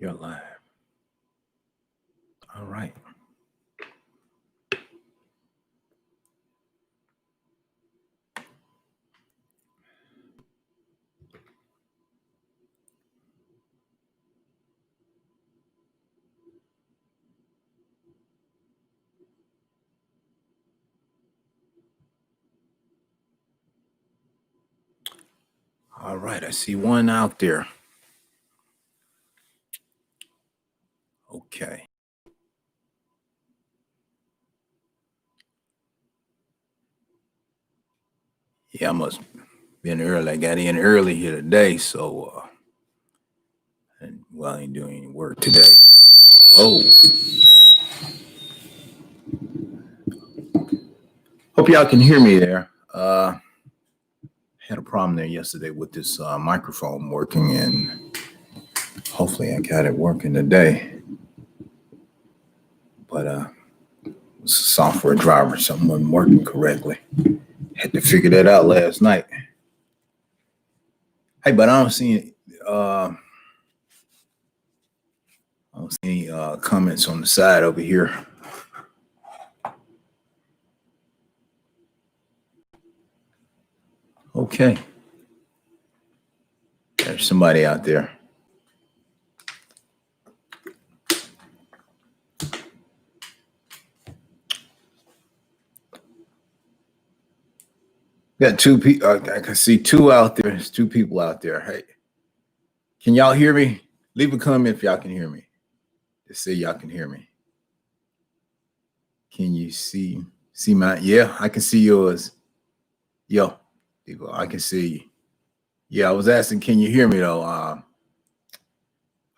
You're live. All right. All right. I see one out there. Okay. Yeah, I must have been early. I got in early here today, so and I ain't doing any work today. Whoa. Hope y'all can hear me there. Had a problem there yesterday with this microphone working, and hopefully I got it working today. But it was a software driver, something wasn't working correctly. Had to figure that out last night. Hey, but I don't see any comments on the side over here. Okay. There's somebody out there. Got two people. I can see two out there. There's two people out there. Hey, can y'all hear me? Leave a comment if y'all can hear me. Just say y'all can hear me. Can you see my? Yeah, I can see yours. Yo, people, I can see you. Yeah, I was asking, can you hear me though? I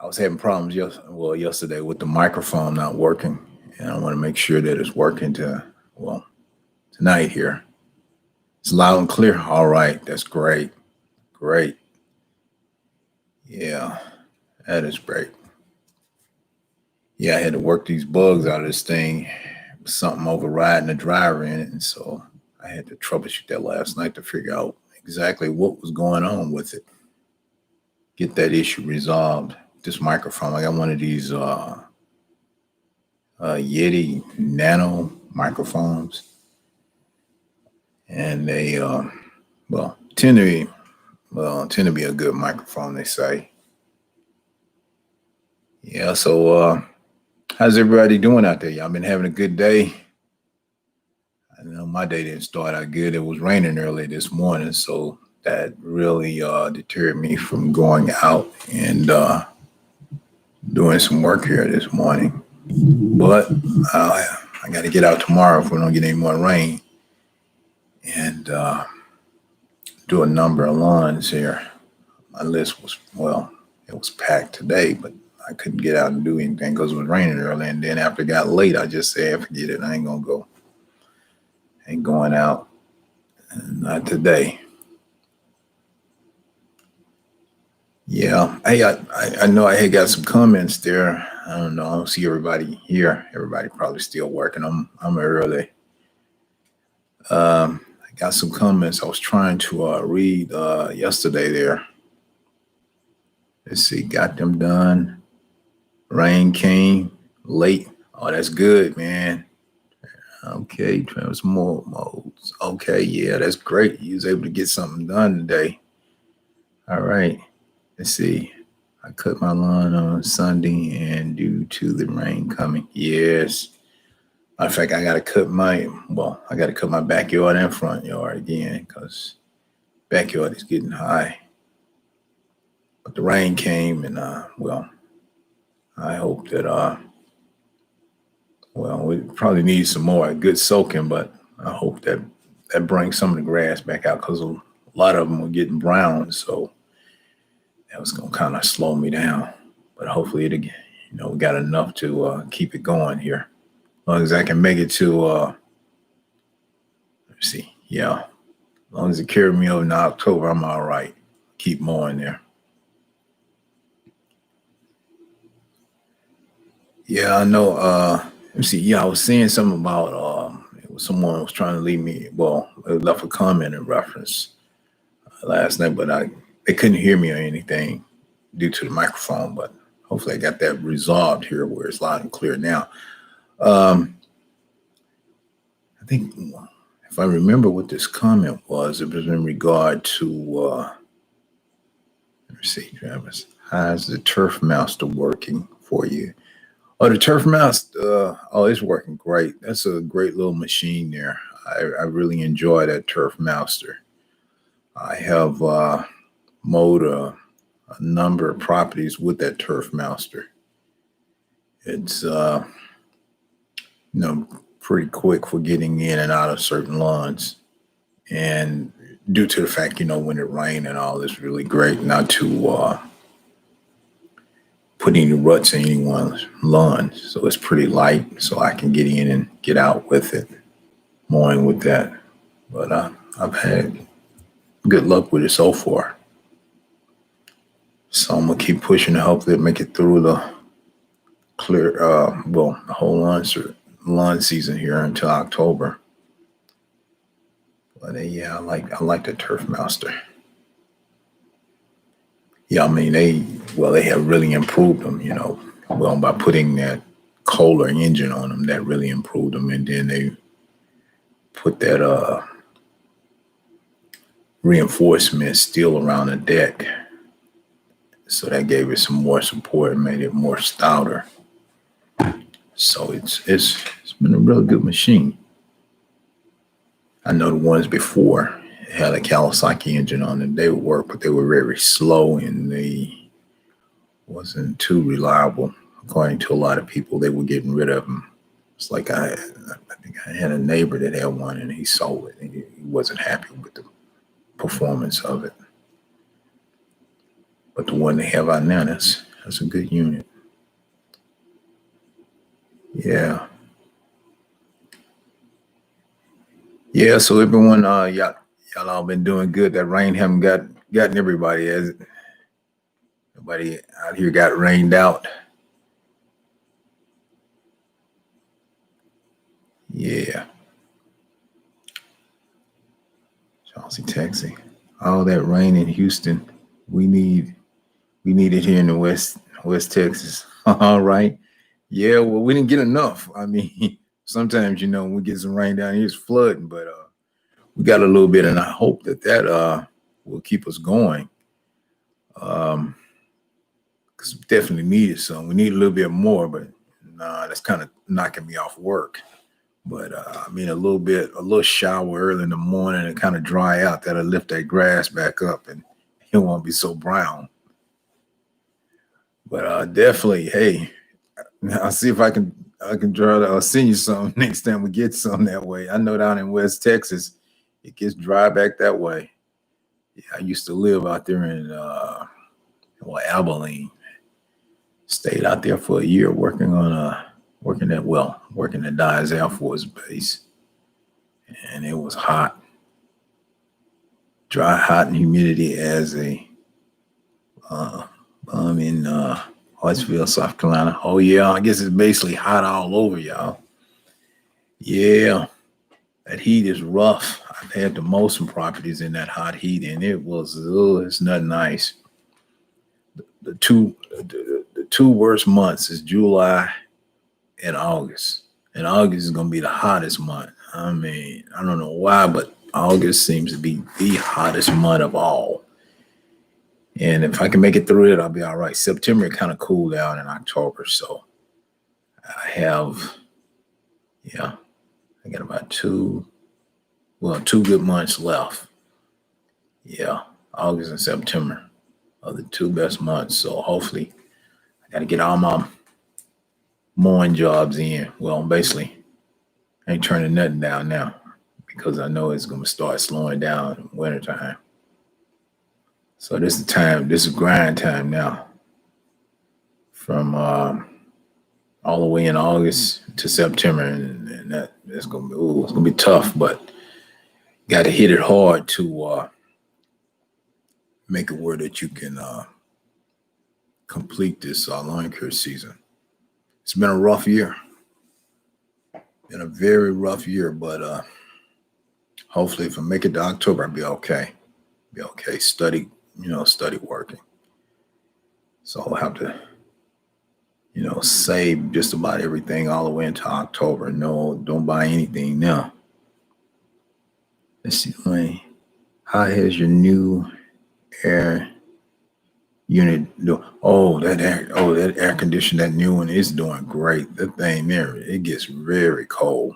was having problems yesterday with the microphone not working, and I want to make sure that it's working tonight here. It's loud and clear. All right, that's great. Great. Yeah, that is great. Yeah, I had to work these bugs out of this thing. Something overriding the driver in it, and so I had to troubleshoot that last night to figure out exactly what was going on with it. Get that issue resolved. This microphone, I got one of these Yeti Nano microphones, and they tend to be a good microphone, they say. Yeah, so how's everybody doing out there? Y'all been having a good day? I know my day didn't start out good. It was raining early this morning, so that really deterred me from going out and doing some work here this morning. But I got to get out tomorrow if we don't get any more rain and do a number of lawns here. My list was, it was packed today, but I couldn't get out and do anything because it was raining early. And then after it got late, I just said, forget it. I ain't going to go. Ain't going out. Not today. Yeah. Hey, I know I had got some comments there. I don't know. I don't see everybody here. Everybody probably still working. I'm early. I got some comments I was trying to read yesterday there. Let's see. Got them done. Rain came late. Oh, that's good, man. Okay, transmode modes. Okay, yeah, that's great. You was able to get something done today. All right. Let's see. I cut my lawn on Sunday, and due to the rain coming, yes. Matter of fact, I gotta cut my backyard and front yard again because backyard is getting high. But the rain came, and I hope that we probably need some more good soaking, but I hope that brings some of the grass back out because a lot of them were getting brown, so that was gonna kind of slow me down. But hopefully we got enough to keep it going here. As long as I can make it to let's see, yeah. As long as it carried me over in October, I'm all right. Keep mowing there. Yeah, I know. Let me see. Yeah, I was saying something about someone was trying to leave me. Well, it left a comment in reference last night, but they couldn't hear me or anything due to the microphone. But hopefully I got that resolved here where it's loud and clear now. Um, I think if I remember what this comment was, it was in regard to, let me see, Travis, how's the Turf Master working for you? Oh, the Turf Master, oh, it's working great. That's a great little machine there. I really enjoy that Turf Master. I have mowed a number of properties with that Turf Master. It's you know, pretty quick for getting in and out of certain lawns. And due to the fact, when it rained and all, it's really great not to put any ruts in anyone's lawn. So it's pretty light, so I can get in and get out with it, mowing with that. But I've had good luck with it so far. So I'm gonna keep pushing to help it make it through the clear, the whole lawn season here until October. But yeah, I like the Turf Master. Yeah, I mean they have really improved them. Well, by putting that Kohler engine on them, that really improved them, and then they put that reinforcement steel around the deck, so that gave it some more support and made it more stouter. So it's been a really good machine. I know the ones before had a Kawasaki engine on them. They would work, but they were very slow and they wasn't too reliable. According to a lot of people, they were getting rid of them. It's like I think I had a neighbor that had one and he sold it and he wasn't happy with the performance of it. But the one they have out now, that's a good unit. Yeah. Yeah, so everyone, y'all all been doing good. That rain haven't gotten everybody, has it? Nobody out here got rained out. Yeah. Chauncey Taxi. All that rain in Houston. We need it here in the West Texas. All right. Yeah, well, we didn't get enough. I mean, sometimes when we get some rain down here, it's flooding, but we got a little bit, and I hope that will keep us going. Because we definitely needed some. We need a little bit more, but nah, that's kind of knocking me off work. But I mean, a little shower early in the morning and kind of dry out. That'll lift that grass back up, and it won't be so brown. But definitely, hey, I'll see if I can draw that. I'll send you some next time we get some that way. I know down in West Texas, it gets dry back that way. Yeah, I used to live out there in Abilene. Stayed out there for a year working at Dyes Air Force Base, and it was hot, dry, hot, and humidity as a I'm in Hartsville, South Carolina. Oh yeah, I guess it's basically hot all over, y'all. Yeah, that heat is rough. I've had to mow some properties in that hot heat, and it's not nice. The two worst months is July and August. And August is gonna be the hottest month. I mean, I don't know why, but August seems to be the hottest month of all. And if I can make it through it, I'll be all right. September kind of cooled down in October, so I have, yeah, I got about two good months left. Yeah, August and September are the two best months. So hopefully, I got to get all my mowing jobs in. Well, basically, I ain't turning nothing down now because I know it's going to start slowing down in wintertime. So this is time. This is grind time now. From all the way in August to September, and that's gonna be tough. But got to hit it hard to make it where that you can complete this lawn care season. It's been a rough year. Been a very rough year, but hopefully, if I make it to October, I'll be okay. Be okay. Study working. So I'll have to save just about everything all the way into October. No, don't buy anything now. Let's see, how has your new air unit do? That air conditioner, that new one is doing great. That thing there, it gets very cold.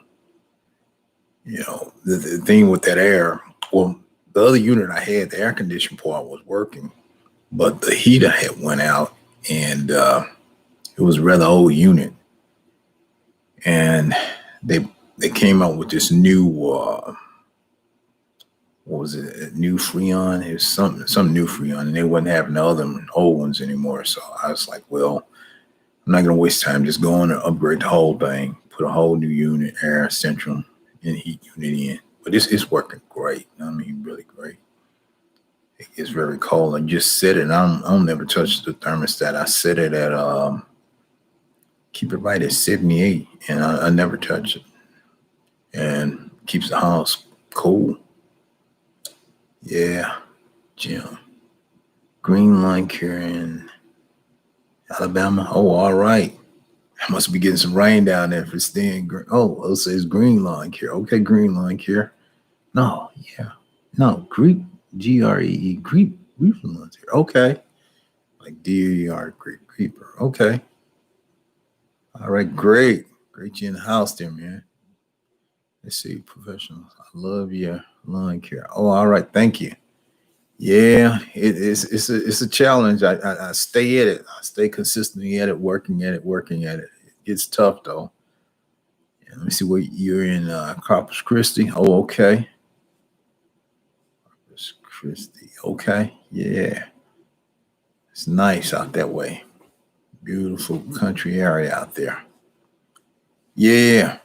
The thing with that air, well, the other unit I had, the air conditioning part was working, but the heater had went out, and it was a rather old unit, and they came out with this new what was it, a new Freon? It was some new Freon, and they wasn't having the other old ones anymore. So I was like, well, I'm not gonna waste time. Just go on and upgrade the whole thing, put a whole new unit, air central, and heat unit in. But it's working great. I mean, really great. It gets very cold. I just set it. I don't never touch the thermostat. I set it at keep it right at 78, and I never touch it, and keeps the house cool. Yeah, Jim. Green line care in Alabama. Oh, all right. I must be getting some rain down there for staying green. Oh, it says green line care. Okay, green line care. No, yeah. No, Greek, Gree, Greek, line care. Okay. Like DER, Greek, Creeper. Okay. All right, great. Great you in the house there, man. Let's see, professionals. I love your line care. Oh, all right. Thank you. Yeah, it's a challenge. I stay at it. I stay consistently at it, working at it, working at it. It's tough though. Yeah, let me see where you're in Corpus Christi. Oh, okay. Corpus Christi. Okay. Yeah. It's nice out that way. Beautiful country area out there. Yeah.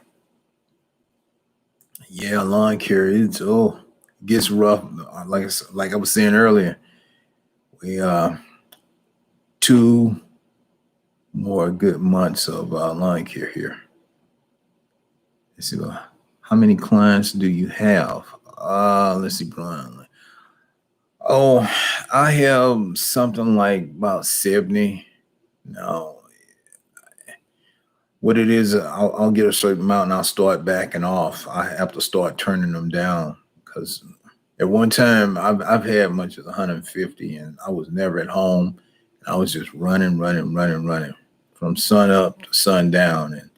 Yeah, lawn care. It gets rough. Like I was saying earlier, we 2 more good months of lawn care here. Let's see, how many clients do you have? Let's see, Brian. Oh, I have something like about 70. No, what it is, I'll get a certain amount and I'll start backing off. I have to start turning them down because at one time I've had much as 150, and I was never at home. I was just running from sun up to sun down, and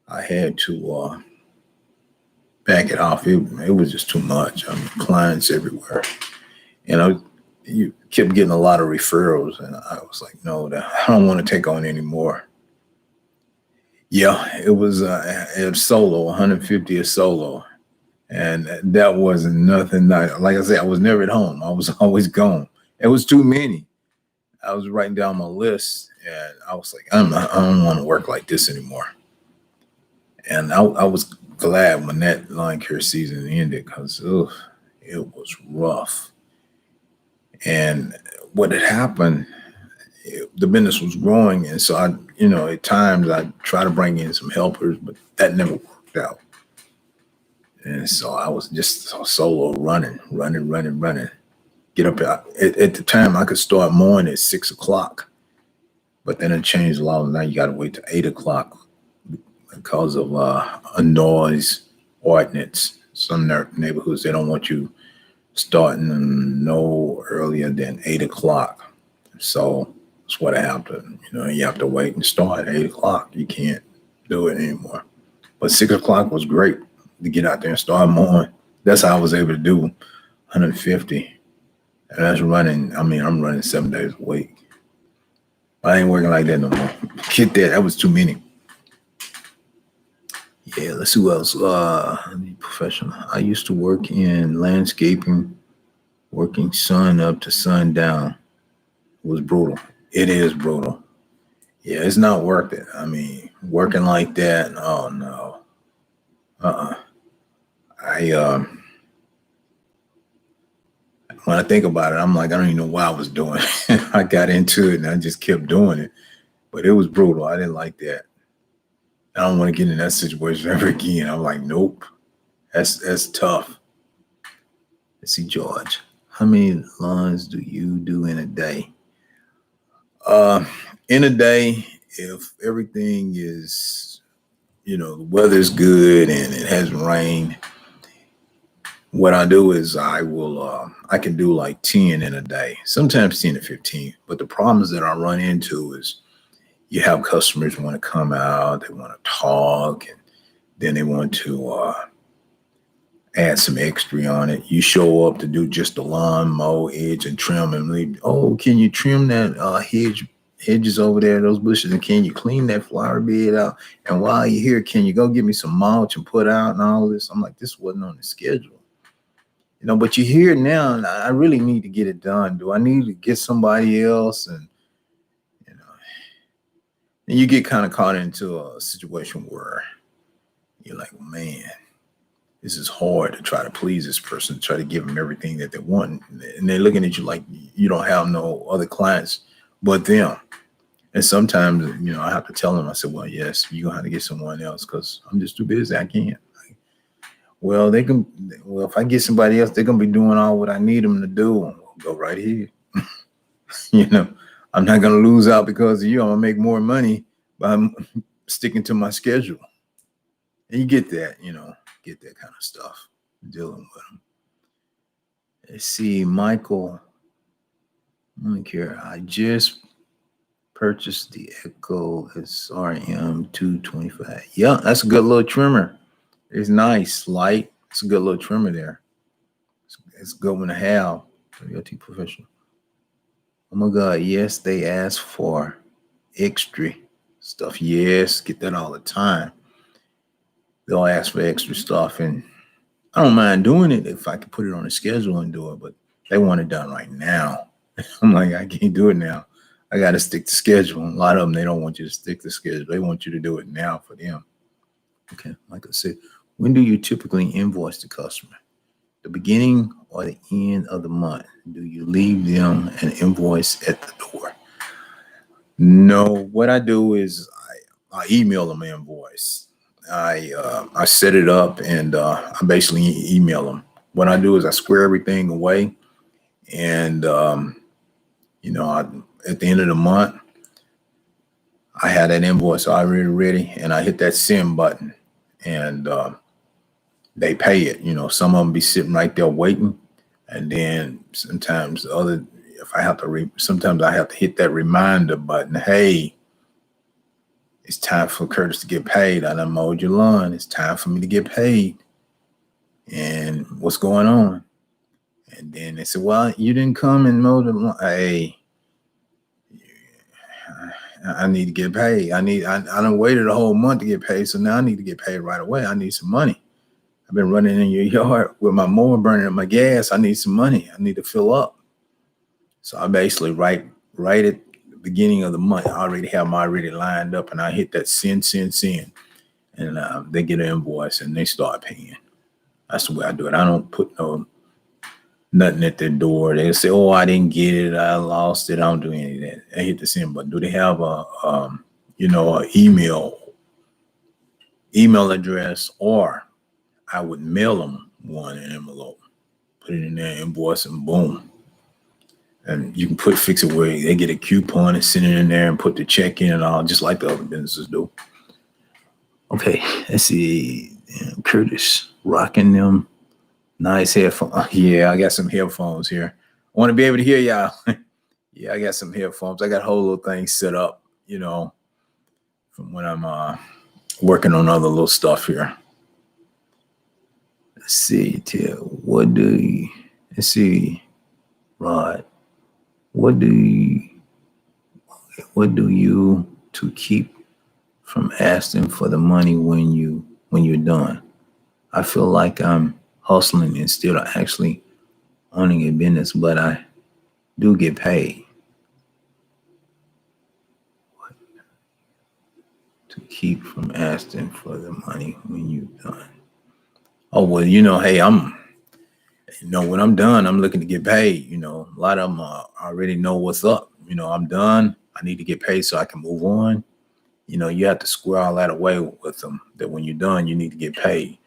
I had to back it off. It was just too much. I mean, clients everywhere, and you kept getting a lot of referrals, and I was like, no, I don't want to take on anymore. Yeah, it was solo, 150 a solo, and that wasn't nothing. Like I said, I was never at home. I was always gone. It was too many. I was writing down my list, and I was like, I don't want to work like this anymore. And I was glad when that lawn care season ended because it was rough. And what had happened, the business was growing, and so at times I try to bring in some helpers, but that never worked out. And so I was just solo running. Get up at the time I could start mowing at 6 o'clock, but then it changed a lot. Now you got to wait till 8 o'clock because of a noise ordinance. Some neighborhoods, they don't want you starting no earlier than 8 o'clock. So that's what happened. You have to wait and start at 8 o'clock. You can't do it anymore. But 6 o'clock was great to get out there and start mowing. That's how I was able to do 150. And that's running. I mean, I'm running 7 days a week. I ain't working like that no more. Get that. That was too many. Yeah, let's see who else. Professional. I used to work in landscaping, working sun up to sundown. It was brutal. It is brutal. Yeah, it's not worth it. I mean, working like that, oh no. I when I think about it, I'm like, I don't even know why I was doing it. I got into it and I just kept doing it. But it was brutal. I didn't like that. I don't want to get in that situation ever again. I'm like, nope. That's tough. Let's see, George. How many lawns do you do in a day? In a day, if everything is, the weather's good and it hasn't rained, what I do is I can do like 10 in a day, sometimes 10 to 15. But the problems that I run into is you have customers want to come out, they want to talk, and then they want to add some extra on it. You show up to do just the lawn, mow, edge, and trim, and leave. Oh, can you trim that hedges over there, those bushes, and can you clean that flower bed out? And while you're here, can you go get me some mulch and put out and all this? I'm like, this wasn't on the schedule. But you're here now, and I really need to get it done. Do I need to get somebody else? And and you get kind of caught into a situation where you're like, man, this is hard to try to please this person, to try to give them everything that they want. And they're looking at you like you don't have no other clients but them. And sometimes, I have to tell them, I said, well, yes, you're going to have to get someone else because I'm just too busy. I can't. Well, if I get somebody else, they're going to be doing all what I need them to do. I'll go right here. I'm not going to lose out because of you. I'm going to make more money by sticking to my schedule. And you get that, get that kind of stuff, dealing with them. Let's see, Michael. I don't care. I just purchased the Echo SRM 225. Yeah, that's a good little trimmer. It's nice, light. It's a good little trimmer there. It's a good one to have. WLT Professional. Oh my God, yes, they ask for extra stuff. Yes, get that all the time. They'll ask for extra stuff, and I don't mind doing it if I can put it on a schedule and do it, but they want it done right now. I'm like, I can't do it now. I got to stick to schedule. A lot of them, they don't want you to stick to schedule. They want you to do it now for them. Okay, like I said, when do you typically invoice the customer? The beginning or the end of the month? Do you leave them an invoice at the door? No, what I do is I email them an invoice. I set it up and I basically email them. What I do is I square everything away, and at the end of the month, I had that invoice already ready, and I hit that send button, and they pay it. Some of them be sitting right there waiting, and then sometimes sometimes I have to hit that reminder button. Hey, it's time for Curtis to get paid. I done mowed your lawn. It's time for me to get paid. And what's going on? And then they said, well, you didn't come and mow the lawn. Hey, I need to get paid. I done waited a whole month to get paid. So now I need to get paid right away. I need some money. I've been running in your yard with my mower burning up my gas. I need some money. I need to fill up. So I basically right at the beginning of the month, I already have them already lined up, and I hit that send. And they get an invoice and they start paying. That's the way I do it. I don't put nothing at their door. They say, oh, I didn't get it. I lost it. I don't do any of that. I hit the send button. Do they have a email address, or I would mail them one in an envelope, put it in their invoice, and boom. And you can fix it where they get a coupon and send it in there and put the check in and all, just like the other businesses do. Okay, let's see. Curtis rocking them nice headphones. Yeah, I got some headphones here. I want to be able to hear y'all. Yeah, I got some headphones. I got a whole little thing set up, from when I'm working on other little stuff here. Let's see, Rod, what do you to keep from asking for the money when you're done? I feel like I'm hustling instead of actually owning a business, but I do get paid. What to keep from asking for the money when you're done? Oh, well, hey, when I'm done, I'm looking to get paid. A lot of them already know what's up. I'm done. I need to get paid so I can move on. You have to square all that away with them, that when you're done, you need to get paid.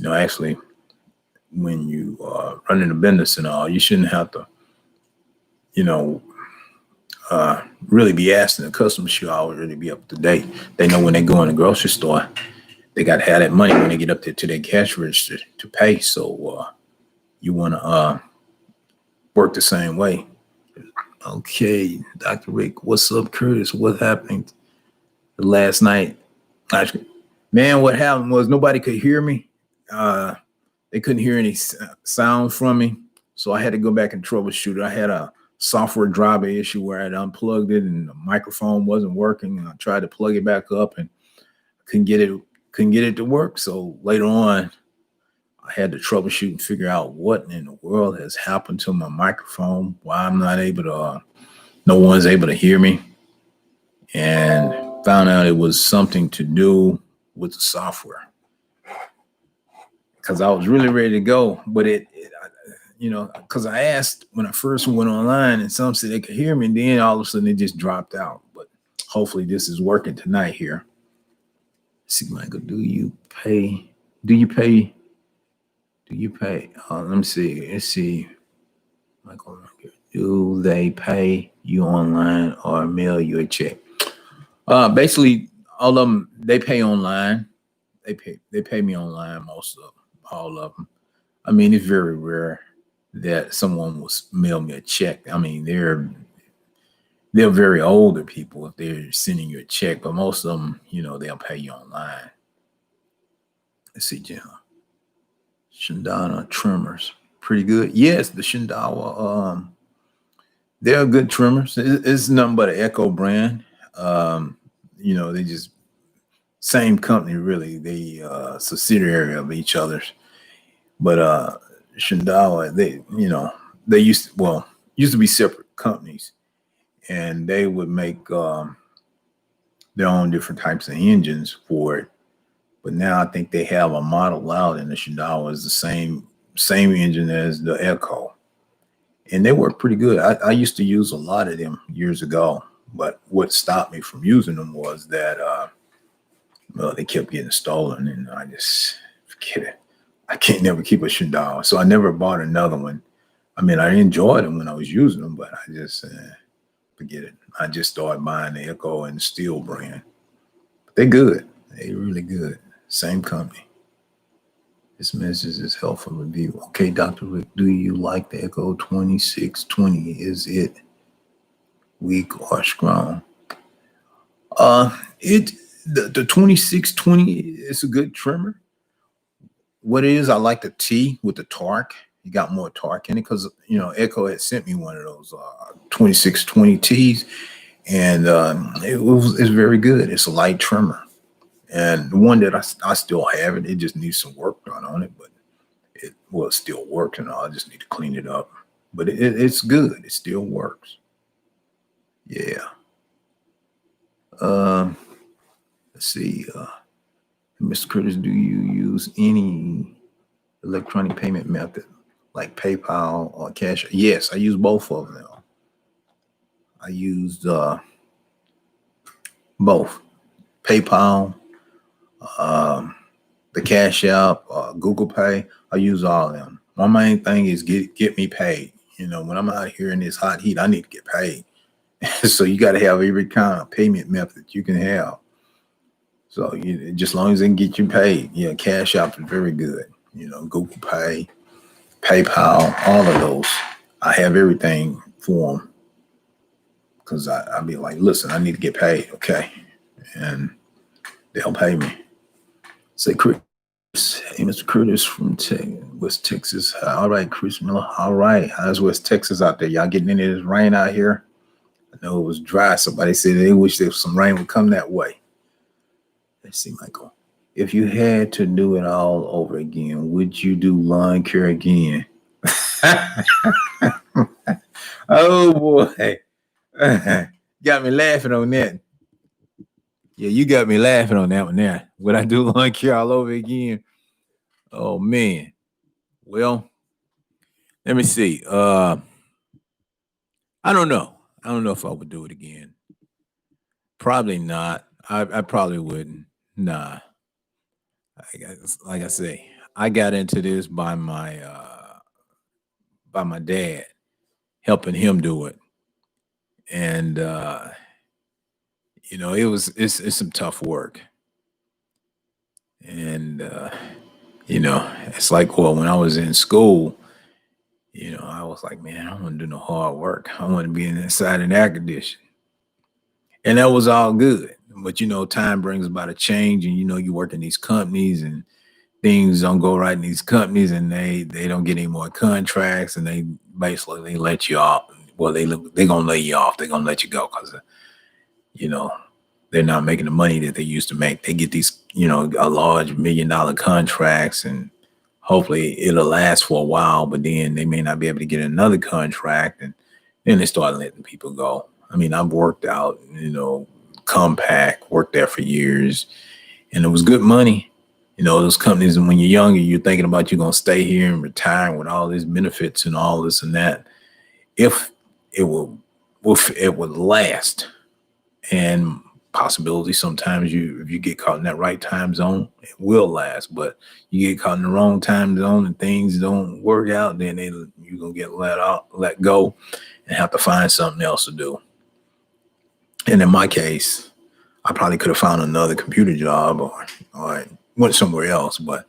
Actually, when you are running a business and all, you shouldn't have to, really be asking the customers should already be up to date. They know when they go in the grocery store, they got to have that money when they get up there to their cash register to pay. So you want to work the same way. Okay, Dr. Rick, what's up, Curtis? What happened last night? Man, what happened was nobody could hear me. They couldn't hear any sound from me. So I had to go back and troubleshoot it. I had a software driver issue where I'd unplugged it and the microphone wasn't working. And I tried to plug it back up and couldn't get it to work. So later on, I had to troubleshoot and figure out what in the world has happened to my microphone, why I'm not able to, no one's able to hear me. And found out it was something to do with the software. Because I was really ready to go, but because I asked when I first went online and some said they could hear me, and then all of a sudden it just dropped out. But hopefully this is working tonight here. Let's see, Michael, do you pay? Let me see. Let's see. Michael, do they pay you online or mail you a check? Basically, all of them, they pay online. They pay me online, most of them, all of them. I mean, it's very rare that someone will mail me a check. I mean, they're very older people if they're sending you a check, but most of them, they'll pay you online. Let's see, Jim. Shindana trimmers, pretty good. Yes, the Shindawa, they're good trimmers. It's nothing but an Echo brand. They just same company, really. They subsidiary of each other's. But Shindawa, they used to be separate companies, and they would make their own different types of engines for it. But now I think they have a model out, and the Shindawa is the same engine as the Echo, and they work pretty good. I used to use a lot of them years ago, but what stopped me from using them was that they kept getting stolen, and I just forget it. I can't never keep a Shindawa, so I never bought another one. I mean, I enjoyed them when I was using them, but I just forget it. I just started buying the Echo and the Steel brand. But they're good. They're really good. Same company. This message is helpful review. Okay, Dr. Rick, do you like the Echo 2620? Is it weak or strong? The 2620 is a good trimmer. What it is, I like the T with the torque. You got more torque in it because Echo had sent me one of those 2620 Ts, and it's very good. It's a light trimmer. And the one that I still have it just needs some work done on it, but it still works, and I just need to clean it up. But it's good. It still works. Yeah. Let's see. Mr. Curtis, do you use any electronic payment method like PayPal or Cash? Yes, I use both of them. I used both PayPal, the Cash App, Google Pay. I use all of them. My main thing is get me paid. When I'm out here in this hot heat, I need to get paid. So you got to have every kind of payment method you can have. So just as long as they can get you paid, Cash App is very good. Google Pay, PayPal, all of those. I have everything for them because I'll be like, listen, I need to get paid, okay, and they'll pay me. Say, Chris, hey, Mr. Curtis from West Texas. All right, Chris Miller. All right, how's West Texas out there? Y'all getting any of this rain out here? I know it was dry. Somebody said they wish there was some rain would come that way. Let's see, Michael. If you had to do it all over again, would you do lawn care again? Oh boy. Got me laughing on that. Yeah, you got me laughing on that one there. Would I do lawn care all over again? Oh man. Well, let me see. I don't know. I don't know if I would do it again. Probably not. I probably wouldn't. Nah. Like I say, I got into this by my dad, helping him do it. And it's some tough work. And it's like, well, when I was in school, I was like, man, I don't want to do no hard work. I want to be inside an air condition. And that was all good. But time brings about a change, and you work in these companies, and things don't go right in these companies, and they don't get any more contracts, and they basically let you off. Well, they're gonna lay you off. They're gonna let you go because you know they're not making the money that they used to make. They get these a large $1 million contracts, and hopefully it'll last for a while, but then they may not be able to get another contract, and then they start letting people go. I mean, I've worked out, Compact, worked there for years, and it was good money. Those companies, and when you're younger, you're thinking about you're gonna stay here and retire with all these benefits and all this and that. If it would last, and possibility sometimes if you get caught in that right time zone, it will last. But you get caught in the wrong time zone and things don't work out, then you're gonna get let go, and have to find something else to do. And in my case, I probably could have found another computer job, or went somewhere else. But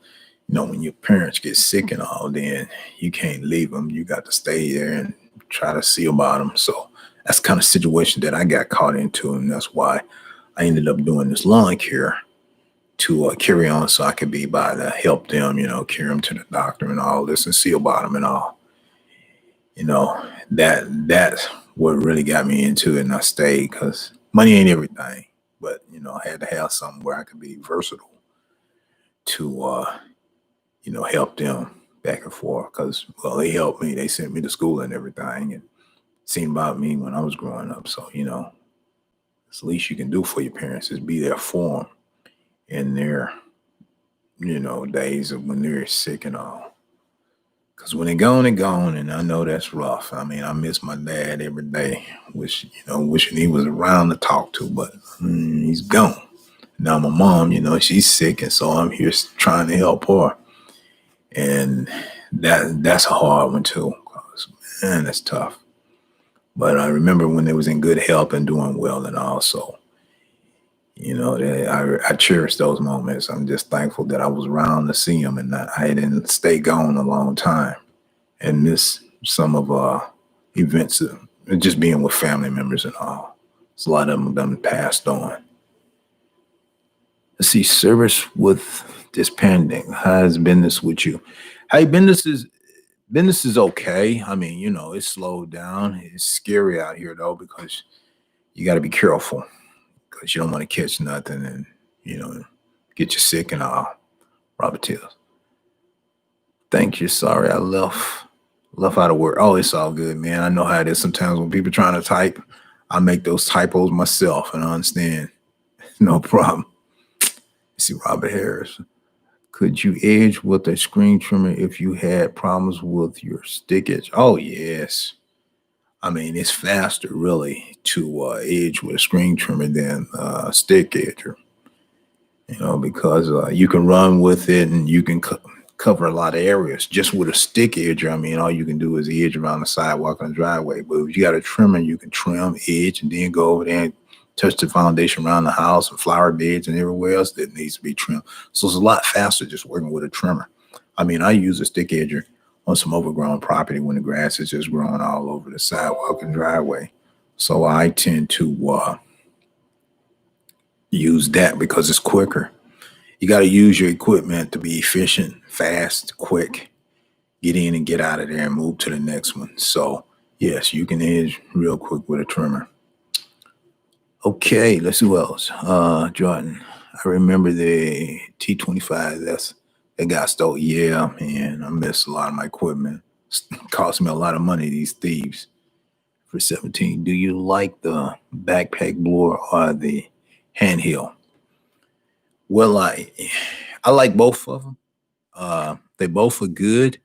when your parents get sick and all, then you can't leave them. You got to stay there and try to see about them. So that's the kind of situation that I got caught into, and that's why I ended up doing this lawn care to carry on, so I could be by to help them, carry them to the doctor and all this, and see about them and all. That's what really got me into it, and I stayed because money ain't everything. But I had to have something where I could be versatile to help them back and forth, because, well, they helped me. They sent me to school and everything, and seen about me when I was growing up. So it's the least you can do for your parents is be there for them in their days of when they're sick and all. Because when they're gone, and I know that's rough. I mean, I miss my dad every day. Wishing he was around to talk to, but he's gone. Now my mom, she's sick, and so I'm here trying to help her. And that's a hard one too, because, man, that's tough. But I remember when they was in good health and doing well, and also, I cherish those moments. I'm just thankful that I was around to see them, and that I didn't stay gone a long time and miss some of events, just being with family members and all. So a lot of them done passed on. Let's see, service with this pandemic. How's business with you? Hey, business is okay. I mean, it's slowed down. It's scary out here though, because you got to be careful, because you don't want to catch nothing and get you sick and all. Robert Tills. Thank you. Sorry, I left out of work. Oh, it's all good, man. I know how it is sometimes when people trying to type. I make those typos myself, and I understand. No problem. See, Robert Harris. Could you edge with a screen trimmer if you had problems with your stick edge? Oh, yes. I mean, it's faster, really, to edge with a screen trimmer than a stick edger, because you can run with it, and you can cover a lot of areas. Just with a stick edger, I mean, all you can do is edge around the sidewalk and driveway. But if you got a trimmer, you can trim, edge, and then go over there and touch the foundation around the house and flower beds and everywhere else that needs to be trimmed. So it's a lot faster just working with a trimmer. I mean, I use a stick edger on some overgrown property when the grass is just growing all over the sidewalk and driveway. So I tend to use that because it's quicker. You got to use your equipment to be efficient, fast, quick, get in and get out of there and move to the next one. So yes, you can edge real quick with a trimmer. Okay, let's see who else. Jordan, I remember the T25. That got stolen. Yeah, man, I missed a lot of my equipment. Cost me a lot of money, these thieves. For 17, do you like the backpack blower or the handheld? Well, I like both of them. They both are good.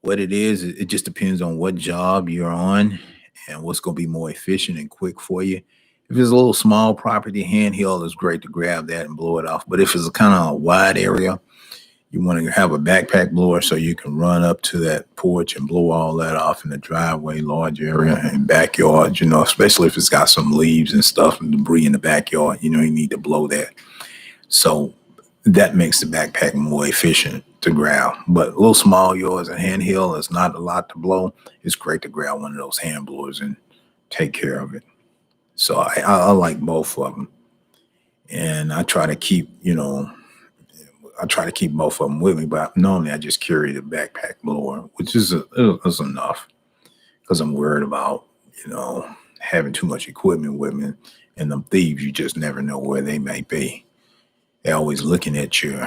What it is, it just depends on what job you're on and what's going to be more efficient and quick for you. If it's a little small property, handheld is great to grab that and blow it off. But if it's a kind of a wide area, You want to have a backpack blower so you can run up to that porch and blow all that off in the driveway, large area, and backyard, especially if it's got some leaves and stuff and debris in the backyard, you need to blow that. So that makes the backpack more efficient to grab. But little small yards and handheld is not a lot to blow. It's great to grab one of those hand blowers and take care of it. So I like both of them. And I try to keep, both of them with me, but normally I just carry the backpack blower, which is enough because I'm worried about, having too much equipment with me. And them thieves, you just never know where they may be. They're always looking at your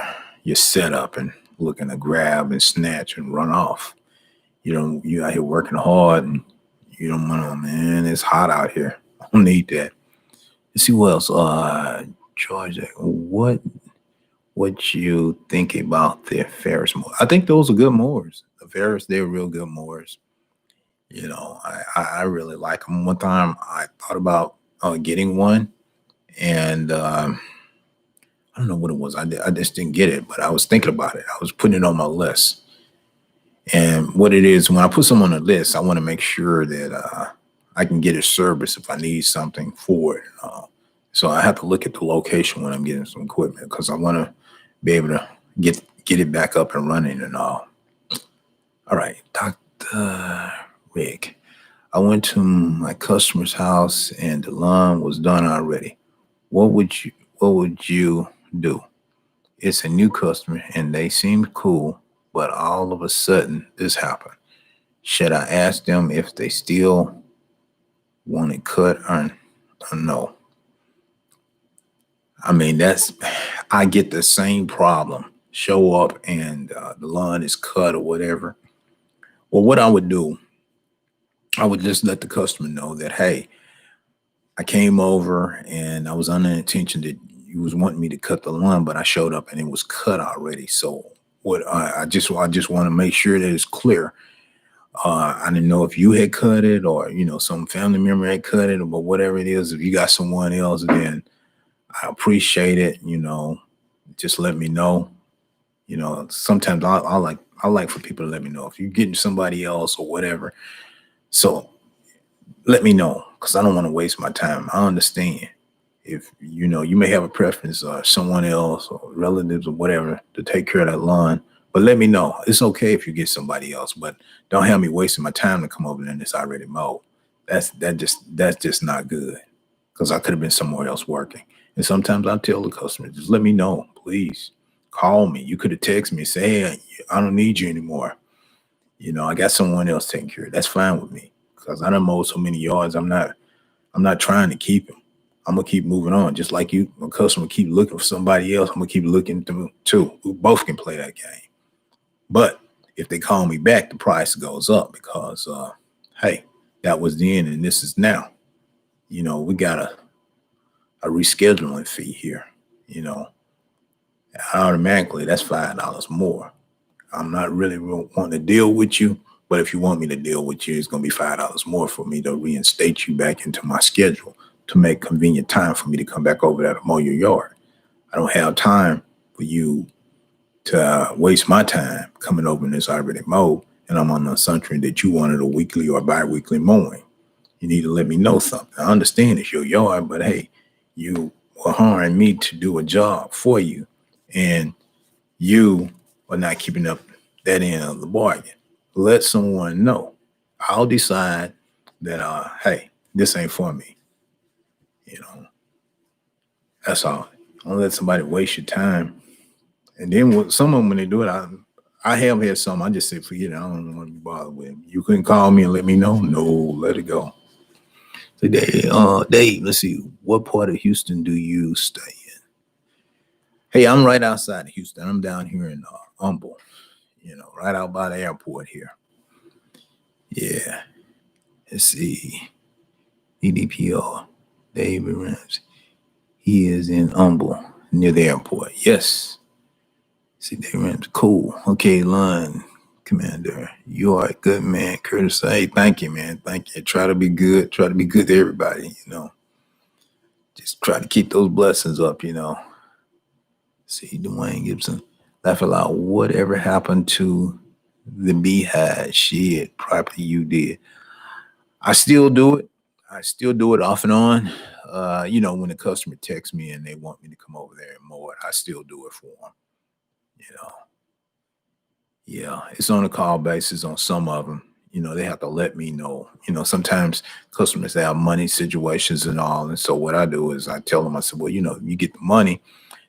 setup and looking to grab and snatch and run off. You out here working hard and you don't want to, man, it's hot out here. I don't need that. Let's see what else. George, what you think about the Ferris mower? I think those are good mowers. The Ferris, they're real good mowers. I really like them. One time I thought about getting one, and I don't know what it was. I just didn't get it, but I was thinking about it. I was putting it on my list. And what it is, when I put someone on the list, I want to make sure that I can get a service if I need something for it. So I have to look at the location when I'm getting some equipment because I want to be able to get it back up and running and all. All right, Dr. Rick. I went to my customer's house and the lawn was done already. What would you do? It's a new customer and they seemed cool, but all of a sudden this happened. Should I ask them if they still want it cut or no? I mean, I get the same problem. Show up and the lawn is cut or whatever. Well, what I would do, I would just let the customer know that, hey, I came over and I was under the intention that you was wanting me to cut the lawn, but I showed up and it was cut already. So what I just want to make sure that it's clear. I didn't know if you had cut it or, some family member had cut it, but whatever it is, if you got someone else, then I appreciate it. Just let me know. Sometimes I like for people to let me know if you're getting somebody else or whatever. So let me know because I don't want to waste my time. I understand if you may have a preference or someone else or relatives or whatever to take care of that lawn. But let me know. It's okay if you get somebody else, but don't have me wasting my time to come over there and it's already mowed. That's just not good because I could have been somewhere else working. And sometimes I tell the customer, just let me know, please. Call me. You could have texted me and say, hey, I don't need you anymore. I got someone else taking care of it. That's fine with me because I done mowed so many yards. I'm not trying to keep him. I'm gonna keep moving on. Just like you, a customer keep looking for somebody else. I'm gonna keep looking too. We both can play that game. But if they call me back, the price goes up because, hey, that was then and this is now. We got a rescheduling fee here. Automatically that's $5 more. I'm not really wanting to deal with you, but if you want me to deal with you, it's going to be $5 more for me to reinstate you back into my schedule to make convenient time for me to come back over there to mow your yard. I don't have time for you to waste my time coming over and it's already mowed, and I'm on the assumption that you wanted a weekly or bi-weekly mowing. You need to let me know something. I understand it's your yard, but hey, you were hiring me to do a job for you, and you are not keeping up that end of the bargain. Let someone know. I'll decide that, hey, this ain't for me. That's all. Don't let somebody waste your time. And then with some of them, when they do it, I have had some. I just say, forget it. I don't want to be bothered with it. You couldn't call me and let me know. No, let it go. Today, Dave, let's see. What part of Houston do you stay in? Hey, I'm right outside of Houston. I'm down here in Humble, right out by the airport here. Yeah. Let's see. EDPR, David Ramsey. He is in Humble near the airport. Yes. See, David Ramsey. Cool. Okay, line commander. You are a good man, Curtis. Hey, thank you, man. Thank you. Try to be good. Try to be good to everybody, Just try to keep those blessings up, See, Dwayne Gibson. Laugh aloud. Whatever happened to the beehive? Shit, probably you did. I still do it. I still do it off and on. When a customer texts me and they want me to come over there and mow it, I still do it for them. You know, yeah, it's on a call basis on some of them. They have to let me know. Sometimes customers have money situations and all. And so what I do is I tell them, I said, well, you get the money,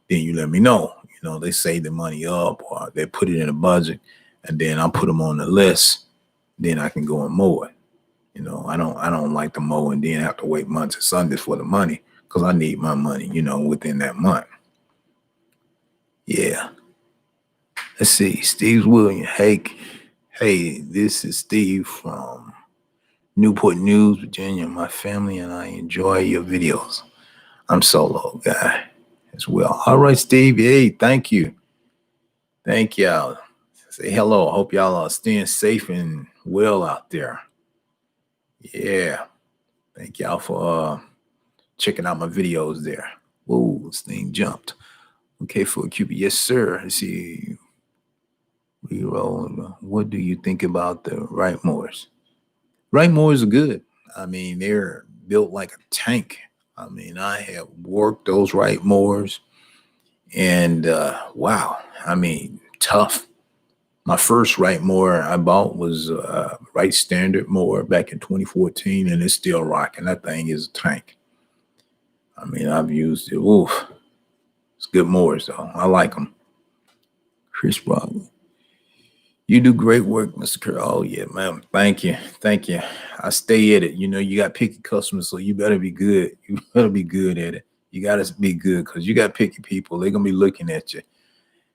then you let me know. They save the money up or they put it in a budget and then I'll put them on the list. Then I can go and mow it. I don't like to mow and then have to wait months and Sundays for the money because I need my money, within that month. Yeah. Let's see. Steve William. Hey, this is Steve from Newport News, Virginia. My family and I enjoy your videos. I'm solo guy as well. All right, Steve. Hey, thank you. Thank y'all. Say hello. I hope y'all are staying safe and well out there. Yeah. Thank y'all for checking out my videos there. Whoa, this thing jumped. Okay, for a QB. Yes, sir. Let's see. Reroll. What do you think about the right mowers? Right mowers are good. I mean, they're built like a tank. I mean, I have worked those right mowers and wow. I mean, tough. My first right mower I bought was right standard mower back in 2014 and it's still rocking. That thing is a tank. I mean, I've used it. Oof. It's good mowers though. I like them. Chris Brock. You do great work, Mr. Kerr. Oh yeah, ma'am. Thank you. Thank you. I stay at it. You got picky customers, so you better be good. You better be good at it. You gotta be good because you got picky people. They're gonna be looking at you.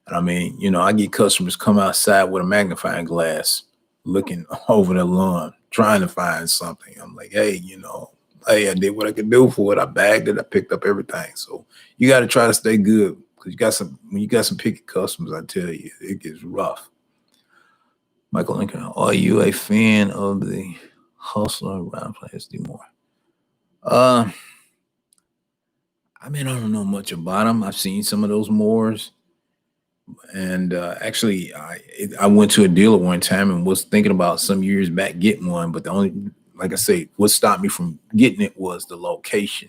And I mean, I get customers come outside with a magnifying glass, looking over the lawn, trying to find something. I'm like, hey, I did what I could do for it. I bagged it. I picked up everything. So you got to try to stay good because when you got some picky customers, I tell you, it gets rough. Michael Lincoln, are you a fan of the hustler around players do more? I mean, I don't know much about them. I've seen some of those mowers. And actually, I went to a dealer one time and was thinking about some years back getting one, but the only, like I say, what stopped me from getting it was the location.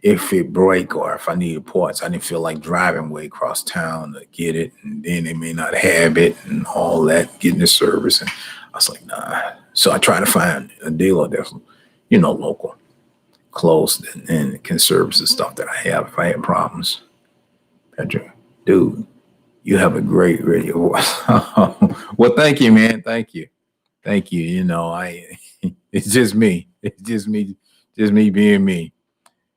If it break or if I needed parts, I didn't feel like driving way across town to get it, and then they may not have it and all that, getting the service. And I was like, nah. So I try to find a dealer that's, local, close, and can service the stuff that I have if I have problems. Patrick, dude. You have a great radio voice. Well, thank you, man. Thank you. Thank you. It's just me. It's just me being me.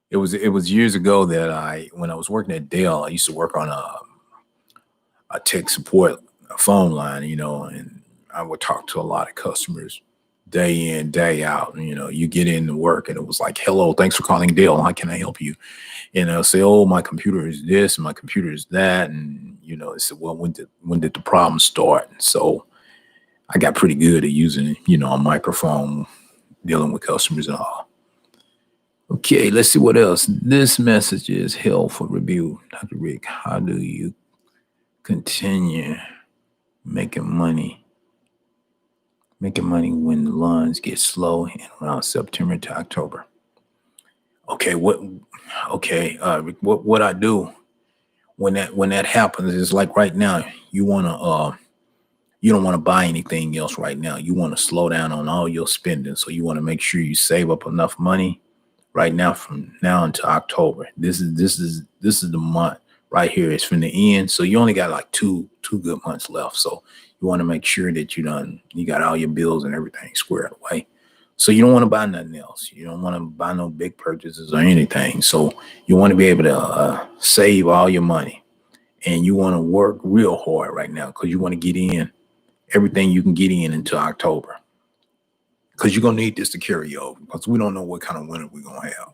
It was years ago that when I was working at Dell, I used to work on a tech support phone line, and I would talk to a lot of customers day in, day out. You get into work and it was like, hello, thanks for calling Dell. How can I help you? And they'll say, oh, my computer is this, and my computer is that. And, they said, well, when did the problem start? And so I got pretty good at using, a microphone, dealing with customers and all. Okay, let's see what else. This message is hell for review. Dr. Rick, how do you continue making money when the lines get slow in around September to October? Okay, what I do when that happens is like right now, you don't want to buy anything else right now. You want to slow down on all your spending. So you want to make sure you save up enough money right now from now until October. This is the month right here. It's from the end. So you only got like two good months left. So you want to make sure that you got all your bills and everything squared away. So you don't want to buy nothing else. You don't want to buy no big purchases or anything. So you want to be able to save all your money, and you want to work real hard right now because you want to get in everything you can get in until October, because you're going to need this to carry over because we don't know what kind of winter we're going to have.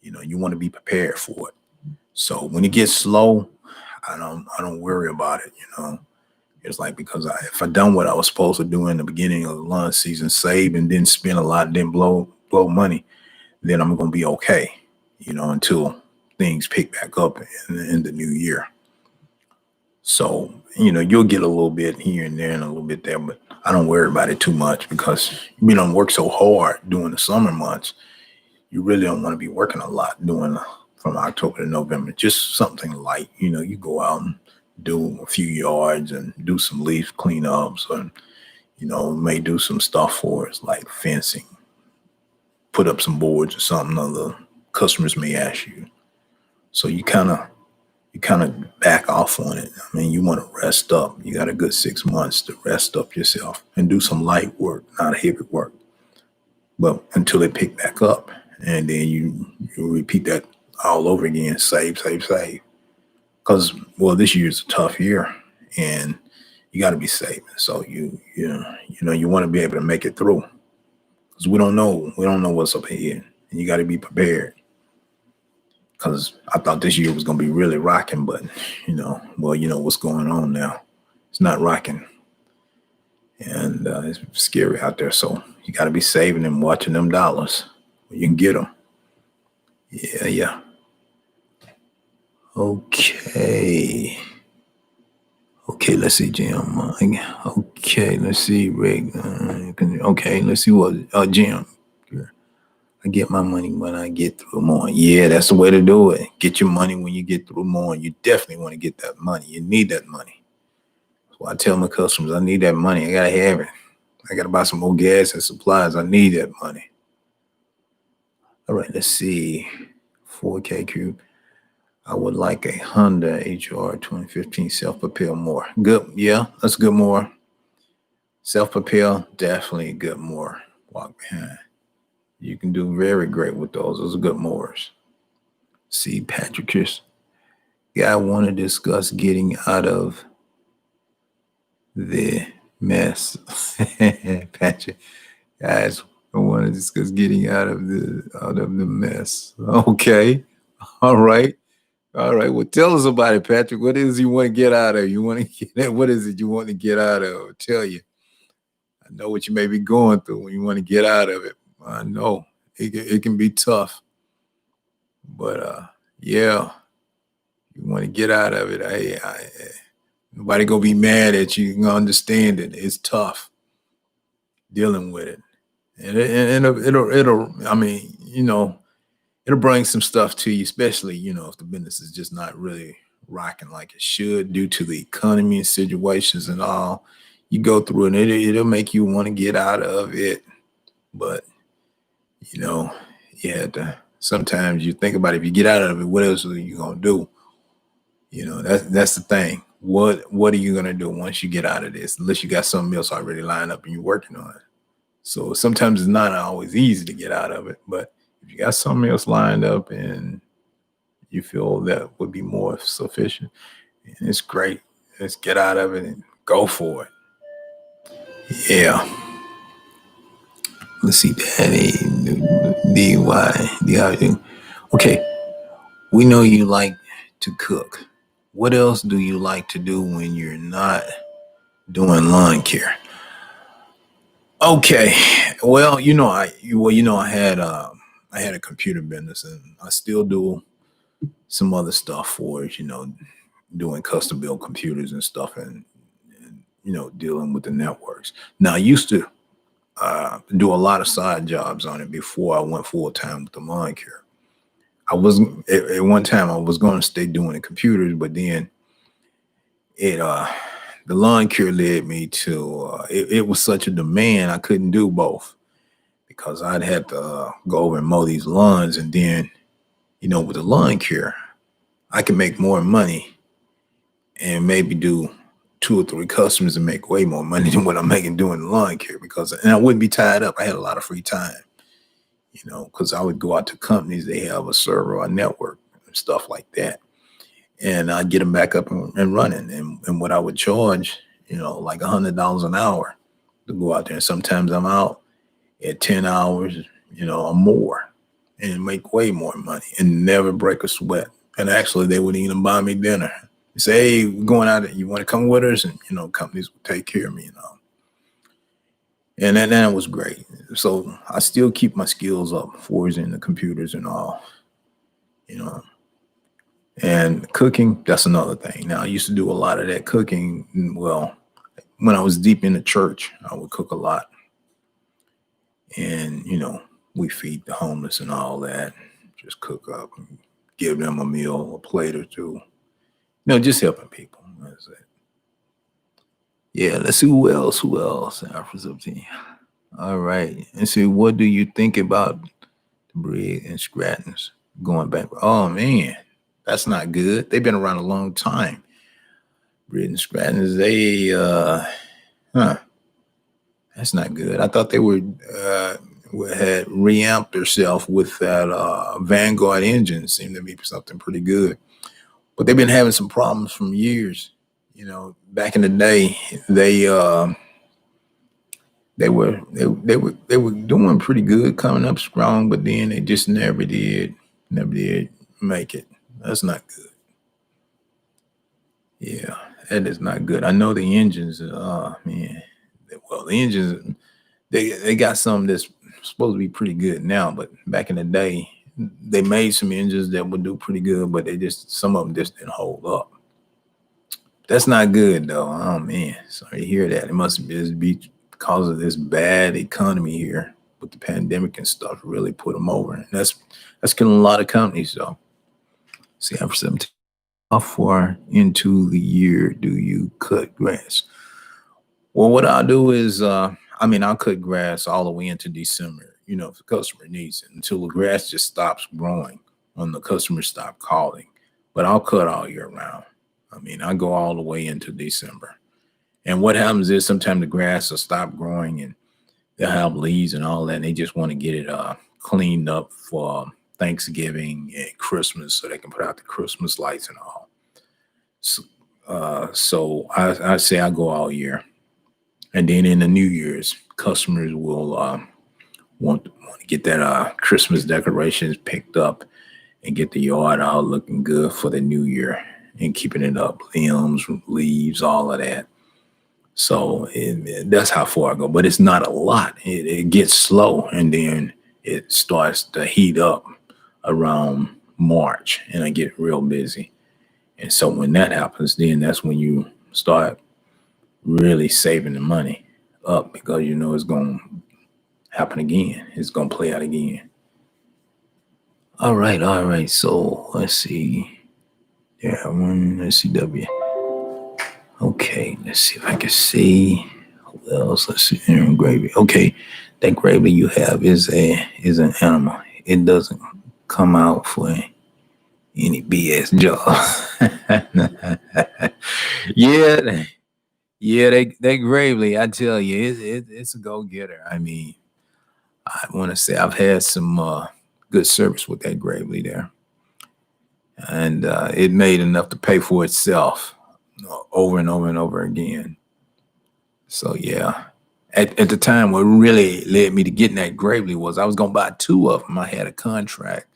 You want to be prepared for it. So when it gets slow, I don't worry about it. It's like, because if I done what I was supposed to do in the beginning of the lawn season, save and then spend a lot, then blow money, then I'm going to be okay, until things pick back up in the new year. So, you'll get a little bit here and there and a little bit there, but I don't worry about it too much because we don't work so hard during the summer months. You really don't want to be working a lot doing from October to November. Just something light. You go out and do a few yards and do some leaf cleanups, and may do some stuff for us like fencing, put up some boards or something other customers may ask you. So you kind of back off on it. I mean, you want to rest up. You got a good 6 months to rest up yourself and do some light work, not heavy work. But until they pick back up, and then you repeat that all over again. Save, save, save. Because this year's a tough year, and you got to be saving. So you want to be able to make it through because we don't know what's up ahead, and you got to be prepared. Because I thought this year was going to be really rocking, but what's going on now. It's not rocking, and it's scary out there. So you got to be saving and watching them dollars when you can get them. Yeah, yeah. Okay. Okay, let's see, Jim. Okay, let's see, Rick. Okay, let's see what Jim. I get my money when I get through more. Yeah, that's the way to do it. Get your money when you get through more. You definitely want to get that money. You need that money. So I tell my customers, I need that money. I gotta have it. I gotta buy some more gas and supplies. I need that money. All right, let's see. 4K Cube. I would like a Honda HR 2015 self-propel more. Good, yeah, that's good more. Self-propel, definitely a good more. Walk behind. You can do very great with those. Those are good mowers. See, Patrick, Chris. Yeah, I want to discuss getting out of the mess. Patrick, guys, I want to discuss getting out of the mess. Okay, all right. All right. Well, tell us about it, Patrick. What is it you want to get out of? What is it you want to get out of? I'll tell you. I know what you may be going through when you want to get out of it. I know it can be tough, but yeah, you want to get out of it. Nobody gonna be mad at you. You gonna understand it. It's tough dealing with it, and it'll. I mean, it'll bring some stuff to you, especially, if the business is just not really rocking like it should due to the economy and situations and all. You go through it, and it'll make you want to get out of it. But, you have to, sometimes you think about it, if you get out of it, what else are you going to do? That's the thing. What are you going to do once you get out of this? Unless you got something else already lined up and you're working on it. So sometimes it's not always easy to get out of it, but if you got something else lined up and you feel that would be more sufficient, and it's great. Let's get out of it and go for it. Yeah. Let's see, Daddy. DY. Okay. We know you like to cook. What else do you like to do when you're not doing lawn care? Okay. Well, I had a computer business, and I still do some other stuff for it, doing custom built computers and stuff, and dealing with the networks. Now, I used to do a lot of side jobs on it before I went full time with the lawn care. I wasn't at one time I was going to stay doing the computers, but then it the lawn care led me to it was such a demand I couldn't do both because I'd have to go over and mow these lawns, and then with the lawn care I can make more money and maybe do 2 or 3 customers and make way more money than what I'm making doing the lawn care and I wouldn't be tied up. I had a lot of free time, because I would go out to companies, they have a server or a network and stuff like that. And I'd get them back up and running. And what I would charge, like $100 an hour to go out there. And sometimes I'm out at 10 hours, or more and make way more money and never break a sweat. And actually they would even buy me dinner. They say, hey, we're going out, you want to come with us? And, companies would take care of me, And that was great. So I still keep my skills up for in the computers and all, And cooking, that's another thing. Now, I used to do a lot of that cooking. Well, when I was deep in the church, I would cook a lot. And, we feed the homeless and all that. Just cook up and give them a meal, a plate or two. Just helping people. That's it. Yeah, let's see who else. Who else? Alpha 17. All right. And see, what do you think about the Briggs and Strattons going back? Oh, man, that's not good. They've been around a long time. Briggs and Strattons, huh, that's not good. I thought they had reamped themselves with that Vanguard engine. Seemed to be something pretty good. But they've been having some problems from years. Back in the day, they were doing pretty good, coming up strong, but then they just never did make it. That's not good. Yeah, that is not good. I know the engines. Man, well, the engines they got some that's supposed to be pretty good now, but back in the day, they made some engines that would do pretty good, but some of them just didn't hold up. That's not good though. Oh man, sorry to hear that. It must be because of this bad economy here with the pandemic and stuff. Really put them over, and that's killing a lot of companies. So, see, after 17, how far into the year do you cut grass? Well, what I'll do is, I'll cut grass all the way into December. If the customer needs it, until the grass just stops growing, when the customer stop calling. But I'll cut all year round. I go all the way into December. And what happens is sometimes the grass will stop growing and they'll have leaves and all that. And they just want to get it cleaned up for Thanksgiving and Christmas so they can put out the Christmas lights and all. So I say I go all year. And then in the New Year's, customers will want to get that Christmas decorations picked up and get the yard all looking good for the new year and keeping it up, limbs, leaves, all of that. So that's how far I go, but it's not a lot. It gets slow, and then it starts to heat up around March, and I get real busy. And so when that happens, then that's when you start really saving the money up, because it's going to happen again. It's going to play out again. All right. So let's see. Yeah, one SCW. Okay, let's see if I can see who else. Let's see. Aaron Gravy. Okay, that gravy you have is an animal. It doesn't come out for any BS job. Yeah, they gravely. I tell you, it's a go getter. I want to say I've had some good service with that gravely there, and it made enough to pay for itself over and over and over again. So yeah, at the time, what really led me to getting that gravely was I was gonna buy two of them. I had a contract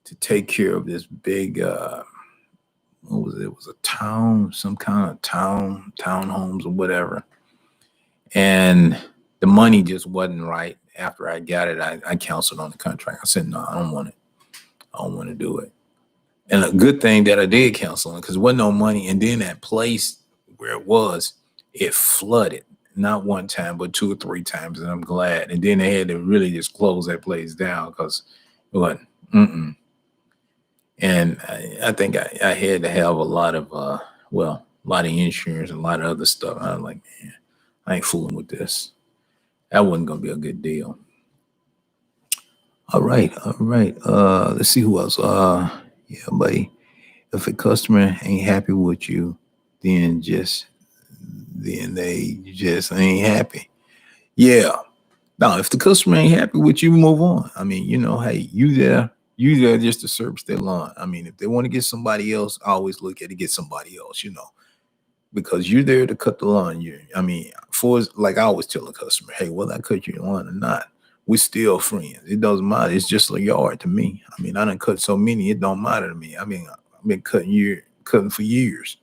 to take care of this big. What was it? It was a town, some kind of townhomes or whatever, and the money just wasn't right. After I got it, I canceled on the contract. I said, no, I don't want it. I don't want to do it. And a good thing that I did cancel on, because there wasn't no money. And then that place where it flooded, not one time, but two or three times. And I'm glad. And then they had to really just close that place down because it wasn't. And I think I had to have a lot of, a lot of insurance, a lot of other stuff. I was like, man, I ain't fooling with this. That wasn't going to be a good deal. All right. Let's see who else. Yeah, buddy. If a customer ain't happy with you, then they just ain't happy. Yeah. Now, if the customer ain't happy with you, move on. Hey, you there just to service their lawn. If they want to get somebody else, I always look at it, get somebody else, because you're there to cut the lawn. Like I always tell a customer, hey, whether I cut your lawn or not, we're still friends. It doesn't matter. It's just a yard to me. I done cut so many, it don't matter to me. I've been cutting for years.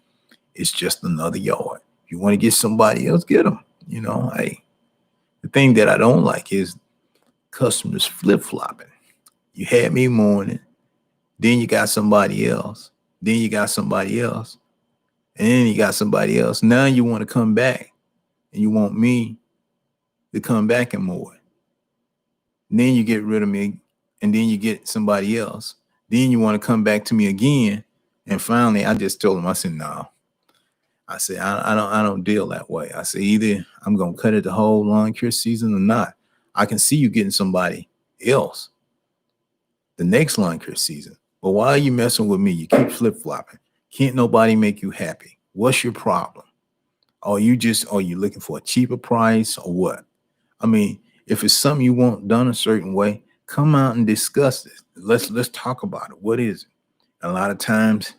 It's just another yard. If you want to get somebody else, get them. Hey, the thing that I don't like is customers flip-flopping. You had me morning, then you got somebody else. Then you got somebody else, and then you got somebody else. Now you want to come back, and you want me to come back and mow it. And then you get rid of me, and then you get somebody else. Then you want to come back to me again, and finally, I just told him, I said, no. I said, I don't deal that way. I said, either I'm gonna cut it the whole lawn care season or not. I can see you getting somebody else the next lawn care season. But why are you messing with me? You keep flip flopping. Can't nobody make you happy? What's your problem? Are you looking for a cheaper price or what? I mean, if it's something you want done a certain way, come out and discuss it. Let's talk about it. What is it? A lot of times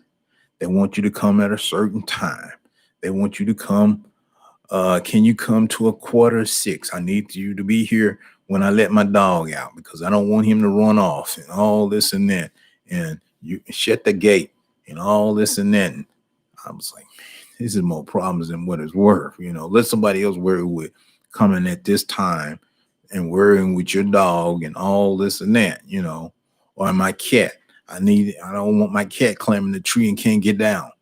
they want you to come at a certain time. They want you to come. Can you come to 5:45? I need you to be here when I let my dog out because I don't want him to run off and all this and that. And you shut the gate and all this and that. And I was like, this is more problems than what it's worth. Let somebody else worry with coming at this time and worrying with your dog and all this and that, or my cat. I don't want my cat climbing the tree and can't get down.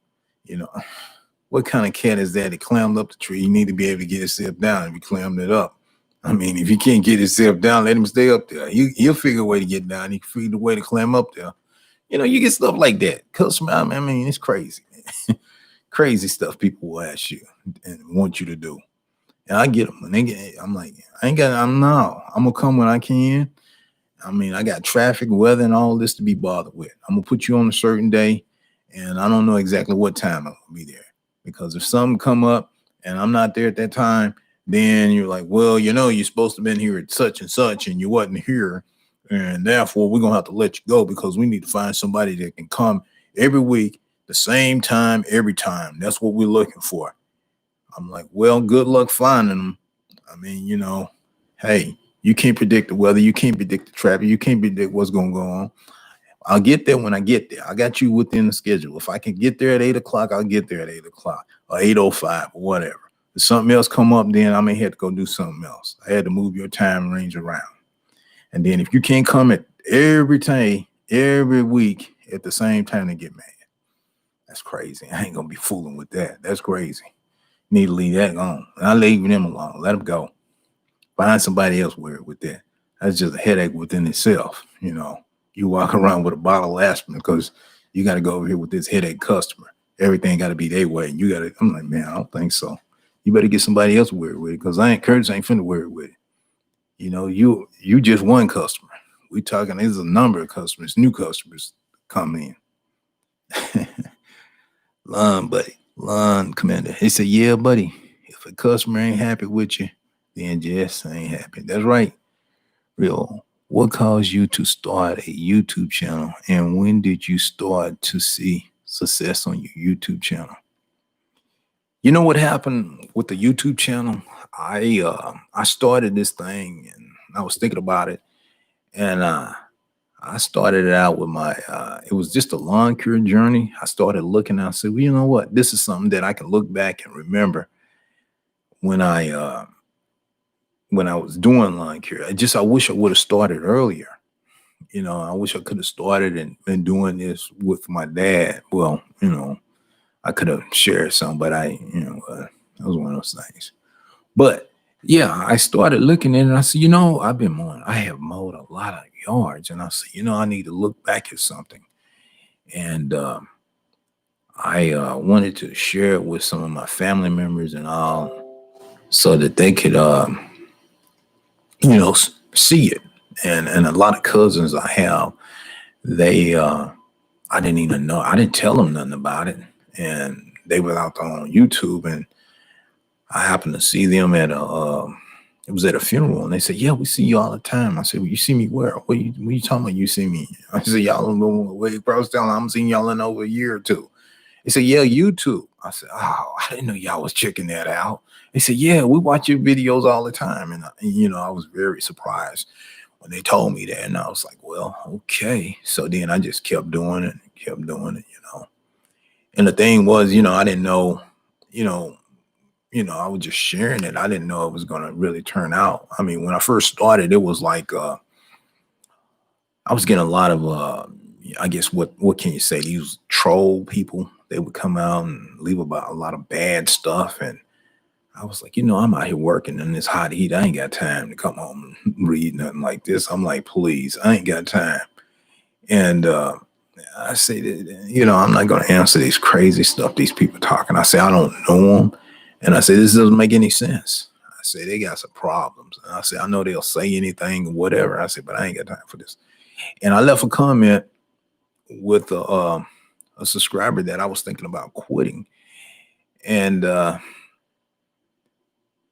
What kind of cat is that? It climbed up the tree. You need to be able to get himself down if you climbed it up. I mean, if he can't get himself down, let him stay up there. He'll figure a way to get down. He can figure a way to climb up there. You get stuff like that. Customer, I mean, it's crazy. Crazy stuff people will ask you and want you to do. And I get them. I'm like, I'm going to come when I can. I mean, I got traffic, weather, and all this to be bothered with. I'm going to put you on a certain day, and I don't know exactly what time I'm going to be there. Because if something come up and I'm not there at that time, then you're like, well, you're supposed to have been here at such and such, and you wasn't here. And therefore, we're going to have to let you go because we need to find somebody that can come every week, the same time, every time. That's what we're looking for. I'm like, well, good luck finding them. I mean, hey, you can't predict the weather. You can't predict the traffic. You can't predict what's going to go on. I'll get there when I get there. I got you within the schedule. If I can get there at 8:00, I'll get there at 8:00 or 8:05 or whatever. If something else come up, then I may have to go do something else. I had to move your time range around. And then if you can't come at every week at the same time, they get mad. That's crazy. I ain't going to be fooling with that. That's crazy. Need to leave that alone. I leave them alone. Let them go. Find somebody else with that. That's just a headache within itself, You walk around with a bottle of aspirin because you got to go over here with this headache customer. Everything got to be their way. I'm like, man, I don't think so. You better get somebody else worried with it because Curtis ain't finna worry with it. You just one customer. We talking, there's a number of customers, new customers come in. Lawn commander. He said, yeah, buddy, if a customer ain't happy with you, then just ain't happy. That's right. Real. What caused you to start a YouTube channel, and when did you start to see success on your YouTube channel? You know what happened with the YouTube channel? I started this thing, and I was thinking about it, and I started it out with it was just a lawn care journey. I started looking, I said, well, you know what? This is something that I can look back and remember when I was doing lawn care. I wish I would have started earlier. I wish I could have started and been doing this with my dad. Well, I could have shared some, but that was one of those things. But yeah, I started looking at it and I said, I have mowed a lot of yards, and I said, I need to look back at something. And I wanted to share it with some of my family members and all so that they could see it. And a lot of cousins I have, they I didn't even know. I didn't tell them nothing about it. And they were out there on YouTube, and I happened to see them at it was at a funeral, and they said, yeah, we see you all the time. I said, well, you see me where? What you talking about? You see me? I said, y'all don't know way across town. I'm seeing y'all in over a year or two. They said, yeah, YouTube. I said, oh, I didn't know y'all was checking that out. They said, yeah, we watch your videos all the time. And I was very surprised when they told me that. And I was like, well, okay. So then I just kept doing it. And the thing was, I didn't know, I was just sharing it. I didn't know it was going to really turn out. I mean, when I first started, it was like, I was getting a lot of, I guess what can you say? These troll people, they would come out and leave about a lot of bad stuff. And I was like, I'm out here working in this hot heat. I ain't got time to come home and read nothing like this. I'm like, please, I ain't got time. And I say that, I'm not going to answer these crazy stuff these people talking. I say, I don't know them. And I say, this doesn't make any sense. I say, they got some problems. And I say, I know they'll say anything or whatever. I say, but I ain't got time for this. And I left a comment with a subscriber that I was thinking about quitting. And the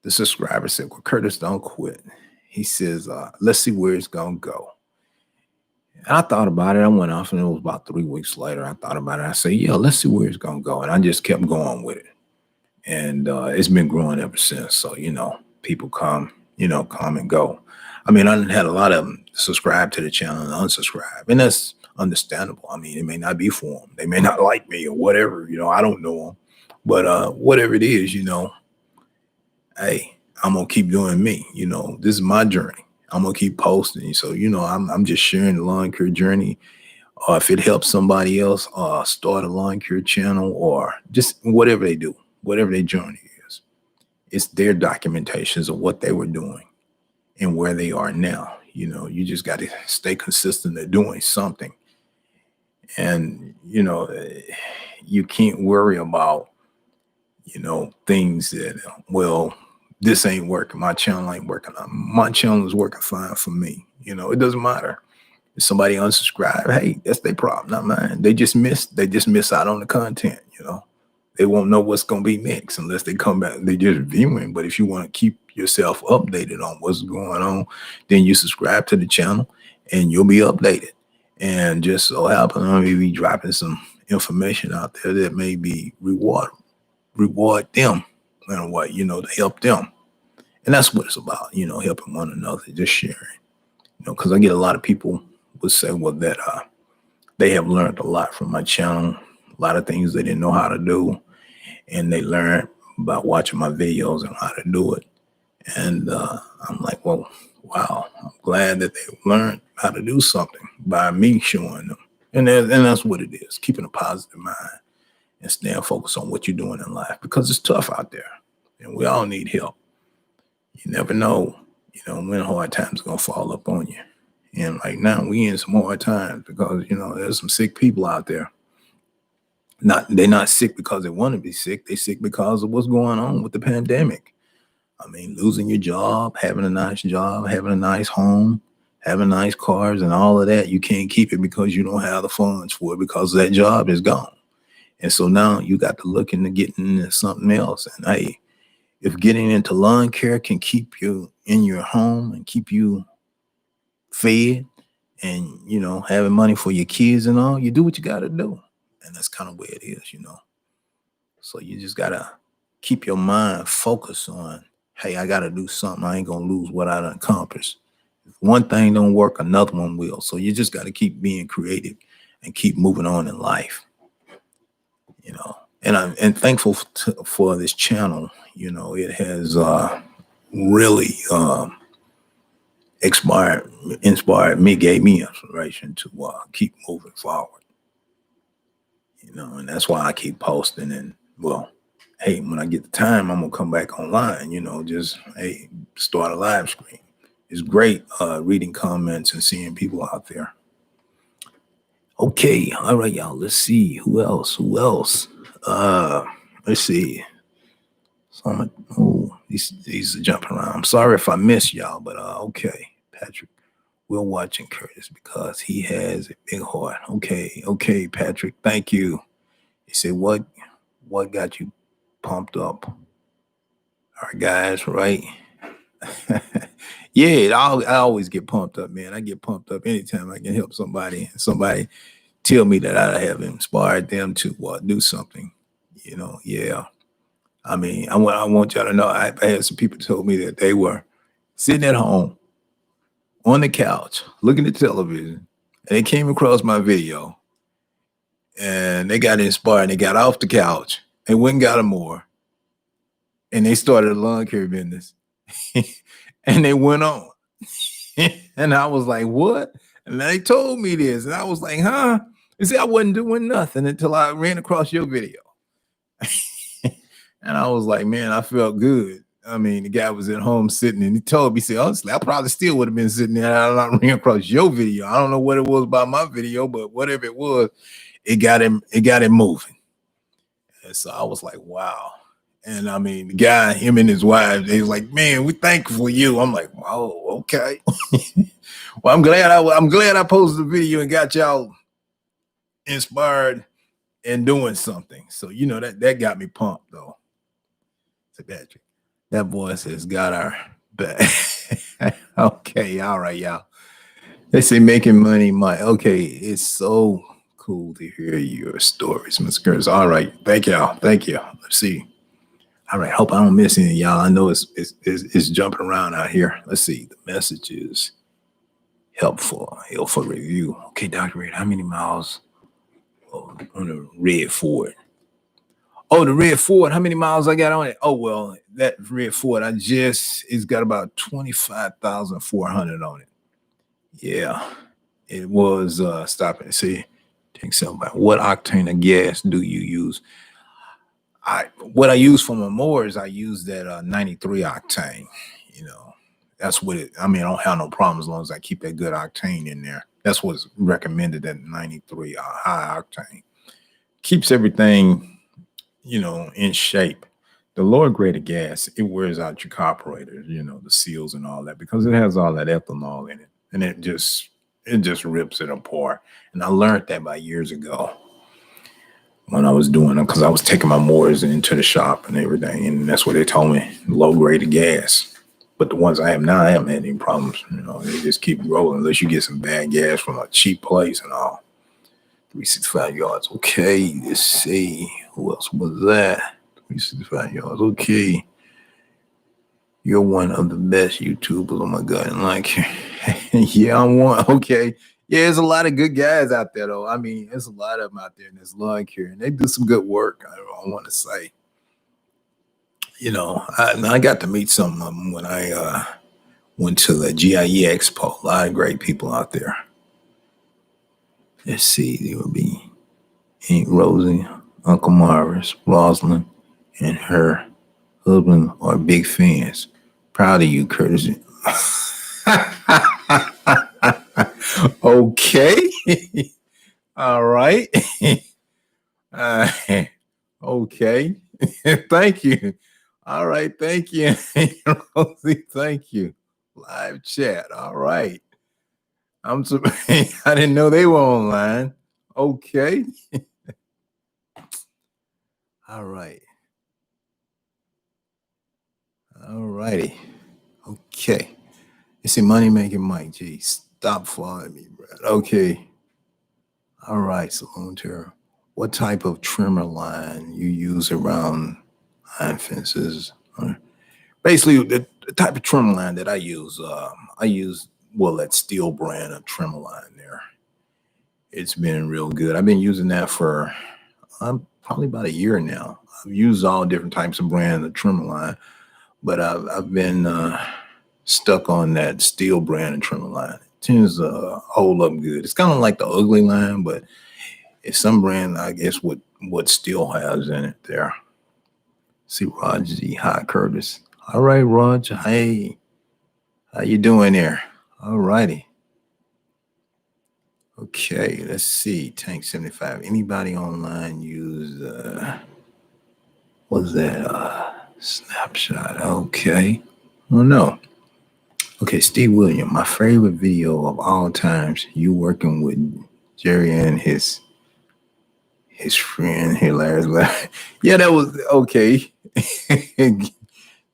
subscriber said, well, Curtis, don't quit. He says, let's see where it's going to go. And I thought about it. I went off, and it was about 3 weeks later. I thought about it. I said, yeah, let's see where it's going to go. And I just kept going with it. And it's been growing ever since. So, people come and go. I mean, I done had a lot of them subscribe to the channel and unsubscribe. And that's understandable. I mean, it may not be for them. They may not like me or whatever. I don't know them. But whatever it is, hey, I'm going to keep doing me. This is my journey. I'm going to keep posting. So, I'm just sharing the lawn care journey. Or if it helps somebody else start a lawn care channel, or just whatever they do, whatever their journey is, it's their documentations of what they were doing and where they are now. You just got to stay consistent at doing something. And, you can't worry about, things that, well, this ain't working. My channel ain't working. My channel is working fine for me. It doesn't matter. If somebody unsubscribe, hey, that's their problem, not mine. They just miss out on the content. They won't know what's going to be next unless they come back. They just viewing. But if you want to keep yourself updated on what's going on, then you subscribe to the channel and you'll be updated. And just so happen, I'm going to be dropping some information out there that may be reward them in a way, to help them. And that's what it's about, helping one another, just sharing. Because I get a lot of people would say, well, that they have learned a lot from my channel, a lot of things they didn't know how to do. And they learned by watching my videos and how to do it. And I'm like, well, wow, I'm glad that they learned how to do something by me showing them. And that's what it is, keeping a positive mind and staying focused on what you're doing in life, because it's tough out there and we all need help. You never know, when hard times are going to fall up on you. And right now we in some hard times because, there's some sick people out there. They're not sick because they want to be sick. They're sick because of what's going on with the pandemic. I mean, losing your job, having a nice job, having a nice home, having nice cars and all of that. You can't keep it because you don't have the funds for it, because that job is gone. And so now you got to look into getting into something else. And hey, if getting into lawn care can keep you in your home and keep you fed and, having money for your kids and all, you do what you got to do. And that's kind of where it is, So you just got to keep your mind focused on, hey, I got to do something. I ain't going to lose what I done accomplished. If one thing don't work, another one will. So you just got to keep being creative and keep moving on in life, And I'm thankful for this channel. It has really inspired me, gave me inspiration to keep moving forward. And that's why I keep posting. And well, hey, when I get the time, I'm gonna come back online. Just hey, start a live stream. It's great reading comments and seeing people out there. Okay, all right, y'all. Let's see who else. Let's see. These are jumping around. I'm sorry if I missed y'all, but okay, Patrick. We're watching Curtis because he has a big heart. Okay, Patrick. Thank you. He said, what got you pumped up? All right, guys, right? Yeah, I always get pumped up, man. I get pumped up anytime I can help somebody. Somebody tell me that I have inspired them to do something. Yeah. I mean, I want y'all to know, I had some people told me that they were sitting at home on the couch looking at television, and they came across my video and they got inspired. They got off the couch and went and got a mower, and they started a lawn care business and they went on. And I was like, what? And they told me this, and I was like, huh? You see, I wasn't doing nothing until I ran across your video. And I was like, man, I felt good. I mean, the guy was at home sitting and he told me, he said, honestly, I probably still would have been sitting there and I ran across your video. I don't know what it was about my video, but whatever it was, it got him moving. And so I was like, wow. And I mean, the guy, him and his wife, they was like, man, we thankful for you. I'm like, oh, okay. Well, I'm glad I posted the video and got y'all inspired and doing something. So that got me pumped though. So Patrick, that voice has got our back. Okay, all right, y'all. They say making money, Mike. Okay, it's so cool to hear your stories, Miss Curtis. All right, thank y'all. Thank you. Let's see. All right, hope I don't miss any, y'all. I know it's jumping around out here. Let's see. The message is helpful review. Okay, Dr. Reed, how many miles on the red Ford? Oh, the red Ford, how many miles I got on it? Oh, well, that red Ford, it's got about 25,400 on it. Yeah, it was, stop it. See, take something back. What octane of gas do you use? What I use for my mowers, I use that 93 octane. That's what I don't have no problem as long as I keep that good octane in there. That's what's recommended, at 93 high octane. Keeps everything, in shape. The lower grade of gas, it wears out your carburetors, the seals and all that, because it has all that ethanol in it, and it just rips it apart. And I learned that by years ago when I was doing it, because I was taking my mowers into the shop and everything, and that's what they told me, low grade of gas. But the ones I have now, I haven't had any problems. They just keep rolling unless you get some bad gas from a cheap place and all. 365 yards. Okay, let's see. Who else was that? 365 yards. Okay. You're one of the best YouTubers. Oh my God. Like, yeah, I'm one. Okay. Yeah, there's a lot of good guys out there, though. There's a lot of them out there in this log here, and they do some good work. I want to say. I got to meet some of them when I went to the GIE Expo. A lot of great people out there. Let's see. There will be Aunt Rosie, Uncle Morris, Rosalind, and her husband are big fans. Proud of you, Curtis. Okay. All right. Okay. Thank you. All right. Thank you. Rosie, thank you. Live chat. All right. I didn't know they were online. Okay. All right. All righty. Okay. You see, money making Mike G. Stop following me, bro. Okay. All right, Salon Terror. What type of trimmer line you use around line fences? Basically, the type of trimmer line that I use, that Steel brand of trimmer line there. It's been real good. I've been using that for probably about a year now. I've used all different types of brand of trimmer line, but I've been stuck on that Steel brand of trimmer line. It tends to hold up good. It's kind of like the ugly line, but it's some brand, I guess, what Steel has in it there. See Roger Z. Hi, Curtis. All right, Roger. Hey, how you doing there? All righty. Okay, let's see. Tank 75. Anybody online use what's that? Snapshot. Okay. Oh no. Okay, Steve William. My favorite video of all times. You working with Jerry and his friend hilarious. Yeah, that was okay.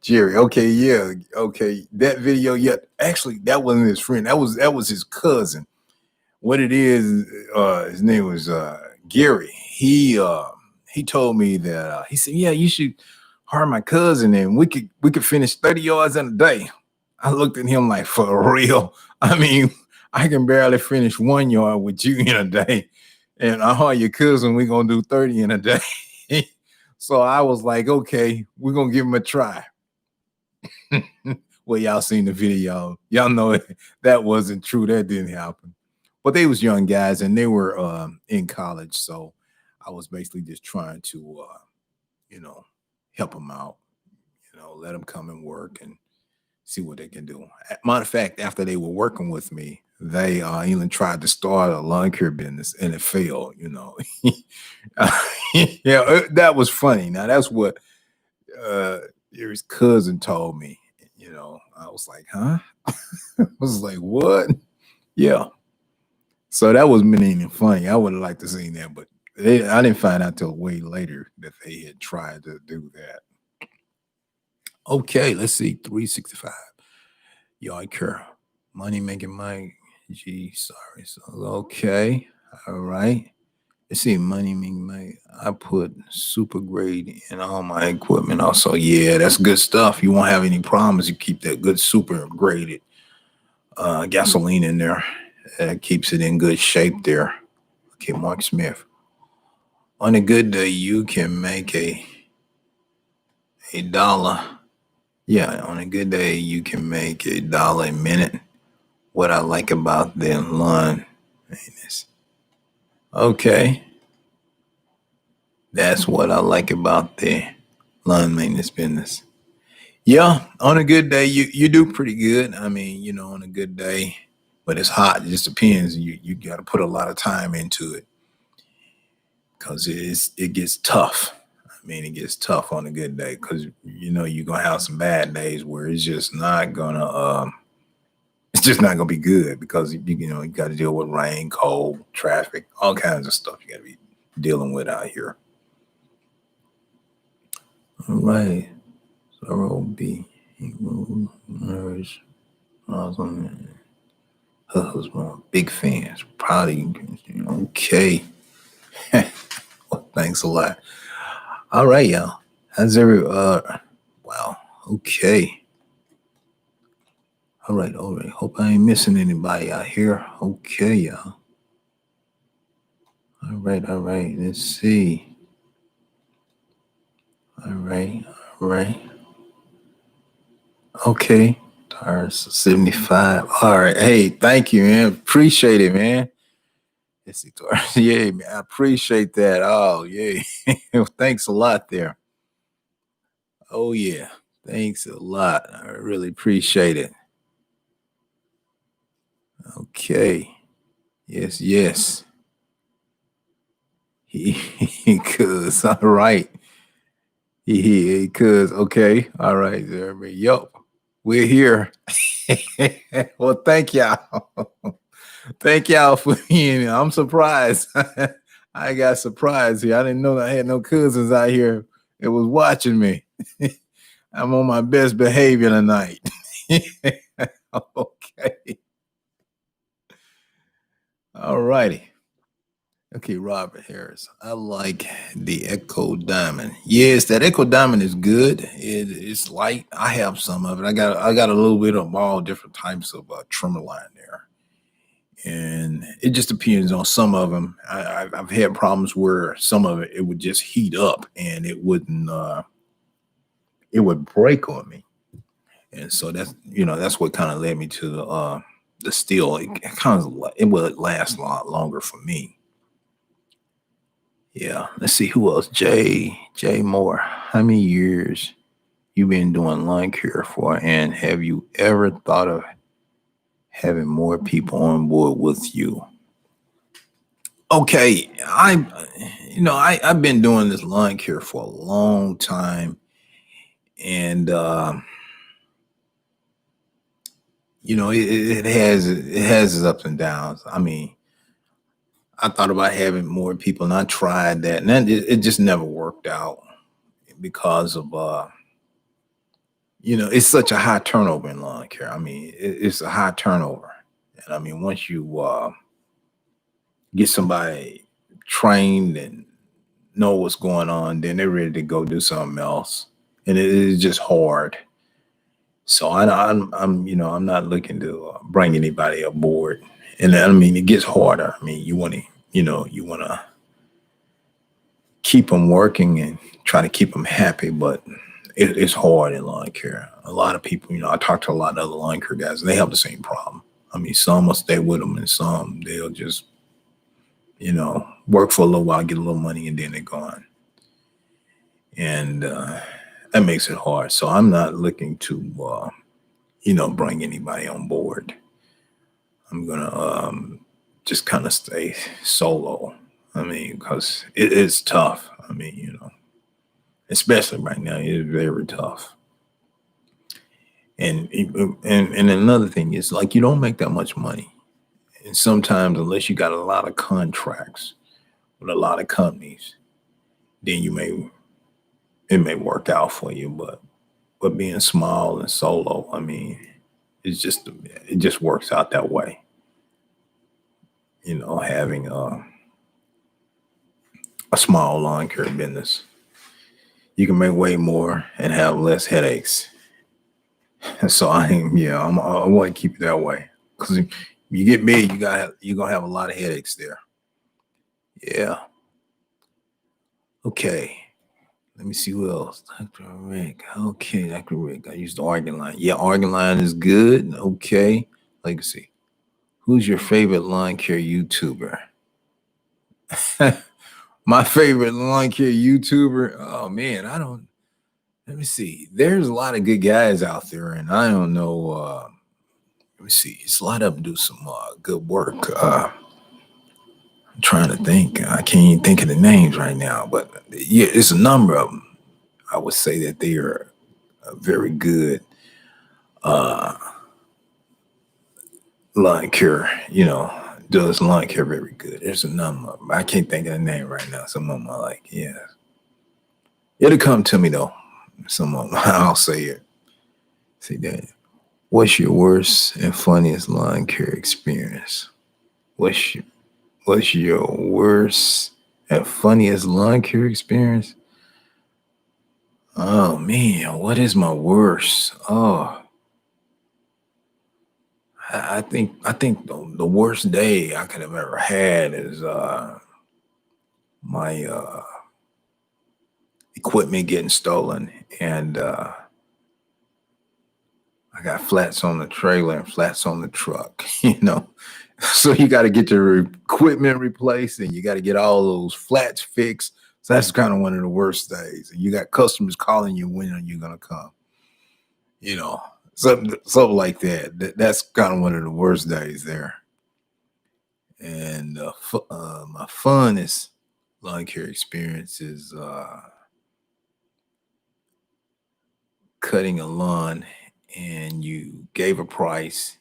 Jerry. Okay, yeah. Okay. That video, yeah. Actually, that wasn't his friend. That was his cousin. What it is, his name was Gary. He told me that he said, yeah, you should hire my cousin and we could finish 30 yards in a day. I looked at him like, for real? I can barely finish 1 yard with you in a day. And I hire your cousin, we're gonna do 30 in a day. So I was like, okay, we're gonna give him a try. Well, y'all seen the video. Y'all know that wasn't true. That didn't happen. but they was young guys and they were in college. So I was basically just trying to, you know, help them out, let them come and work and see what they can do. Matter of fact, after they were working with me, they even tried to start a lawn care business and it failed. Yeah, that was funny. Now that's what uh his cousin told me. I was like, huh? I was like, what? Yeah. So that was mean and funny. I would have liked to seen that, but I didn't find out till way later that they had tried to do that. Okay, let's see. 365. Yard care. Money making Mike. Gee, sorry. So okay. All right. Let's see. Money making Mike. I put super grade in all my equipment also. Yeah, that's good stuff. You won't have any problems. You keep that good super graded gasoline in there. That keeps it in good shape there. Okay, Mark Smith. On a good day, you can make a dollar. Yeah, on a good day, you can make $1 a minute. What I like about the lawn maintenance. Okay, that's what I like about the lawn maintenance business. Yeah, on a good day, you do pretty good. I mean, on a good day, but it's hot. It just depends. You got to put a lot of time into it because it gets tough. I mean, it gets tough on a good day because you're gonna have some bad days where it's just not gonna be good because you got to deal with rain, cold, traffic, all kinds of stuff you got to be dealing with out here. All right, so B, marriage, awesome. Her husband, big fans, probably okay. Well, thanks a lot. All right, y'all. How's wow, okay. All right, all right. Hope I ain't missing anybody out here. Okay, y'all. All right, all right. Let's see. All right, all right. Okay. Tires 75. All right. Hey, thank you, man. Appreciate it, man. Let's see. Yeah, man. I appreciate that. Oh, yeah. Thanks a lot there. Oh, yeah. Thanks a lot. I really appreciate it. Okay. Yes, yes. Cuz, all right. Cuz, okay. All right, there. Yup. We're here. Well, thank y'all. Thank y'all for being. I'm surprised. I got surprised here. I didn't know I had no cousins out here that was watching me. I'm on my best behavior tonight. Okay. All righty. Okay, Robert Harris. I like the Echo Diamond. Yes, that Echo Diamond is good. It's light. I have some of it. I got a little bit of all different types of trimmer line there, and it just depends on some of them. I've had problems where some of it would just heat up and it wouldn't. It would break on me, and so that's what kind of led me to the steel. It would last a lot longer for me. Yeah, let's see who else. Jay Moore. How many years you been doing lawn care for, and have you ever thought of having more people on board with you? Okay, I've been doing this lawn care for a long time, and it has its ups and downs. I mean, I thought about having more people, and I tried that, and then it just never worked out because of it's such a high turnover in lawn care. I mean, it's a high turnover. And I mean, once you get somebody trained and know what's going on, then they're ready to go do something else. And it is just hard. So I'm not looking to bring anybody aboard. And I mean, it gets harder. I mean, you want to keep them working and try to keep them happy, but it's hard in lawn care. A lot of people, I talk to a lot of other lawn care guys, and they have the same problem. I mean, some will stay with them, and some they'll just work for a little while, get a little money, and then they're gone. And that makes it hard. So I'm not looking to bring anybody on board. I'm gonna just kind of stay solo. I mean, because it is tough. I mean, especially right now, it is very tough. And another thing is like you don't make that much money, and sometimes unless you got a lot of contracts with a lot of companies, then it may work out for you. But being small and solo, I mean, it just works out that way. Having a small lawn care business, you can make way more and have less headaches. So I want to keep it that way because if you get big, you're gonna have a lot of headaches there. Yeah. Okay. Let me see who else. Dr. Rick. Okay, Dr. Rick. I used the organ line. Yeah, organ line is good. Okay. Legacy. Who's your favorite lawn care YouTuber? My favorite lawn care YouTuber. Oh man, I don't. Let me see. There's a lot of good guys out there, and I don't know. Let me see. It's a lot of them do some good work. I'm trying to think. I can't even think of the names right now, but yeah, it's a number of them. I would say that they are very good lawn care. Does lawn care very good. There's a number of them. I can't think of the name right now. Some of them I like. Yeah, it'll come to me though. Some of them I'll say it. See that. What's your worst and funniest lawn care experience? What's your, what's your worst and funniest lawn care experience? Oh man, what is my worst? Oh, I think the worst day I could have ever had is my equipment getting stolen, and I got flats on the trailer and flats on the truck. So you got to get your equipment replaced, and you got to get all those flats fixed. So that's kind of one of the worst days. And you got customers calling you when are you gonna come? You know, something like that. That's kind of one of the worst days there. And my funnest lawn care experience is cutting a lawn, and you gave a price,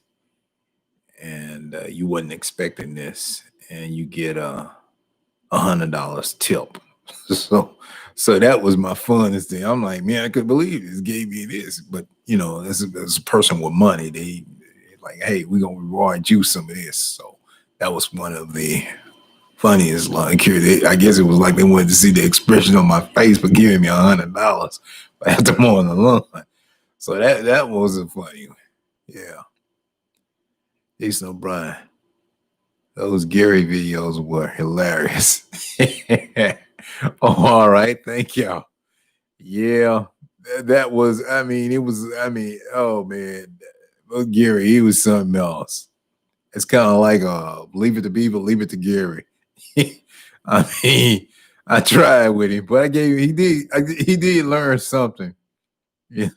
and you wasn't expecting this, and you get $100 tip. So that was my funnest thing. I'm like, man, I couldn't believe this gave me this, but as a person with money, they like, hey, we're gonna reward you some of this. So that was one of the funniest lawn care. I guess it was like they wanted to see the expression on my face for giving me $100 after mowing the lawn. So that wasn't funny. Yeah. Jason O'Brien. Those Gary videos were hilarious. Oh, all right. Thank y'all. Yeah. That was, oh man. Gary, he was something else. It's kind of like leave it to Beaver, leave it to Gary. I mean, I tried with him, but he did learn something, Yeah.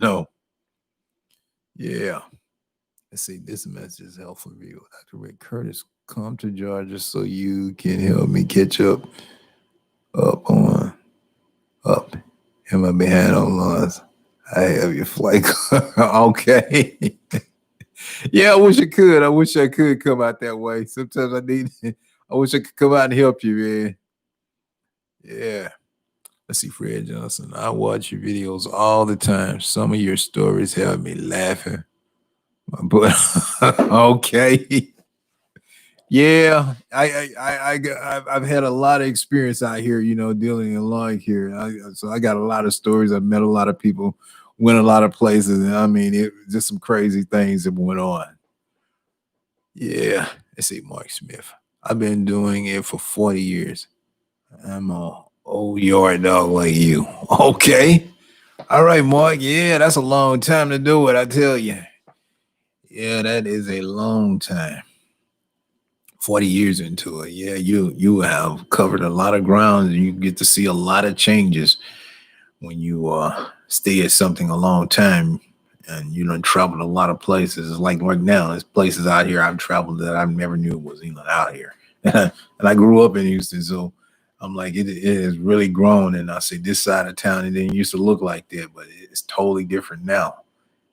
Let's see, this message is helpful for you. Dr. Rick Curtis, come to Georgia so you can help me catch up Am I behind on lawns? I have your flight. Okay. Yeah, I wish I could. I wish I could come out that way. Sometimes I wish I could come out and help you, man. Yeah. Let's see, Fred Johnson. I watch your videos all the time. Some of your stories have me laughing. But okay. Yeah, I've had a lot of experience out here, dealing in lawn care. So I got a lot of stories. I've met a lot of people, went a lot of places, and I mean, it just some crazy things that went on. Yeah, let's see, Mark Smith. I've been doing it for 40 years. I'm a old yard dog like you. Okay, all right, Mark. Yeah, that's a long time to do it. I tell you. Yeah, that is a long time. 40 years into it. Yeah, you have covered a lot of ground and you get to see a lot of changes when you stay at something a long time and you done traveled a lot of places. It's like right now, there's places out here I've traveled that I never knew was even out here. And I grew up in Houston, so I'm like, it has really grown. And I say this side of town, it didn't used to look like that, but it's totally different now.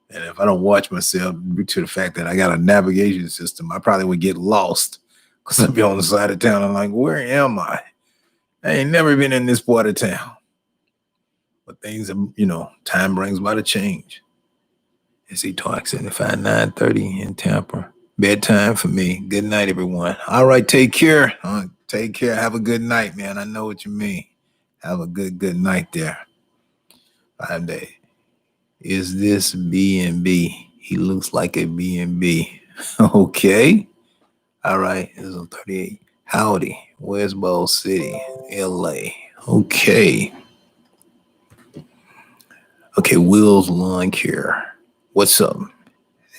And if I don't watch myself due to the fact that I got a navigation system, I probably would get lost because I'd be on the side of town. I'm like, where am I? I ain't never been in this part of town. But things, time brings about a change. SC Talk 75 9:30 in Tampa. Bedtime for me. Good night, everyone. All right, take care. Take care. Have a good night, man. I know what you mean. Have a good night there. 5 days. Is this B&B? He looks like a B&B. Okay. All right. This is 38. Howdy. West Bowl City, LA. Okay. Okay, Will's Lawn Care. What's up?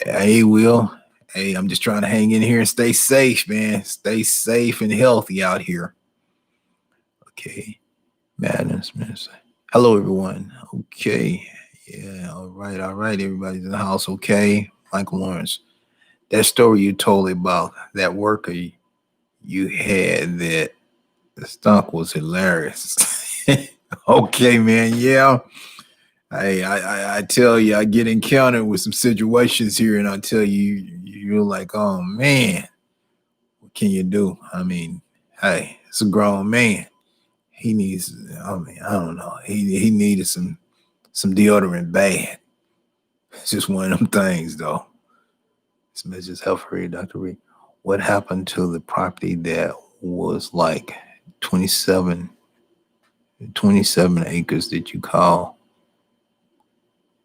Hey, Will. Hey, I'm just trying to hang in here and stay safe, man. Stay safe and healthy out here. Okay. Madness. Hello, everyone. Okay. Yeah. All right. Everybody's in the house. Okay. Michael Lawrence. That story you told about that worker you had that the stunk was hilarious. Okay, man. Yeah. I tell you, I get encountered with some situations here, and I tell you, you're like, oh man, what can you do? I mean, hey, it's a grown man. He needs. I mean, I don't know. He needed some deodorant bad. It's just one of them things, though. It's Mrs. Helfrey, Dr. Reed. What happened to the property that was like 27 acres that you call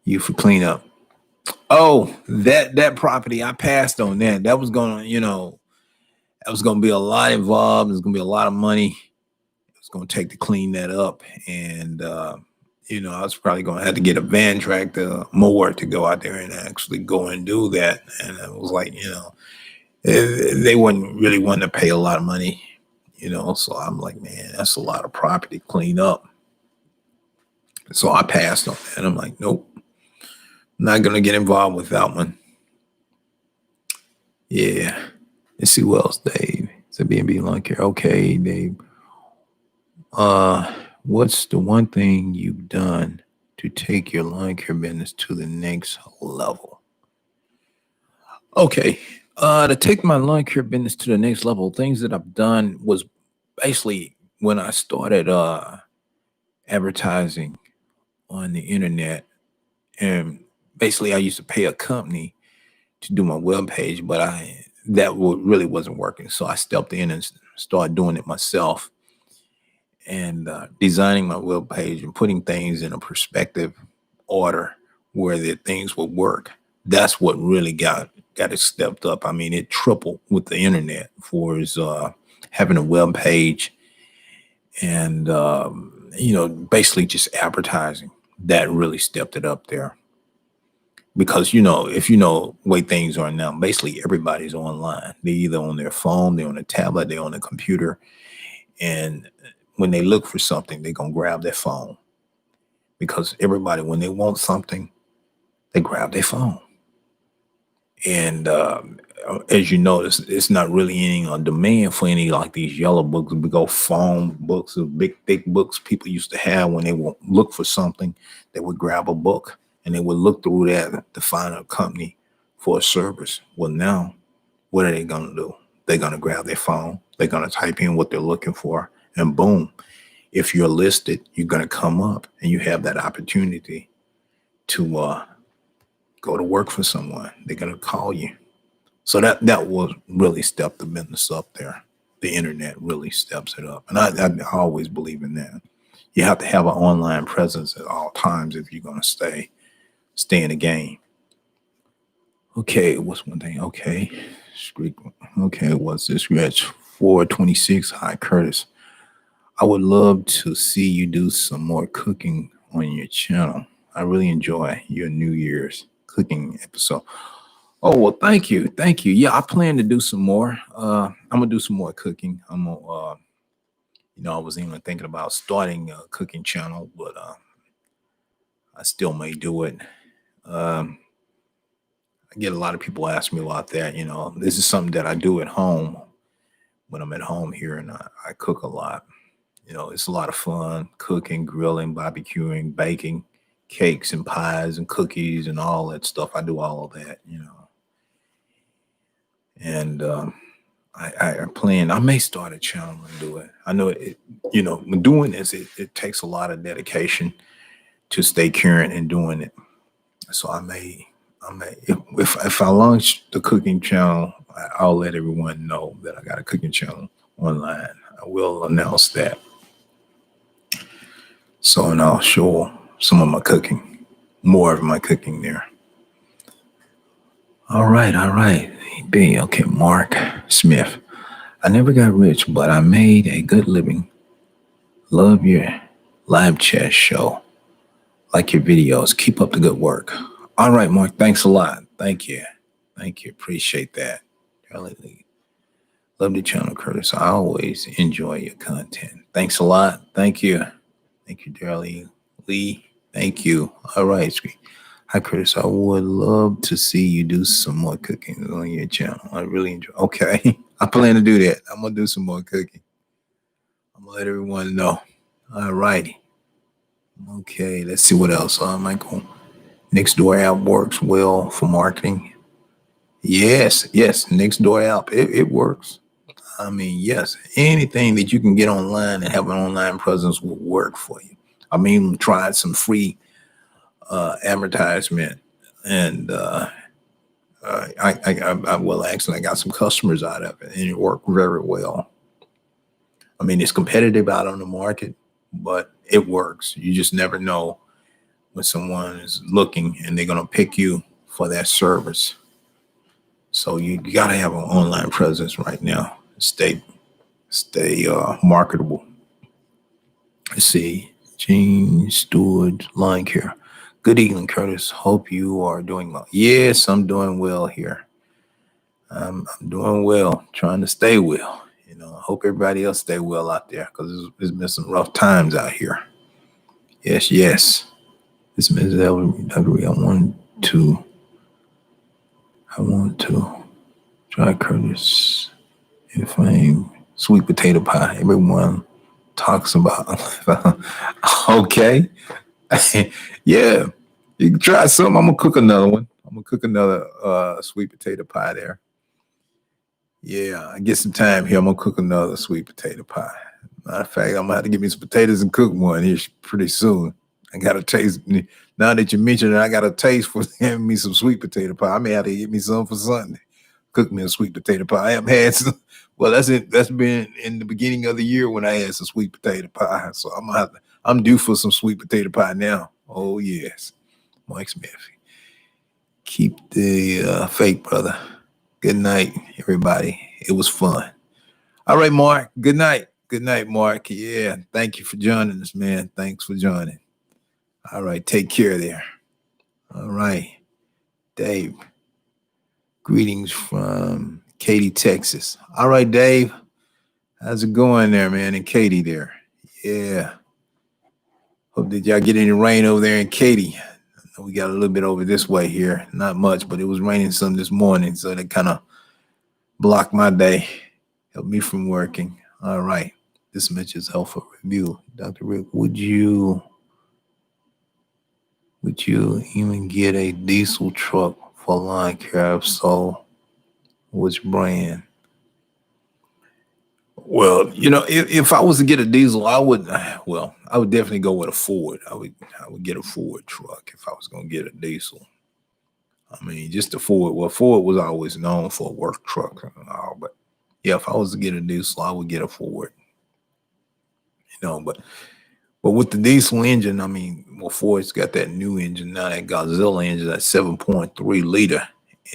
you for cleanup? Oh, that property, I passed on that. That was gonna be a lot involved. There's gonna be a lot of money. It's gonna take to clean that up, and I was probably gonna have to get a van tractor, mower to go out there and actually go and do that. And it was like, they wouldn't really want to pay a lot of money, So I'm like, man, that's a lot of property to clean up. So I passed on that. I'm like, nope, not gonna get involved with that one. Yeah. Let's see what else, Dave. It's a B&B Lawn Care. Okay, Dave. What's the one thing you've done to take your lawn care business to the next level? Okay. To take my lawn care business to the next level, things that I've done was basically when I started advertising on the internet, and basically I used to pay a company to do my web page, but really wasn't working. So I stepped in and started doing it myself and designing my web page and putting things in a perspective order where the things would work. That's what really got it stepped up. I mean, it tripled with the internet for having a web page and basically just advertising. That really stepped it up there. Because if you know the way things are now, basically everybody's online. They're either on their phone, they're on a tablet, they're on a computer, and when they look for something, they're gonna grab their phone. Because everybody, when they want something, they grab their phone. And as you notice, it's not really any demand for any like these yellow books, big old phone books, or big thick books people used to have when they would look for something. They would grab a book and they would look through that to find a company for a service. Well, now, what are they gonna do? They're gonna grab their phone. They're gonna type in what they're looking for, and boom. If you're listed, you're gonna come up, and you have that opportunity to go to work for someone. They're gonna call you. So that was really stepped the business up there. The internet really steps it up, and I always believe in that. You have to have an online presence at all times if you're gonna stay in the game. Okay, what's one thing? Okay, streak. Okay, what's this? Scratch 426. Hi, Curtis. I would love to see you do some more cooking on your channel. I really enjoy your New Year's cooking episode. Oh well, thank you, thank you. Yeah, I plan to do some more. I'm gonna do some more cooking. I'm gonna, I was even thinking about starting a cooking channel, but I still may do it. Um, I get a lot of people ask me about that. This is something that I do at home when I'm at home here, and I cook a lot. It's a lot of fun cooking, grilling, barbecuing, baking, cakes and pies and cookies and all that stuff. I do all of that. And I plan. I may start a channel and do it. I know it. When doing this, it takes a lot of dedication to stay current in doing it. So I may, if I launch the cooking channel, I'll let everyone know that I got a cooking channel online. I will announce that. So, and I'll show some of my cooking, more of my cooking there. All right, all right. Okay, Mark Smith. I never got rich, but I made a good living. Love your live chat show. Like your videos. Keep up the good work. All right, Mark. Thanks a lot. Thank you. Thank you. Appreciate that. Really love the channel, Curtis. I always enjoy your content. Thanks a lot. Thank you. Thank you, Darley Lee. Thank you. All right, sweet. Hi, Curtis. I would love to see you do some more cooking on your channel. I really enjoy. Okay, I plan to do that. I'm gonna do some more cooking. I'm gonna let everyone know. All righty. Okay, let's see what else. Michael, Next Door app works well for marketing. Yes, yes, Next Door app, it works. I mean, yes, anything that you can get online and have an online presence will work for you. I mean, tried some free advertisement, and well, actually, I got some customers out of it, and it worked very well. I mean, it's competitive out on the market, but it works. You just never know when someone is looking and they're going to pick you for that service. So you got to have an online presence right now. Stay marketable. Let's see. Gene Stewart, line care. Good evening, Curtis. Hope you are doing well. Yes, I'm doing well here. I'm doing well, trying to stay well. I hope everybody else stay well out there because there's been some rough times out here. Yes, yes. This Ms. Ellery, I want to try Curtis if I'm sweet potato pie. Everyone talks about. Okay. Yeah. You can try some. I'm gonna cook another one. I'm gonna cook another sweet potato pie there. Yeah, I get some time here. I'm gonna cook another sweet potato pie. Matter of fact, I'm gonna have to get me some potatoes and cook one here pretty soon. I got a taste. Now that you mentioned it, I got a taste for having me some sweet potato pie. I may have to get me some for Sunday. Cook me a sweet potato pie. I haven't had some. Well, that's it. That's been in the beginning of the year when I had some sweet potato pie. So I'm due for some sweet potato pie now. Oh yes, Mike Smith. Keep the faith, brother. Good night, everybody. It was fun. All right, Mark. Good night. Good night, Mark. Yeah. Thank you for joining us, man. Thanks for joining. All right. Take care there. All right. Dave. Greetings from Katy, Texas. All right, Dave. How's it going there, man? And Katy there. Yeah. Hope did y'all get any rain over there in Katy? We got a little bit over this way here. Not much, but it was raining some this morning. So that kind of blocked my day. Helped me from working. All right. This Mitch's Alpha Review. Dr. Rick, would you even get a diesel truck for lawn care? If so, which brand? Well, if I was to get a diesel, I would definitely go with a Ford. I would get a Ford truck if I was going to get a diesel. I mean, just a Ford. Well, Ford was always known for a work truck and all, but yeah, if I was to get a diesel, I would get a Ford. But with the diesel engine, I mean, well, Ford's got that new engine now, that Godzilla engine, that 7.3 liter.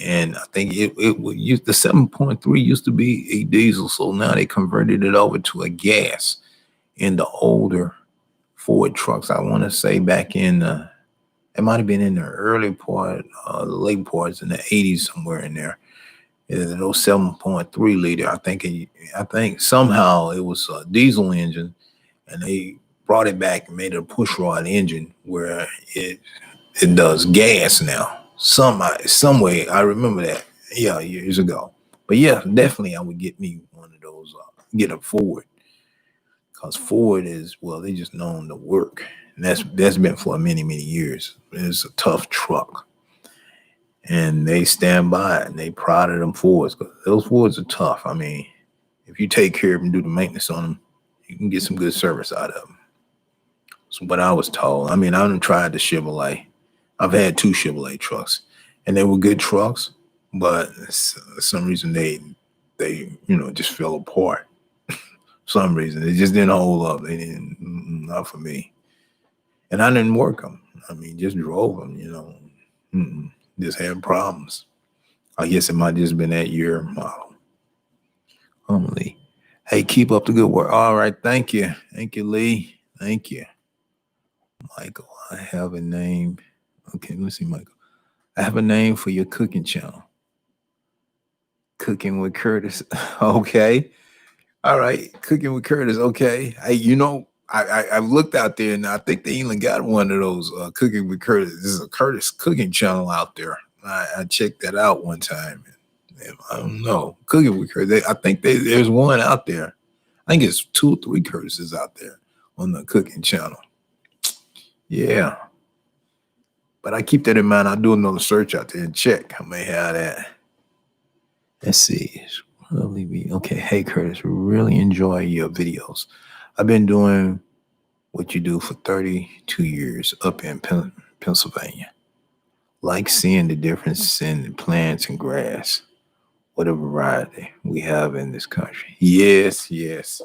And I think it would use the 7.3 used to be a diesel, so now they converted it over to a gas in the older Ford trucks. I want to say back in It might have been in the early part, late parts in the 80s, somewhere in there. Those 7.3 liter. I think somehow it was a diesel engine, and they brought it back and made it a push rod engine where it does gas now. Some way I remember that. Yeah, years ago. But yeah, definitely I would get me one of those. Get a Ford, because Ford is, well, they just known to work, and that's been for many years. It's a tough truck, and they stand by it, and they proud of them Fords, because those Fords are tough. I mean, if you take care of them, do the maintenance on them, you can get some good service out of them. So what I was told. I mean, I haven't tried the Chevrolet. I've had two Chevrolet trucks, and they were good trucks, but for some reason they just fell apart. For some reason they just didn't hold up. They didn't, not for me. And I didn't work them. I mean, just drove them. Just had problems. I guess it might just been that year model. Lee. Hey, keep up the good work. All right, thank you, Lee. Thank you, Michael. I have a name. Okay, let's see, Michael. I have a name for your cooking channel. Cooking with Curtis. Okay. All right. Cooking with Curtis. Okay. Hey, I've looked out there, and I think they even got one of those Cooking with Curtis. There's a Curtis cooking channel out there. I checked that out one time. And I don't know. Cooking with Curtis. I think there's one out there. I think it's 2 or 3 Curtises out there on the cooking channel. Yeah. But I keep that in mind. I'll do another search out there and check. I may have that. Let's see. Okay. Hey, Curtis, really enjoy your videos. I've been doing what you do for 32 years up in Pennsylvania. Like seeing the difference in the plants and grass. What a variety we have in this country. Yes. Yes,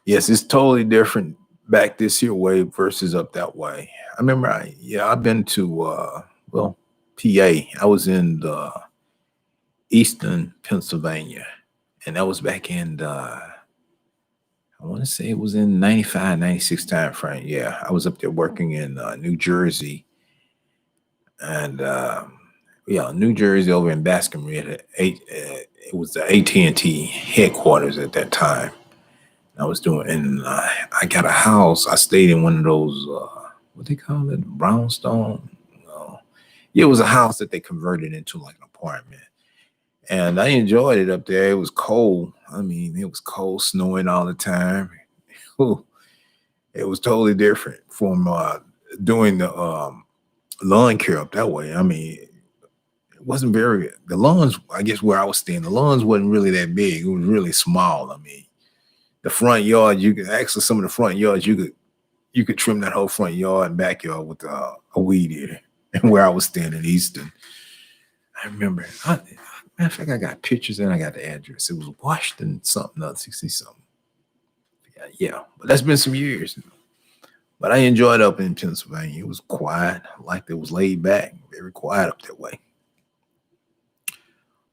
it's totally different back this here way versus up that way. I remember I've been to PA. I was in the Eastern Pennsylvania, and that was back in I want to say it was in 95, 96 time frame. Yeah, I was up there working in New Jersey, and New Jersey over in Bascom. It was the AT&T headquarters at that time. I was doing, and I got a house. I stayed in one of those, what they call it, brownstone. Yeah, it was a house that they converted into like an apartment. And I enjoyed it up there. It was cold. I mean, it was cold, snowing all the time. It was totally different from doing the lawn care up that way. I mean, it wasn't the lawns, I guess where I was staying, the lawns wasn't really that big. It was really small. I mean, the front yard, some of the front yards, you could trim that whole front yard and backyard with a weed eater. And where I was staying in Easton, I remember. Matter of fact, I got pictures and I got the address. It was Washington something else, 60 something. Yeah, but that's been some years. But I enjoyed up in Pennsylvania. It was quiet, like it was laid back, very quiet up that way.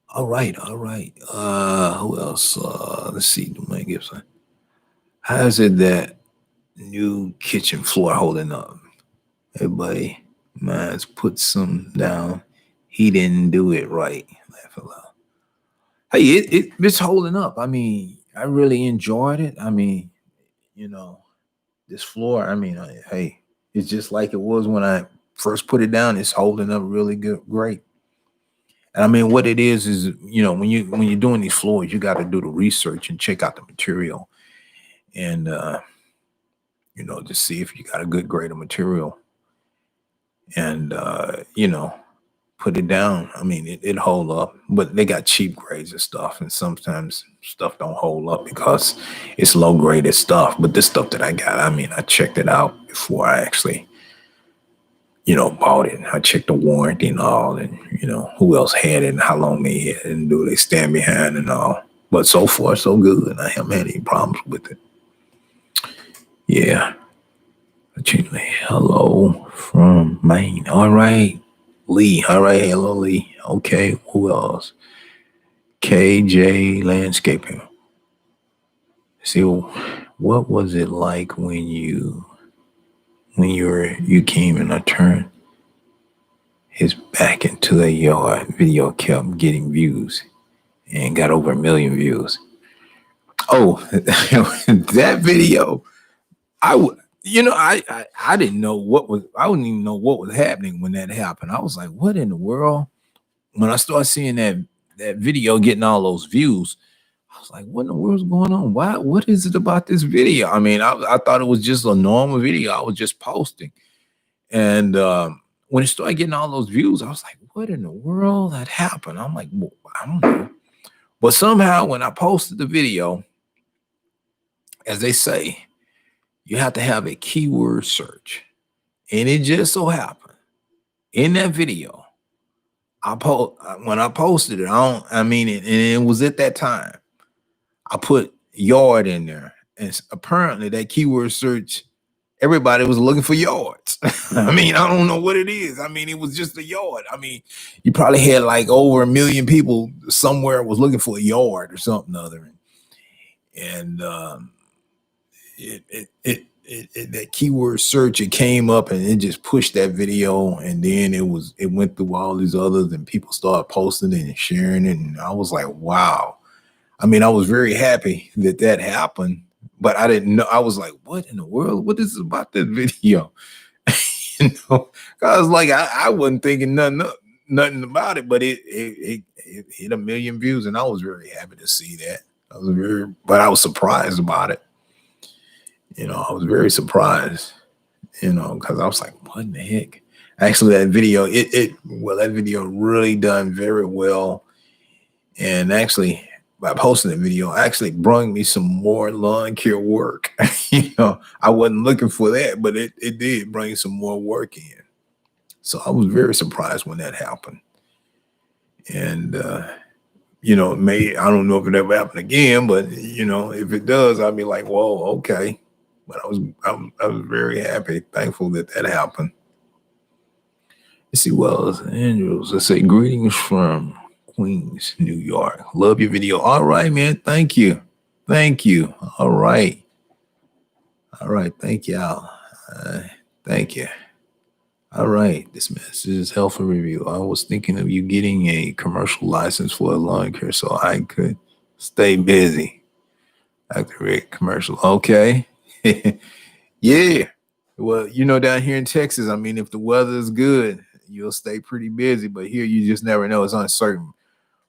All right. Who else? Let's see, Mike Gibson. How is it that new kitchen floor holding up? Everybody, mine's put some down. He didn't do it right. Laugh aloud. Hey, it's holding up. I mean, I really enjoyed it. I mean, this floor. I mean, hey, it's just like it was when I first put it down. It's holding up really good, great. And I mean, what it is when you're doing these floors, you got to do the research and check out the material, and to see if you got a good grade of material, and put it down. I mean, it hold up, but they got cheap grades of stuff, and sometimes stuff don't hold up because it's low graded stuff. But this stuff that I got, I mean, I checked it out before I actually, bought it. I checked the warranty and all, and who else had it and how long they had it and do they stand behind and all. But so far, so good, and I haven't had any problems with it. Yeah. Hello from Maine. All right. Lee. All right. Hello, Lee. Okay. Who else? KJ Landscaping. See, what was it like when you when you came and I turned his back into the yard. Video kept getting views and got over 1 million views. Oh, that video, I would, I didn't know I wouldn't even know what was happening when that happened. I was like, what in the world? When I started seeing that video getting all those views, I was like, what in the world's going on? What is it about this video? I mean, I thought it was just a normal video I was just posting. And when it started getting all those views, I was like, what in the world had happened? I'm like, well, I don't know. But somehow when I posted the video, as they say, you have to have a keyword search. And it just so happened in that video, when I posted it, and it was at that time, I put yard in there. And apparently that keyword search, everybody was looking for yards. I mean, I don't know what it is. I mean, it was just a yard. I mean, you probably had like over 1 million people somewhere was looking for a yard or something other. And that keyword search, it came up and it just pushed that video, and then it went through all these others, and people started posting it and sharing it, and I was like, wow. I mean, I was very happy that happened, but I didn't know. I was like, what in the world? What is it about this video? I was like, I wasn't thinking nothing about it, but it hit 1 million views, and I was very happy to see that. But I was surprised about it. I was very surprised, because I was like, what in the heck? Actually, that video, that video really done very well. And actually, by posting the video, actually brought me some more lawn care work. I wasn't looking for that, but it did bring some more work in. So I was very surprised when that happened. And, I don't know if it ever happened again, but, if it does, I'll be like, whoa, okay. But I was very happy, thankful that happened. Let's see, Wells Andrews. Let's say greetings from Queens, New York. Love your video. All right, man. Thank you. All right. Thank y'all. Thank you. All right. This message is helpful review. I was thinking of you getting a commercial license for a lawn care so I could stay busy. Activate commercial. Okay. Yeah. Well, down here in Texas, I mean, if the weather is good, you'll stay pretty busy. But here, you just never know. It's uncertain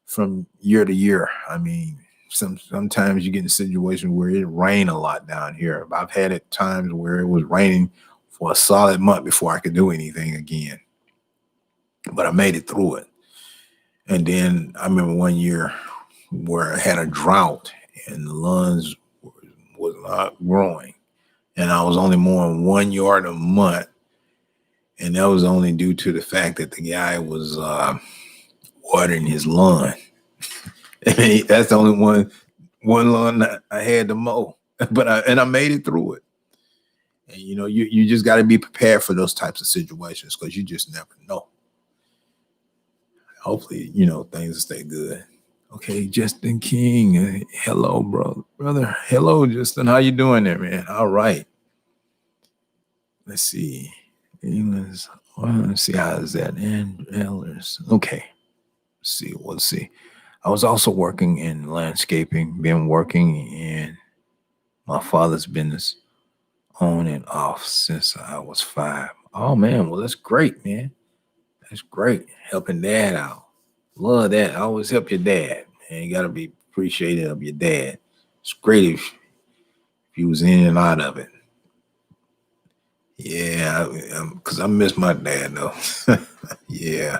from year to year. I mean, sometimes you get in a situation where it rain a lot down here. I've had it times where it was raining for a solid month before I could do anything again. But I made it through it. And then I remember one year where I had a drought and the lawns was not growing. And I was only mowing 1 yard a month. And that was only due to the fact that the guy was watering his lawn. That's the only one lawn that I had to mow. But I made it through it. And you just got to be prepared for those types of situations, because you just never know. Hopefully, things will stay good. Okay, Justin King. Hello, brother. Hello, Justin. How you doing there, man? All right. Let's see. Let's see how is that. And Elders. Okay. Let's see. I was also working in landscaping. Been working in my father's business on and off since I was 5. Oh man, well that's great, man. That's great. Helping dad out. Love that. Always help your dad. Man, you gotta be appreciative of your dad. It's great if he was in and out of it. Yeah, because I miss my dad though. Yeah.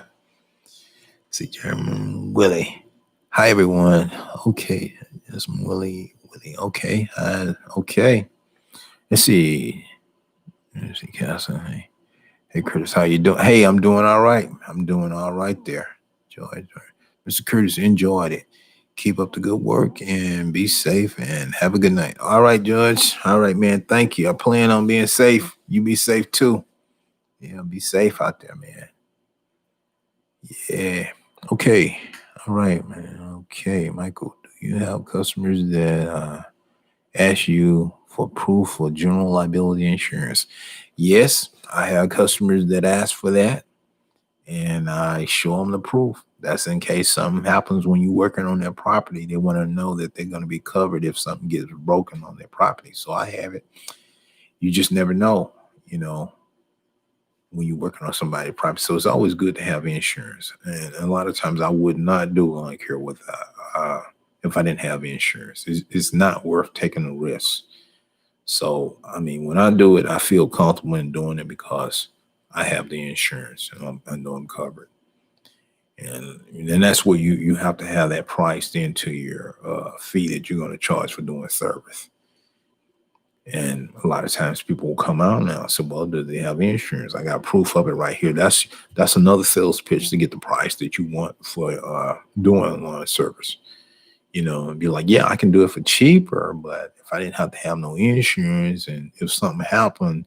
See, Chairman Willie. Hi everyone. Okay, that's Willie. Okay. Okay. Let's see. Castle. Hey, Curtis, how you doing? Hey, I'm doing all right. I'm doing all right there. Joy. Mr. Curtis, enjoyed it. Keep up the good work and be safe and have a good night. All right, Judge. All right, man. Thank you. I plan on being safe. You be safe too. Yeah, be safe out there, man. Yeah. Okay. All right, man. Okay, Michael, do you have customers that ask you for proof for general liability insurance. Yes, I have customers that ask for that, and I show them the proof. That's in case something happens when you're working on their property. They want to know that they're going to be covered if something gets broken on their property. So I have it. You just never know, you know, when you're working on somebody's property. So it's always good to have insurance. And a lot of times I would not do lawn care with if I didn't have insurance. It's not worth taking the risk. So, I mean, when I do it, I feel comfortable in doing it because I have the insurance and I know I'm covered. And that's where you have to have that priced into your fee that you're going to charge for doing service. And a lot of times people will come out now and say, well, do they have insurance? I got proof of it right here. That's another sales pitch to get the price that you want for doing lawn service. You know, and be like, yeah, I can do it for cheaper, but if I didn't have to have no insurance and if something happened,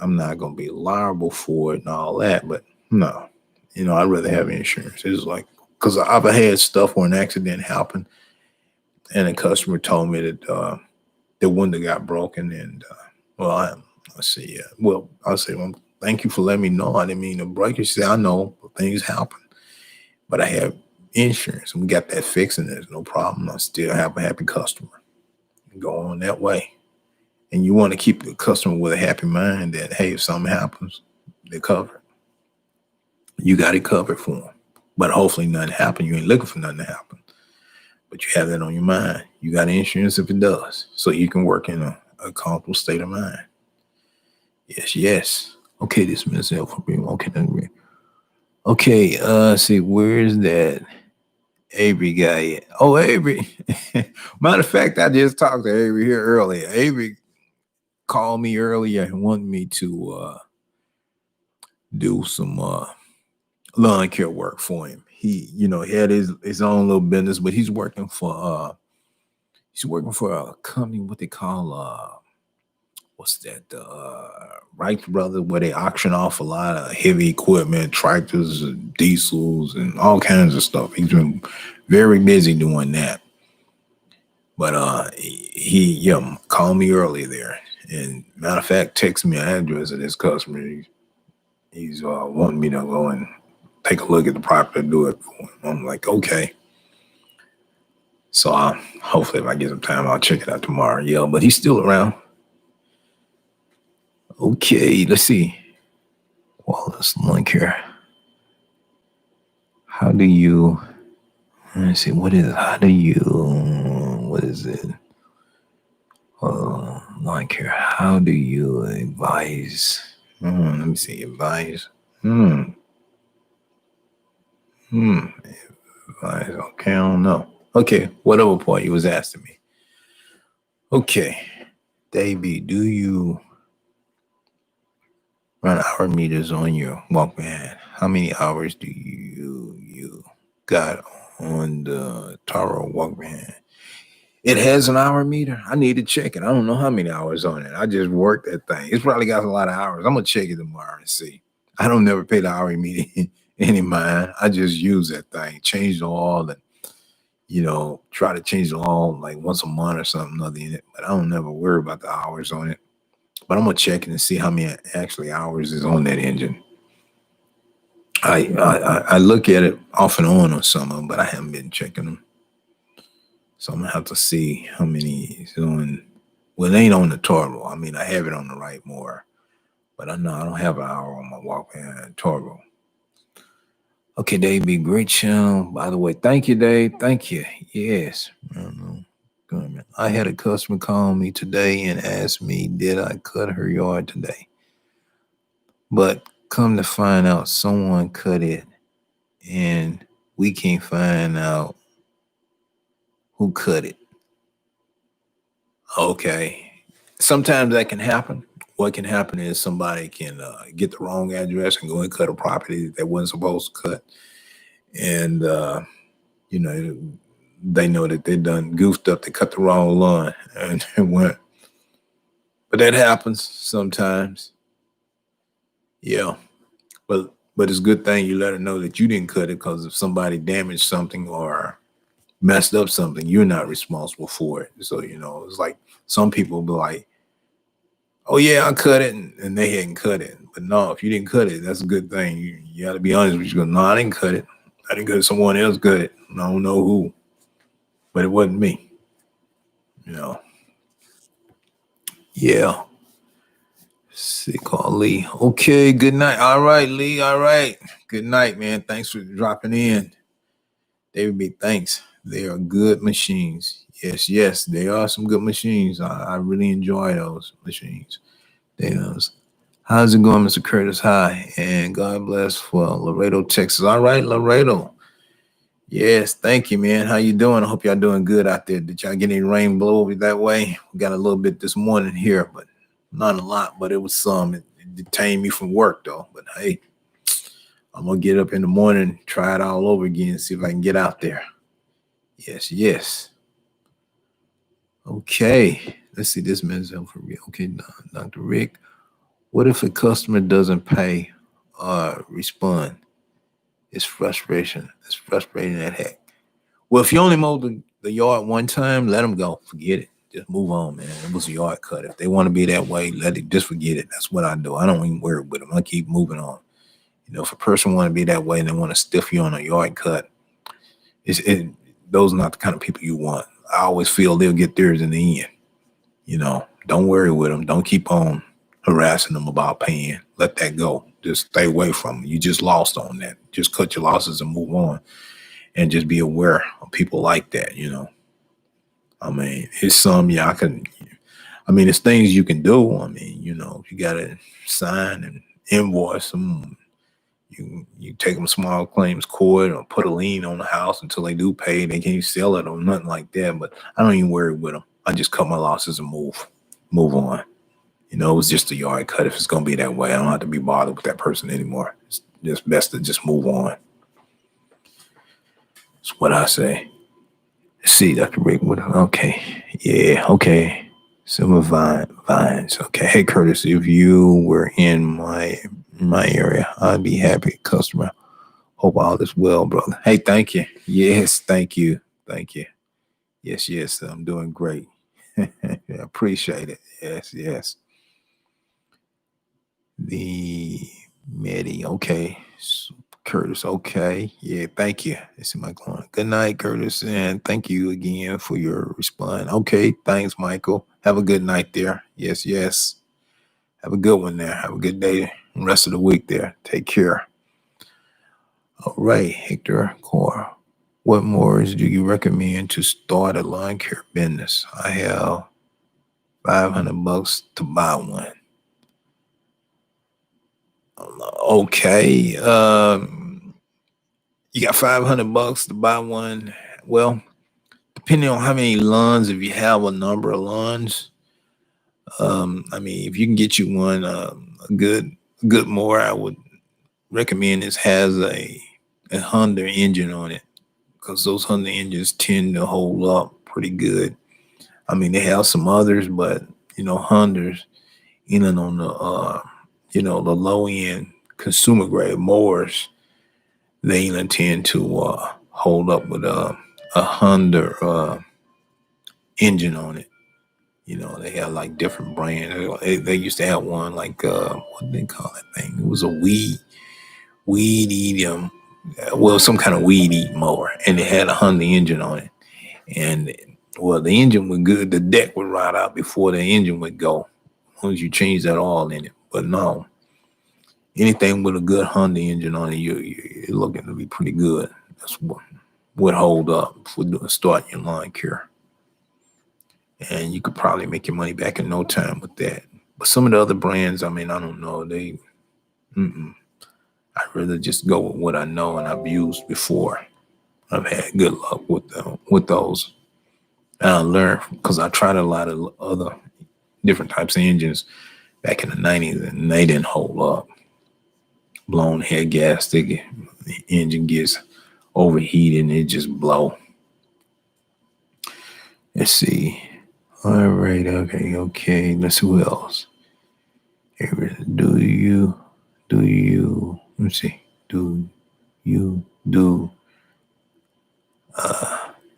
I'm not going to be liable for it and all that. But no, you know, I'd rather have insurance. It's like, because I've had stuff where an accident happened and a customer told me that the window got broken. And, let's see. Well, I'll say, well, thank you for letting me know. I didn't mean to break it. She said, I know things happen, but I have insurance and we got that fixed and there's no problem. I still have a happy customer. Go on that way. And you want to keep the customer with a happy mind that, hey, if something happens, they're covered. You got it covered for them. But hopefully nothing happened. You ain't looking for nothing to happen. But you have that on your mind. You got insurance if it does. So you can work in a comfortable state of mind. Yes, yes. Okay, this is for being okay. Okay, see, where's that Avery guy at? Oh, Avery. Matter of fact, I just talked to Avery here earlier. Avery called me earlier and wanted me to do some lawn care work for him. He, you know, he had his own little business, but he's working for a company, what they call what's that? Wright Brothers, where they auction off a lot of heavy equipment, tractors, and diesels, and all kinds of stuff. He's been very busy doing that. But he called me earlier there, and matter of fact, texted me an address of this customer. He's wanting me to go and take a look at the property and do it for him. I'm like, okay. So hopefully, if I get some time, I'll check it out tomorrow. Yeah, but he's still around. Okay, let's see. Wallace link here. How do you? Let's see. What is it? How do you? What is it? Link here. How do you advise? Let me see. Advise. Advise. Okay, I don't know. Okay, whatever part you was asking me. Okay, Davey, do you run hour meters on your Walkman? How many hours do you got on the Taro Walkman? It has an hour meter. I need to check it. I don't know how many hours on it. I just worked that thing. It's probably got a lot of hours. I'm gonna check it tomorrow and see. I don't never pay the hour meter any mind. I just use that thing, change the oil, and try to change the oil like once a month or something other than it. But I don't never worry about the hours on it. But I'm gonna check it and see how many actually hours is on that engine. I look at it off and on some of them, but I haven't been checking them. So I'm gonna have to see how many is on. Well, it ain't on the turbo. I mean, I have it on the right more, but I know I don't have an hour on my Walkman turbo. Okay, Dave, be great channel. By the way, thank you, Dave. Thank you. Yes. I had a customer call me today and asked me, did I cut her yard today? But come to find out, someone cut it, and we can't find out who cut it. Okay. Sometimes that can happen. What can happen is somebody can get the wrong address and go and cut a property that they wasn't supposed to cut. And, they know that they done goofed up. They cut the wrong lawn and it went. But that happens sometimes. Yeah. But it's a good thing you let her know that you didn't cut it, because if somebody damaged something or messed up something, you're not responsible for it. So, it's like some people be like, oh yeah, I cut it, and they hadn't cut it. But no, if you didn't cut it, that's a good thing. You got to be honest with you. Go, no, I didn't cut it. I didn't cut it. Someone else cut it. I don't know who, but it wasn't me. You know. Yeah. See, call Lee. Okay. Good night. All right, Lee. All right. Good night, man. Thanks for dropping in. David B. Thanks. They are good machines. Yes, yes, they are some good machines. I really enjoy those machines. Those. How's it going, Mr. Curtis? Hi, and God bless for Laredo, Texas. All right, Laredo. Yes, thank you, man. How you doing? I hope y'all doing good out there. Did y'all get any rain blow over that way? We got a little bit this morning here, but not a lot, but it was some. It detained me from work, though. But hey, I'm going to get up in the morning, try it all over again, see if I can get out there. Yes, yes. Okay. Let's see this man's for real. Okay, Dr. Rick. What if a customer doesn't pay or respond? It's frustration. It's frustrating as heck. Well, if you only mow the yard one time, let them go. Forget it. Just move on, man. It was a yard cut. If they want to be that way, just forget it. That's what I do. I don't even worry with them. I keep moving on. If a person want to be that way and they want to stiff you on a yard cut, those are not the kind of people you want. I always feel they'll get theirs in the end. Don't worry with them. Don't keep on harassing them about paying. Let that go. Just stay away from them. You just lost on that. Just cut your losses and move on. And just be aware of people like that, I mean, it's some, it's things you can do. I mean, if you got to sign and invoice them, you take them small claims court or put a lien on the house until they do pay. They can't sell it or nothing like that. But I don't even worry with them. I just cut my losses and move on. It was just a yard cut. If it's going to be that way, I don't have to be bothered with that person anymore. It's just best to just move on. That's what I say. See, Dr. Rick, okay. Yeah, okay. Silver vines. Okay. Hey, Curtis, if you were in my area, I'd be happy customer. Hope all is well, brother. Hey, thank you. Yes, thank you. Thank you. Yes, yes, I'm doing great. I appreciate it. Yes, yes. The Medi, okay. Curtis, okay. Yeah, thank you. This is my client. Good night, Curtis, and thank you again for your response. Okay, thanks, Michael. Have a good night there. Yes, yes. Have a good one there. Have a good day and rest of the week there. Take care. All right, Hector Core. What mowers do you recommend to start a lawn care business? I have $500 to buy one. Okay. You got $500 to buy one. Well, depending on how many lawns, if you have a number of lawns, if you can get you one, a good mower, I would recommend this has a Honda engine on it, because those Honda engines tend to hold up pretty good. They have some others, but Hondas, even on the the low end consumer grade mowers, they even tend to hold up with a Honda engine on it. They have like different brands. They used to have one like what do they call that thing? It was a weed eating, some kind of weed eating mower, and it had a Honda engine on it. And well, the engine was good. The deck would ride out before the engine would go, as long as you change that oil in it. But no, anything with a good Honda engine on it, you're looking to be pretty good. That's what would hold up for starting your lawn care. And you could probably make your money back in no time with that. But some of the other brands, I don't know. I'd rather just go with what I know and I've used before. I've had good luck with those. And I learned because I tried a lot of other different types of engines back in the 90s, and they didn't hold up. Blown head gasket, the engine gets overheated and it just blow. Let's see. All right, okay. Let's see who else. Do you, let me see. Do you do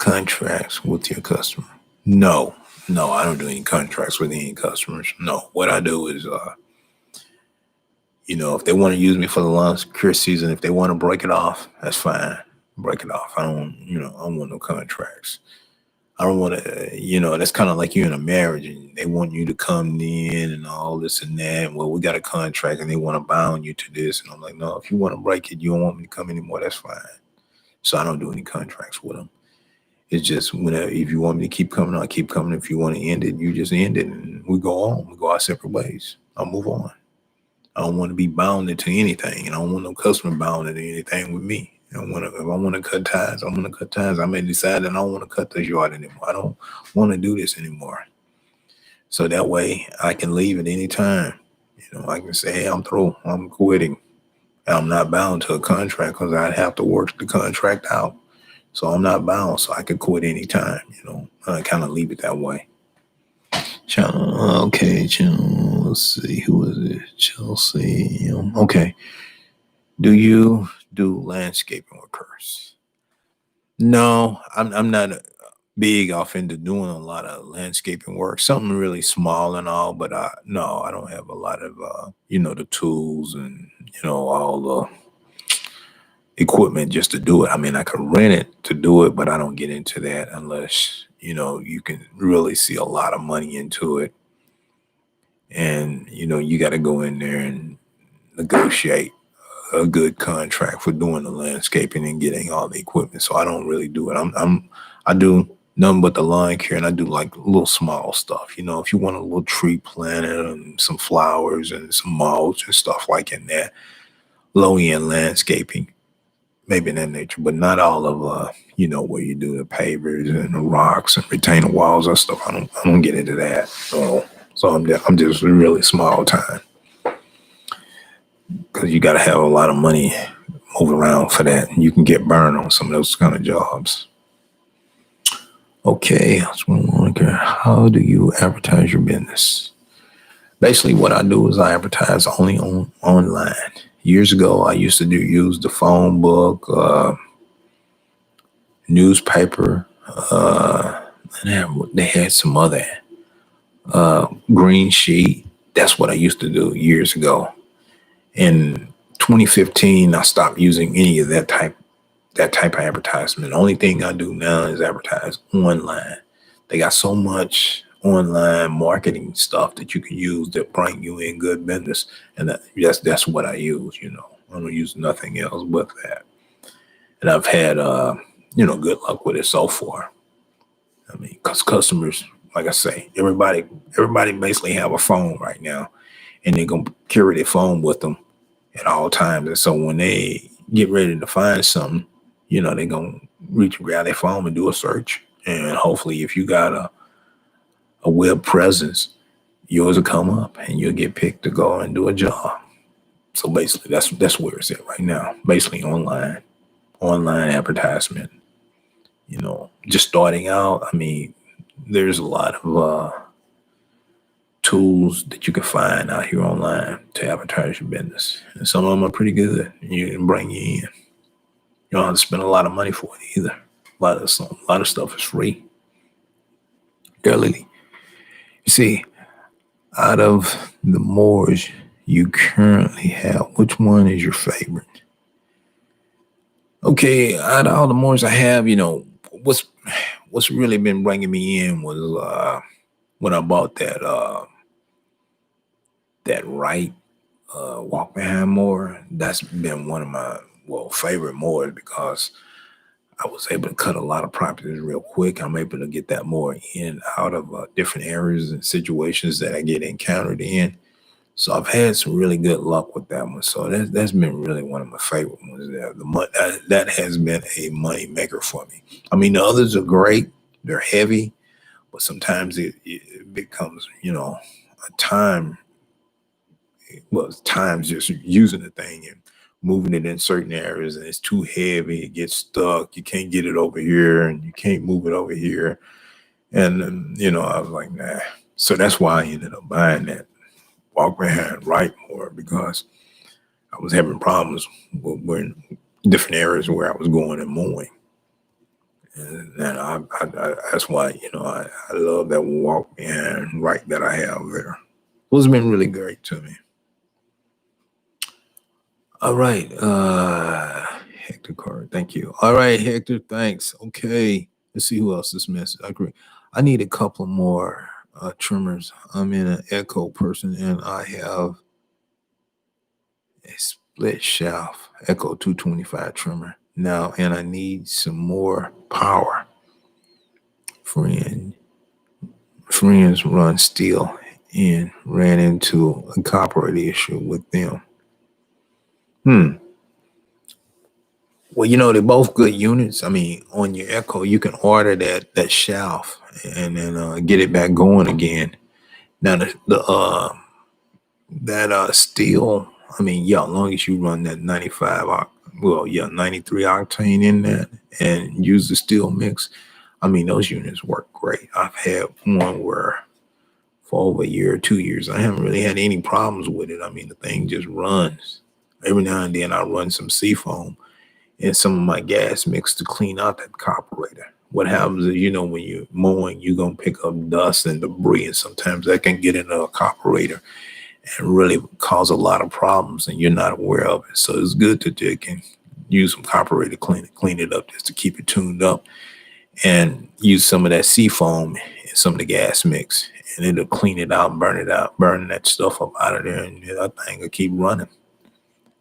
Contracts with your customer. No, I don't do any contracts with any customers. No, what I do is, if they want to use me for the launch career season, if they want to break it off, that's fine. Break it off. I don't want no contracts. I don't want to, that's kind of like you're in a marriage and they want you to come in and all this and that. Well, we got a contract and they want to bound you to this. And I'm like, no, if you want to break it, you don't want me to come anymore, that's fine. So I don't do any contracts with them. It's just whenever, if you want me to keep coming, I'll keep coming. If you want to end it, you just end it and we go on. We go our separate ways. I'll move on. I don't want to be bounded to anything. And I don't want no customer bounded to anything with me. If I want to cut ties, I'm going to cut ties. I may decide that I don't want to cut this yard anymore. I don't want to do this anymore. So that way I can leave at any time. I can say, hey, I'm through. I'm quitting. And I'm not bound to a contract because I'd have to work the contract out. So I'm not bound. So I could quit anytime. I kind of leave it that way. Okay, let's see. Who is it? Chelsea. Okay. Do you do landscaping workers? No, I'm not big off into doing a lot of landscaping work. Something really small and all, but no, I don't have a lot of the tools and all the equipment just to do it. I mean, I could rent it to do it, but I don't get into that unless you can really see a lot of money into it, and you got to go in there and negotiate a good contract for doing the landscaping and getting all the equipment. So I don't really do it. I do nothing but the lawn care, and I do like little small stuff. If you want a little tree planted and some flowers and some mulch and stuff like in that, low end landscaping, maybe in that nature, but not all of where you do the pavers and the rocks and retaining walls and stuff. I don't get into that. So I'm just really small time, because you got to have a lot of money moving around for that, and you can get burned on some of those kind of jobs. Okay, how do you advertise your business? Basically, what I do is I advertise only online. Years ago, I used to use the phone book, newspaper. And they had some other green sheet. That's what I used to do years ago. In 2015, I stopped using any of that type of advertisement. The only thing I do now is advertise online. They got so much online marketing stuff that you can use that bring you in good business, and that's what I use. I don't use nothing else but that. And I've had good luck with it so far. I mean, because customers, like I say, everybody basically have a phone right now, and they're gonna carry their phone with them at all times. And so when they get ready to find something, they're gonna reach and grab their phone and do a search. And hopefully, if you got a web presence, yours will come up and you'll get picked to go and do a job. So basically, that's where it's at right now. Basically, online advertisement. Just starting out. I mean, there's a lot of tools that you can find out here online to advertise your business, and some of them are pretty good. You can bring you in. You don't have to spend a lot of money for it either. A lot of stuff is free. Really, you see, out of the mowers you currently have, which one is your favorite? Okay, out of all the mowers I have, what's really been bringing me in was when I bought that right walk behind mower. That's been one of my favorite mowers, because I was able to cut a lot of properties real quick. I'm able to get that mower in and out of different areas and situations that I get encountered in. So I've had some really good luck with that one. So that's been really one of my favorite ones. That has been a money maker for me. I mean, the others are great. They're heavy, but sometimes it becomes, a time. Well, it's times just using the thing and moving it in certain areas, and it's too heavy. It gets stuck. You can't get it over here, and you can't move it over here. And I was like, nah. So that's why I ended up buying that walk behind right more, because I was having problems with different areas where I was going and mowing. And that's why, I love that walk behind right that I have there. It's been really great to me. All right. Hector Card. Thank you. All right, Hector. Thanks. Okay. Let's see who else this message. I agree. I need a couple more trimmers. I'm in an Echo person and I have a split shaft Echo 225 trimmer now, and I need some more power. Friends run steel and ran into a copyright issue with them. Well, they're both good units. I mean, on your Echo, you can order that shaft and then get it back going again. Now that steel. I mean, yeah, as long as you run that 93 octane in that and use the steel mix. I mean, those units work great. I've had one where for over a year or 2 years, I haven't really had any problems with it. I mean, the thing just runs. Every now and then I run some seafoam and some of my gas mix to clean out that carburetor. What happens is, when you're mowing, you're going to pick up dust and debris, and sometimes that can get into a carburetor and really cause a lot of problems, and you're not aware of it. So it's good to dig and use some carburetor clean it up just to keep it tuned up, and use some of that seafoam and some of the gas mix, and it'll clean it out, burn that stuff up out of there, and that thing will keep running.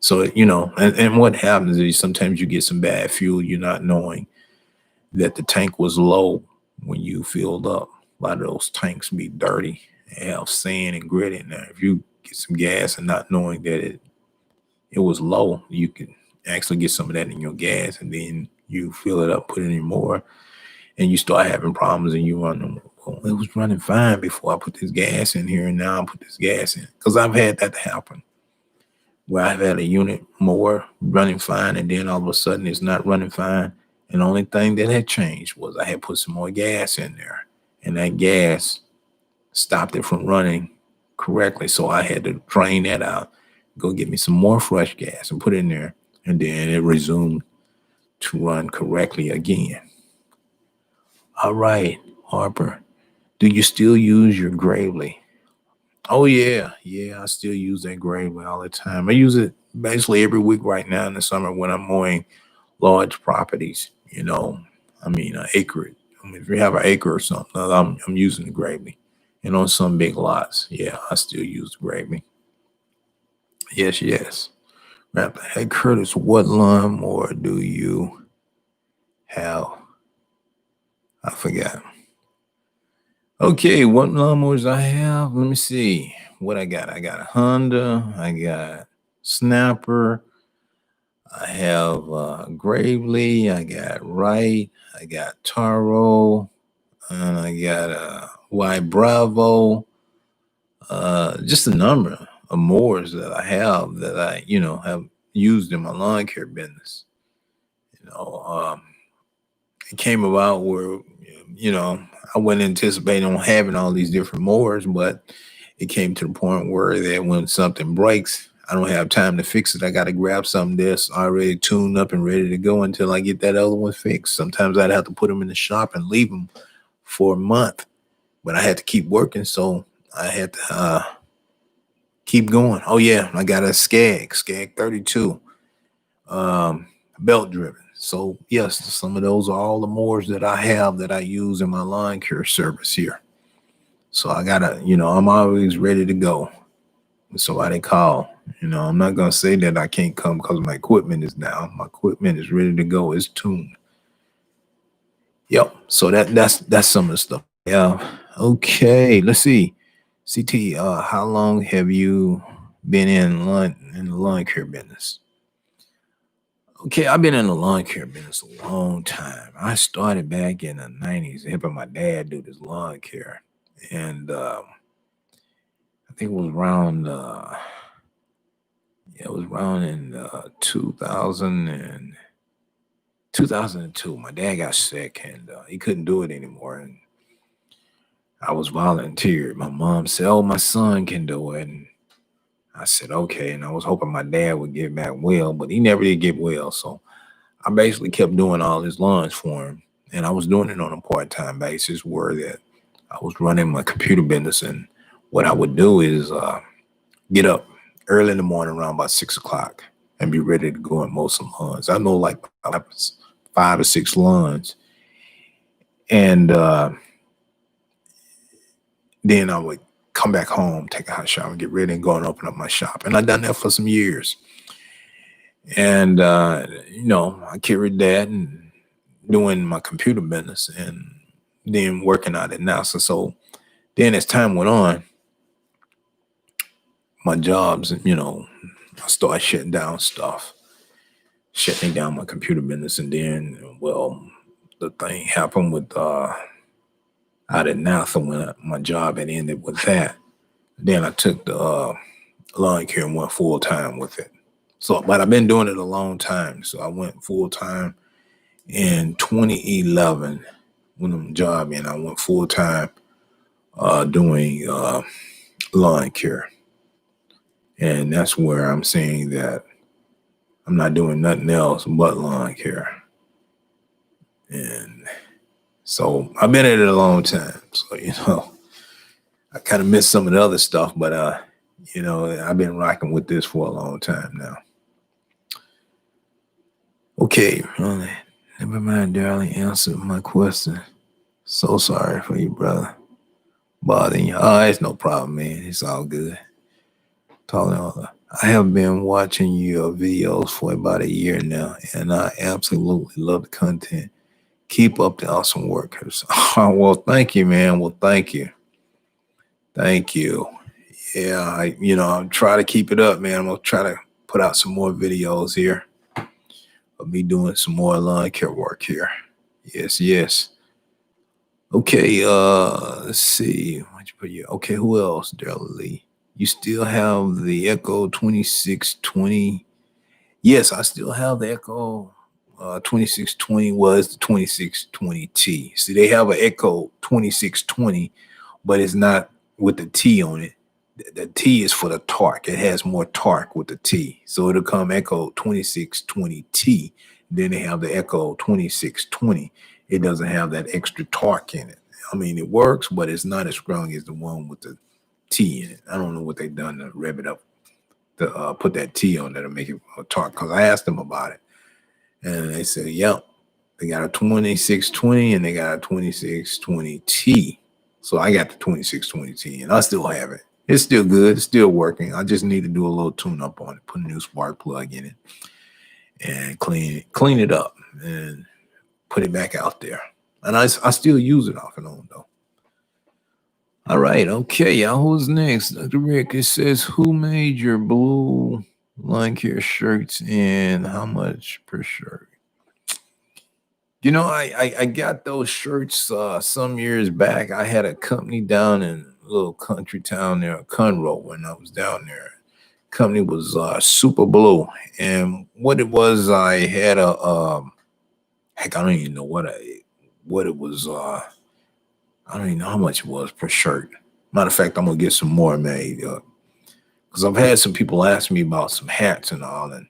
So, and what happens is sometimes you get some bad fuel, you're not knowing that the tank was low when you filled up. A lot of those tanks be dirty and have sand and grit in there. If you get some gas and not knowing that it was low, you can actually get some of that in your gas, and then you fill it up, put in more, and you start having problems, and you run, well, it was running fine before I put this gas in here, and now I put this gas in. Because I've had that happen, where I've had a unit Mower running fine, and then all of a sudden it's not running fine. And the only thing that had changed was I had put some more gas in there, and that gas stopped it from running correctly. So I had to drain that out, go get me some more fresh gas and put it in there, and then it resumed to run correctly again. All right, Harper, do you still use your Gravely? Oh yeah, I still use that Gravely all the time. I use it basically every week right now in the summer when I'm mowing large properties. I mean, an acre. I mean, if you have an acre or something, I'm using the Gravely. And on some big lots, yeah, I still use the Gravely. Yes. Right. Hey Curtis, what lawnmower do you have? I forgot. Okay, what lawnmowers I have? Let me see what I got. I got a Honda. I got Snapper. I have Gravely. I got Wright. I got Taro. And I got Y Bravo. Just a number of mowers that I have that I, have used in my lawn care business. You know, um, it came about where, I wasn't anticipating on having all these different mowers, but it came to the point where that when something breaks, I don't have time to fix it. I got to grab something that's already tuned up and ready to go until I get that other one fixed. Sometimes I'd have to put them in the shop and leave them for a month, but I had to keep working, so I had to keep going. Oh yeah, I got a Skag 32, belt driven. So yes, some of those are all the mowers that I have that I use in my lawn care service here. So I gotta, I'm always ready to go when somebody call. I'm not gonna say that I can't come because my equipment is down. My equipment is ready to go. It's tuned. Yep. So that's some of the stuff. Yeah. Okay. Let's see. CT. How long have you been in the lawn care business? Okay, I've been in the lawn care business a long time. I started back in the 90s, helping my dad do this lawn care. And I think it was around, it was around in 2002. My dad got sick and he couldn't do it anymore. And I was volunteered. My mom said, "Oh, my son can do it." And I said, "Okay." And I was hoping my dad would get back well, but he never did get well. So I basically kept doing all his lawns for him. and I was doing it on a part-time basis where that I was running my computer business. And what I would do is get up early in the morning around about 6 o'clock and be ready to go at most of the lawns. I know like 5 or 6 lawns. And then I would come back home, take a hot shower, get ready, and go and open up my shop. And I've done that for some years. And, I carried that and doing my computer business and then working out at NASA. So then as time went on, my jobs, I started shutting down my computer business. And then, well, the thing happened with out at NASA when my job had ended with that. Then I took the lawn care and went full time with it. So, but I've been doing it a long time. So I went full time in 2011 when the job ended. I went full time doing lawn care. And that's where I'm saying that I'm not doing nothing else but lawn care. And so I've been at it a long time. So, I kind of missed some of the other stuff, but I've been rocking with this for a long time now. Okay, well, never mind, darling. Answered my question. So sorry for you, brother. Bothering you. Oh, it's no problem, man. It's all good. I have been watching your videos for about a year now, and I absolutely love the content. Keep up the awesome work. Oh, well, thank you, man. Well, thank you. Thank you. Yeah, I'll try to keep it up, man. I'm gonna try to put out some more videos here of me doing some more lawn care work here. Yes, yes. Okay, let's see. What'd you put here? Okay, who else? Daryl Lee. You still have the Echo 2620? Yes, I still have the Echo 2620 was the 2620T. See, they have an Echo 2620, but it's not with the T on it. The T is for the torque. It has more torque with the T. So it'll come Echo 2620T. Then they have the Echo 2620. It doesn't have that extra torque in it. I mean, it works, but it's not as strong as the one with the T in it. I don't know what they've done to rev it up to put that T on there to make it a torque. Because I asked them about it, and they said, "Yep, they got a 2620 and they got a 2620T." So I got the 2620T, and I still have it. It's still good. It's still working. I just need to do a little tune up on it, put a new spark plug in it, and clean it up, and put it back out there. And I still use it off and on though. All right, okay, y'all. Who's next? Dr. Rick, it says, who made your blue lawn care shirts and how much per shirt? I got those shirts some years back. I had a company down in a little country town there, Conroe, when I was down there. Company was Super Blue. And what it was, I had heck, I don't even know what it was. I don't even know how much it was per shirt. Matter of fact, I'm gonna get some more made because I've had some people ask me about some hats and all, and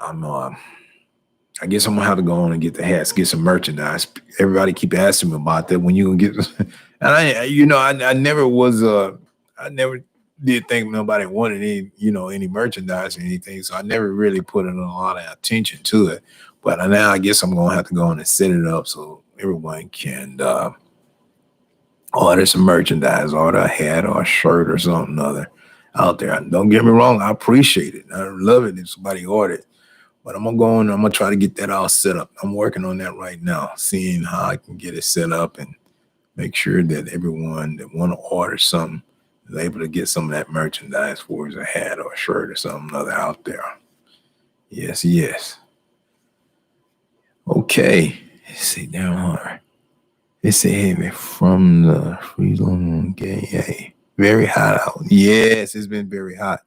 I guess I'm gonna have to go on and get the hats, get some merchandise. Everybody keep asking me about that. When you gonna get? And I never was. I never did think nobody wanted any merchandise or anything. So I never really put in a lot of attention to it. But now I guess I'm gonna have to go on and set it up so everyone can order some merchandise, order a hat or a shirt or something other out there. Don't get me wrong, I appreciate it. I love it if somebody ordered. But I'm gonna try to get that all set up. I'm working on that right now, seeing how I can get it set up and make sure that everyone that want to order something is able to get some of that merchandise for as a hat or a shirt or something other out there. Yes, yes. Okay. Let's see down here. It said from the freedom game. Hey, very hot out. Yes, it's been very hot.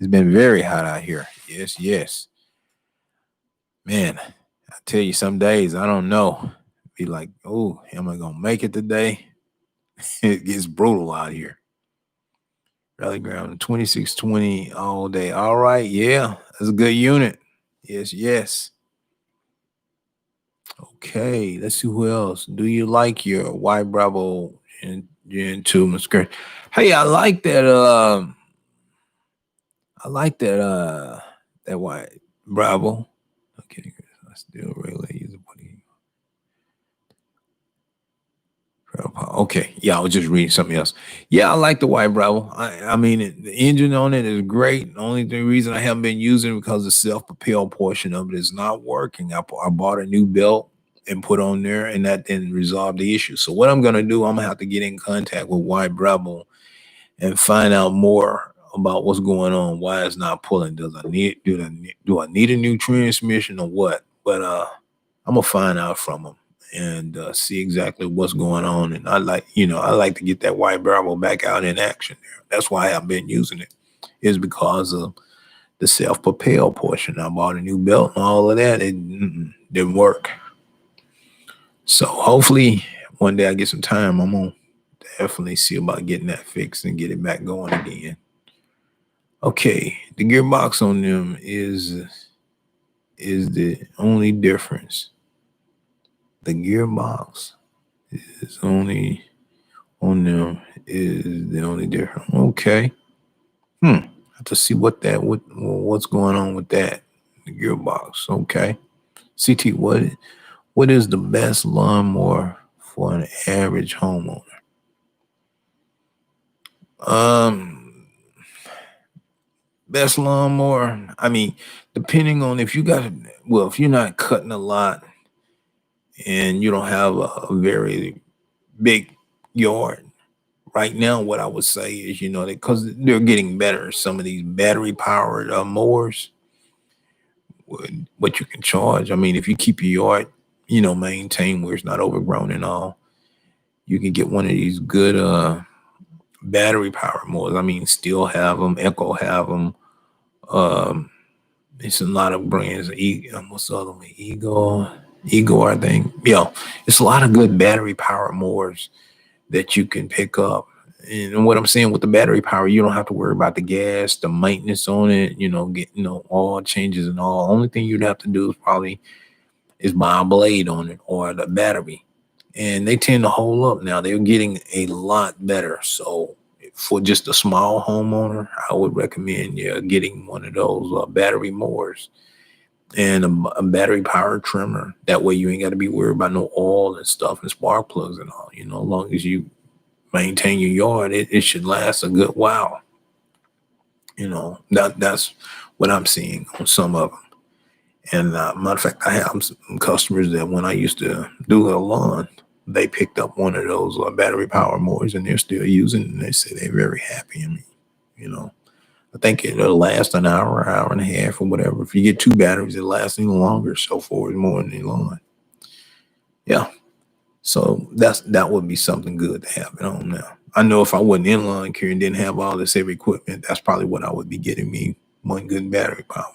It's been very hot out here. Yes, yes. Man, I tell you, some days I don't know. Be like, oh, am I gonna make it today? It gets brutal out here. Rally ground 2620 all day. All right, yeah, that's a good unit. Yes, yes. Okay, let's see who else. Do you like your white Bravo and Gen 2 skirt? Hey, I like that. I like that white Bravo. Okay, I still really use it. Okay, yeah, I was just reading something else. Yeah, I like the white Bravo. I mean, the engine on it is great. The only reason I haven't been using it because the self-propel portion of it is not working. I bought a new belt and put on there, and that didn't resolve the issue. So what I'm gonna do, I'm gonna have to get in contact with white Bravo and find out more about what's going on. Why it's not pulling? Do I need a new transmission or what? But I'm gonna find out from them and see exactly what's going on. And I like to get that white Bravo back out in action there. That's why I've been using it, is because of the self-propel portion. I bought a new belt and all of that. It didn't work. So hopefully one day I get some time. I'm gonna definitely see about getting that fixed and get it back going again. Okay, the gearbox on them is the only difference. The gearbox is only on them is the only difference. Okay. Have to see what's going on with that. The gearbox. Okay. CT, what is the best lawnmower for an average homeowner? Um Best lawnmower. I mean, depending on if you're not cutting a lot and you don't have a very big yard, right now, what I would say is, because they're getting better. Some of these battery powered mowers, what you can charge. I mean, if you keep your yard, maintained where it's not overgrown and all, you can get one of these good battery powered mowers. I mean, Still have them, Echo have them. Um, it's a lot of brands. What's the other one? Ego, I think. Yeah, it's a lot of good battery powered mowers that you can pick up. And what I'm saying with the battery power, you don't have to worry about the gas, the maintenance on it, all changes and all. Only thing you'd have to do is buy a blade on it or the battery. And they tend to hold up now. They're getting a lot better. So for just a small homeowner, I would recommend getting one of those battery mowers and a battery power trimmer. That way you ain't got to be worried about no oil and stuff and spark plugs and all. As long as you maintain your yard, it should last a good while. That's what I'm seeing on some of them. And matter of fact, I have some customers that when I used to do their lawn, they picked up one of those battery power mowers and they're still using it. And they say they're very happy. I mean, you know, I think it'll last an hour and a half or whatever. If you get two batteries, it lasts even longer. So forth more than the lawn. Yeah. So that would be something good to have it on now. I know if I wasn't in lawn care and didn't have all this heavy equipment, that's probably what I would be getting me one good battery power.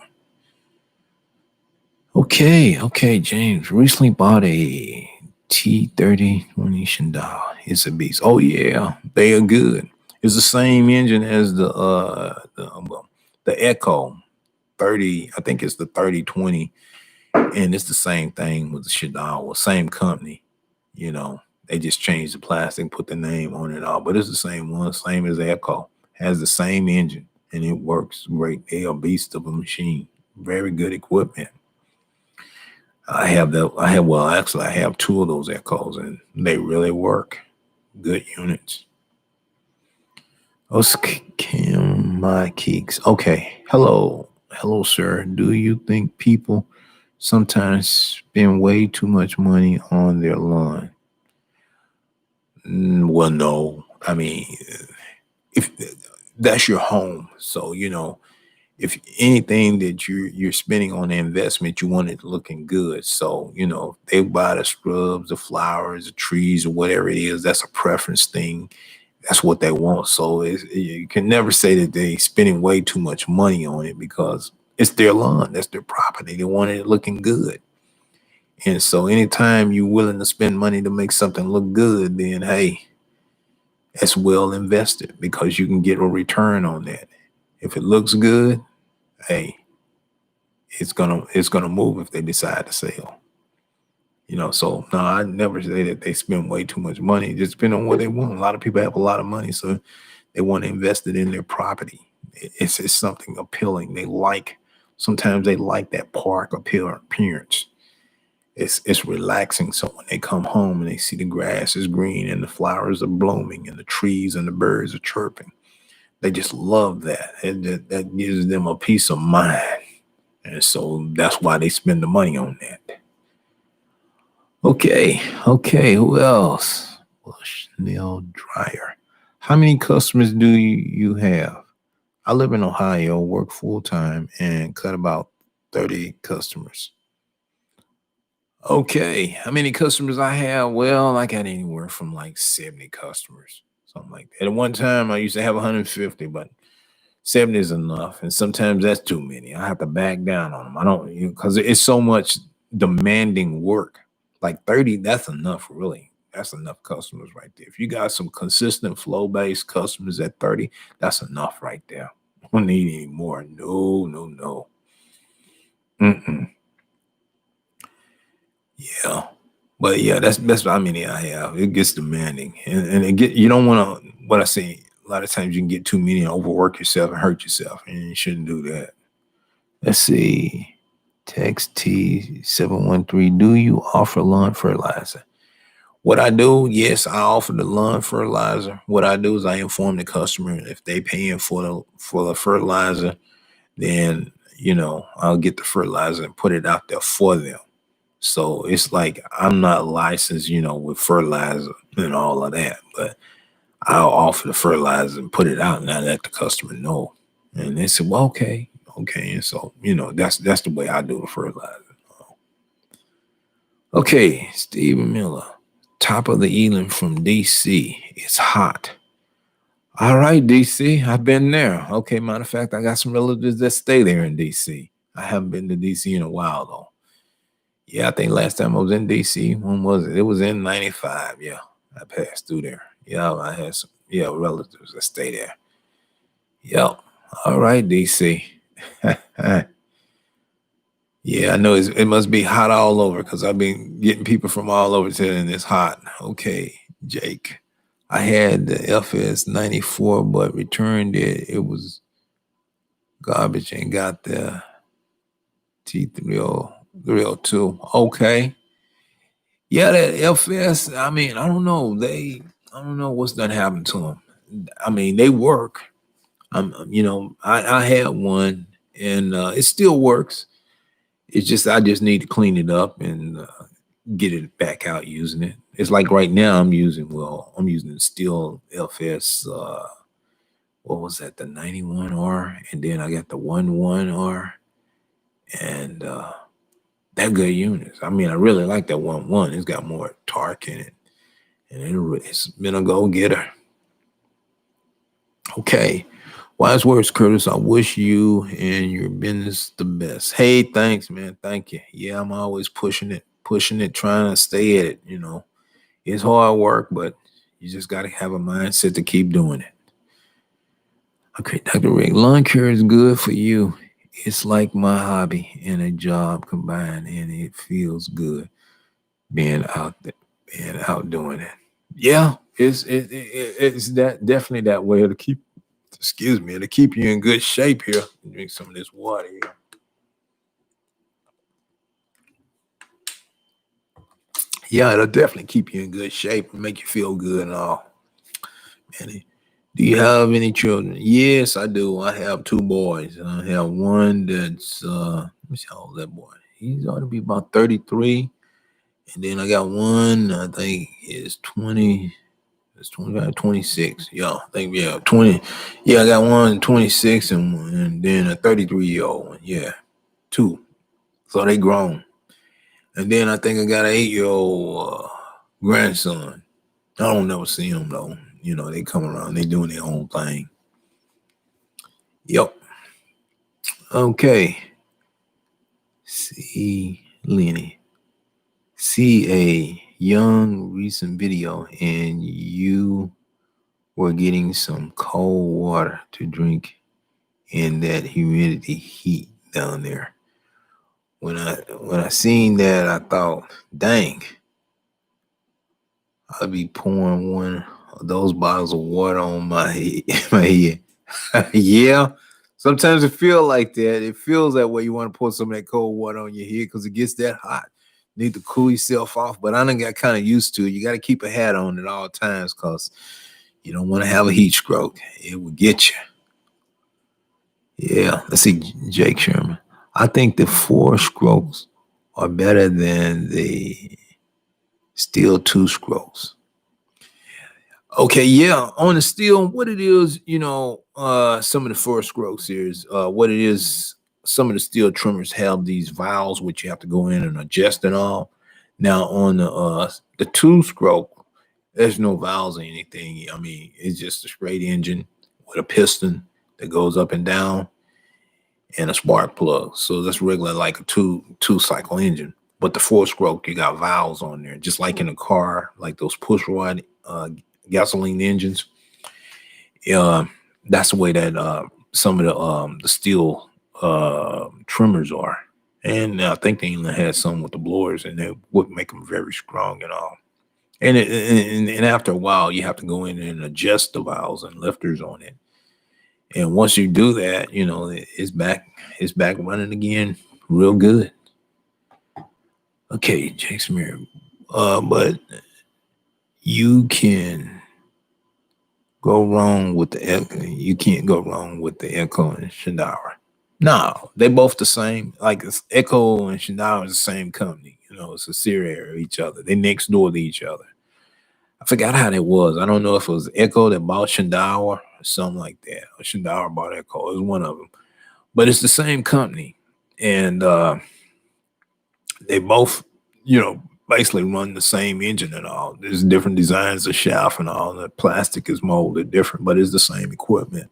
Okay, James. Recently bought a T30 Venetian doll. It's a beast. Oh yeah, they are good. It's the same engine as the Echo 30. I think it's the 3020, and it's the same thing with the Shadal, same company. They just changed the plastic, put the name on it all, but it's the same one, same as the Echo. Has the same engine, and it works great. They are a beast of a machine. Very good equipment. I have two of those Echoes and they really work. Good units. My Keeks. Okay. Hello, sir. Do you think people sometimes spend way too much money on their lawn? Well, no. I mean, if that's your home, so if anything that you're spending on the investment, you want it looking good. So, they buy the scrubs, the flowers, the trees, or whatever it is. That's a preference thing. That's what they want. So you can never say that they spending way too much money on it because it's their lawn. That's their property. They want it looking good. And so anytime you're willing to spend money to make something look good, then hey, it's well invested because you can get a return on that. If it looks good, hey, it's gonna move if they decide to sell. So no, I never say that they spend way too much money. It just depends on what they want. A lot of people have a lot of money, so they want to invest it in their property. It's something appealing. Sometimes they like that park appearance. It's relaxing. So when they come home and they see the grass is green and the flowers are blooming and the trees and the birds are chirping, they just love that. And that gives them a peace of mind. And so that's why they spend the money on that. Okay. Who else? Bushnell Dryer. How many customers do you have? I live in Ohio, work full time, and cut about 30 customers. Okay, how many customers I have? Well, I got anywhere from like 70 customers, something like that. At one time, I used to have 150, but 70 is enough. And sometimes that's too many. I have to back down on them. I don't, because it's so much demanding work. Like 30, that's enough, really. That's enough customers right there. If you got some consistent flow based customers at 30, that's enough right there. I don't need any more. No. Mm-mm. Yeah. But yeah, that's how many I have. It gets demanding. And you don't want to, what I say, a lot of times you can get too many and overwork yourself and hurt yourself. And you shouldn't do that. Let's see. Text T713. Do you offer lawn fertilizer? What I do, yes, I offer the lawn fertilizer. What I do is I inform the customer if they paying for the fertilizer, then I'll get the fertilizer and put it out there for them. So it's like I'm not licensed, with fertilizer and all of that, but I'll offer the fertilizer and put it out and I let the customer know. And they said, well, okay. And so, that's the way I do the fertilizer. Okay, Stephen Miller, top of the Elam from DC. It's hot. All right, DC. I've been there. Okay, matter of fact, I got some relatives that stay there in DC. I haven't been to DC in a while though. Yeah, I think last time I was in DC, when was it? It was in 95. Yeah, I passed through there. Yeah, I had some relatives that stay there. Yep. All right, DC. Yeah, I know it must be hot all over because I've been getting people from all over saying it's hot. Okay, Jake. I had the FS 94, but returned it. It was garbage and got the T302. Okay. Yeah, that FS, I mean, I don't know. I don't know what's done happened to them. I mean, they work. I had one and it still works. It's just I just need to clean it up and get it back out using it. It's like right now I'm using the Steel FS. What was that? The 91R, and then I got the 11R, and they're good units. I mean, I really like that 11. It's got more torque in it, and it's been a go getter. Okay. Wise words, Curtis. I wish you and your business the best. Hey, thanks, man. Thank you. Yeah, I'm always pushing it, trying to stay at it. It's hard work, but you just got to have a mindset to keep doing it. Okay, Dr. Rick, lawn care is good for you. It's like my hobby and a job combined, and it feels good being out there, being out doing it. Yeah, it's that definitely that way to keep. Excuse me, to keep you in good shape here. Drink some of this water here. Yeah, it'll definitely keep you in good shape and make you feel good and all. Man, do you have any children? Yes, I do. I have two boys. I have one that's let me see how old that boy. He's ought to be about 33. And then I got one, I think is 20. It's 25, 26. Yeah, I think 20. Yeah, I got one 26 and then a 33-year-old one. Yeah. Two. So they grown. And then I think I got an 8-year-old grandson. I don't never see them though. They come around, they doing their own thing. Yep. Okay. See Lenny. See a young recent video and you were getting some cold water to drink in that humidity heat down there. when I seen that, I thought, dang, I'd be pouring one of those bottles of water on my head. My head. Yeah. Sometimes it feels like that. It feels that way. You want to pour some of that cold water on your head because it gets that hot. Need to cool yourself off. But I done got kind of used to it. You got to keep a hat on at all times because you don't want to have a heat stroke. It will get you. Yeah. Let's see, Jake Sherman. I think the 4 strokes are better than the steel 2 strokes. Okay, yeah, on the steel, what it is, some of the 4 stroke series, what it is, some of the steel trimmers have these valves which you have to go in and adjust and all. Now on the 2 stroke, there's no valves or anything. I mean, it's just a straight engine with a piston that goes up and down and a spark plug. So that's regular like a two cycle engine. But the 4 stroke, you got valves on there, just like in a car, like those push rod gasoline engines. Yeah, that's the way that some of the steel trimmers are. And I think they even had some with the blowers, and they would make them very strong and all. And after a while, you have to go in and adjust the valves and lifters on it. And once you do that, it's back running again, real good. Okay, Jake Smear. But you can go wrong with the Echo. You can't go wrong with the Echo and Shindara. No, they both the same. Like Echo and Shindara is the same company. It's a subsidiary of each other. They next door to each other. I forgot how that was. I don't know if it was Echo that bought Shindara or something like that. Or Shindara bought Echo. It was one of them. But it's the same company. And they both, basically run the same engine and all. There's different designs of shaft and all. The plastic is molded different, but it's the same equipment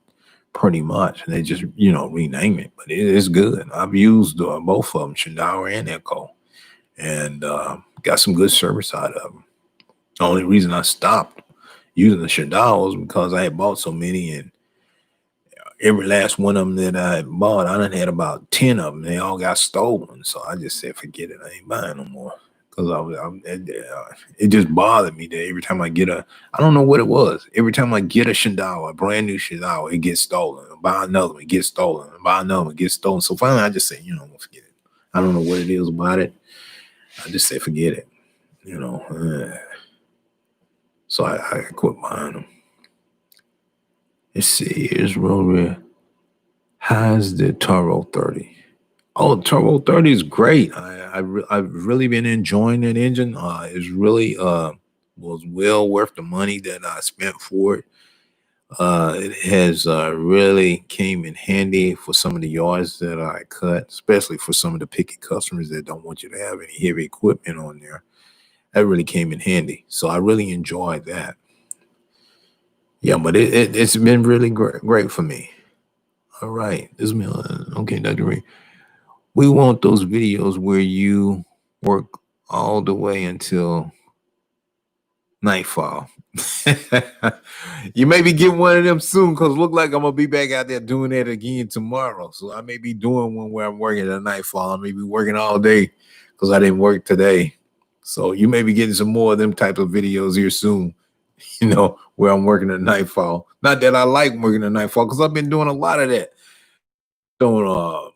pretty much. And they just, rename it, but it is good. I've used both of them, Shindara and Echo, and got some good service out of them. The only reason I stopped using the Shindara was because I had bought so many, and every last one of them that I had bought, I done had about 10 of them. They all got stolen. So I just said, forget it. I ain't buying no more. Because it just bothered me that every time I don't know what it was. Every time I get a Shindara, a brand new Shindara, it gets stolen. I buy another one, it gets stolen. I buy another one, it gets stolen. So finally I just say, forget it. I don't know what it is about it. I just say, forget it. So I quit buying them. Let's see, here's Rory. How's the Toro 30? Oh, Turbo 30 is great. I've really been enjoying that engine. It's really was well worth the money that I spent for it. It has really came in handy for some of the yards that I cut, especially for some of the picky customers that don't want you to have any heavy equipment on there. That really came in handy. So I really enjoyed that. Yeah, but it's been really great for me. All right. This is okay, Dr. Ray. We want those videos where you work all the way until nightfall. You may be getting one of them soon because look like I'm gonna be back out there doing that again tomorrow. So I may be doing one where I'm working at nightfall. I may be working all day because I didn't work today. So you may be getting some more of them types of videos here soon, where I'm working at nightfall. Not that I like working at nightfall because I've been doing a lot of that. Don't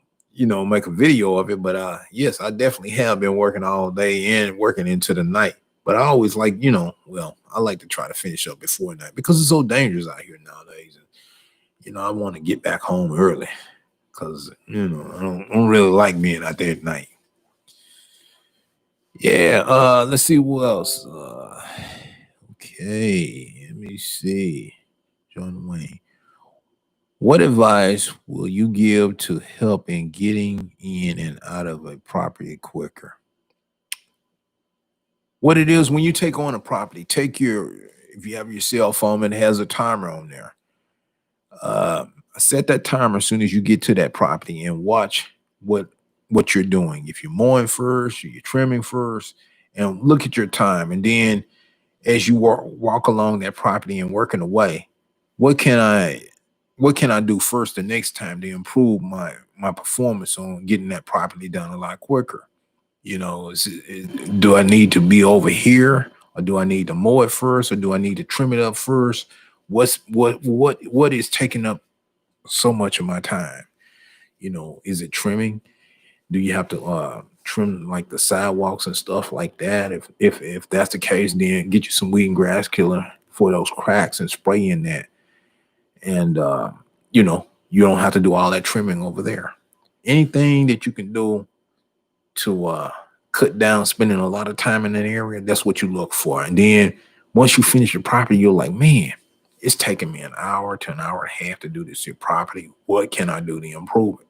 make a video of it, but yes, I definitely have been working all day and working into the night. But I always like, I like to try to finish up before night because it's so dangerous out here nowadays. And, I want to get back home early because, I don't really like being out there at night. Yeah, let's see what else. Okay, let me see. John Wayne. What advice will you give to help in getting in and out of a property quicker? What it is when you take on a property, if you have your cell phone and it has a timer on there, set that timer as soon as you get to that property and watch what you're doing. If you're mowing first, or you're trimming first, and look at your time. And then as you walk along that property and working away, what can I do first the next time to improve my performance on getting that property done a lot quicker. Do I need to be over here, or do I need to mow it first, or do I need to trim it up first? What is taking up so much of my time? Is it trimming? Do you have to trim like the sidewalks and stuff like that? If that's the case, then get you some weed and grass killer for those cracks and spray in that. And you don't have to do all that trimming over there. Anything that you can do to cut down spending a lot of time in that area, that's what you look for. And then once you finish your property, you're like, man, it's taking me an hour to an hour and a half to do this your property. What can I do to improve it?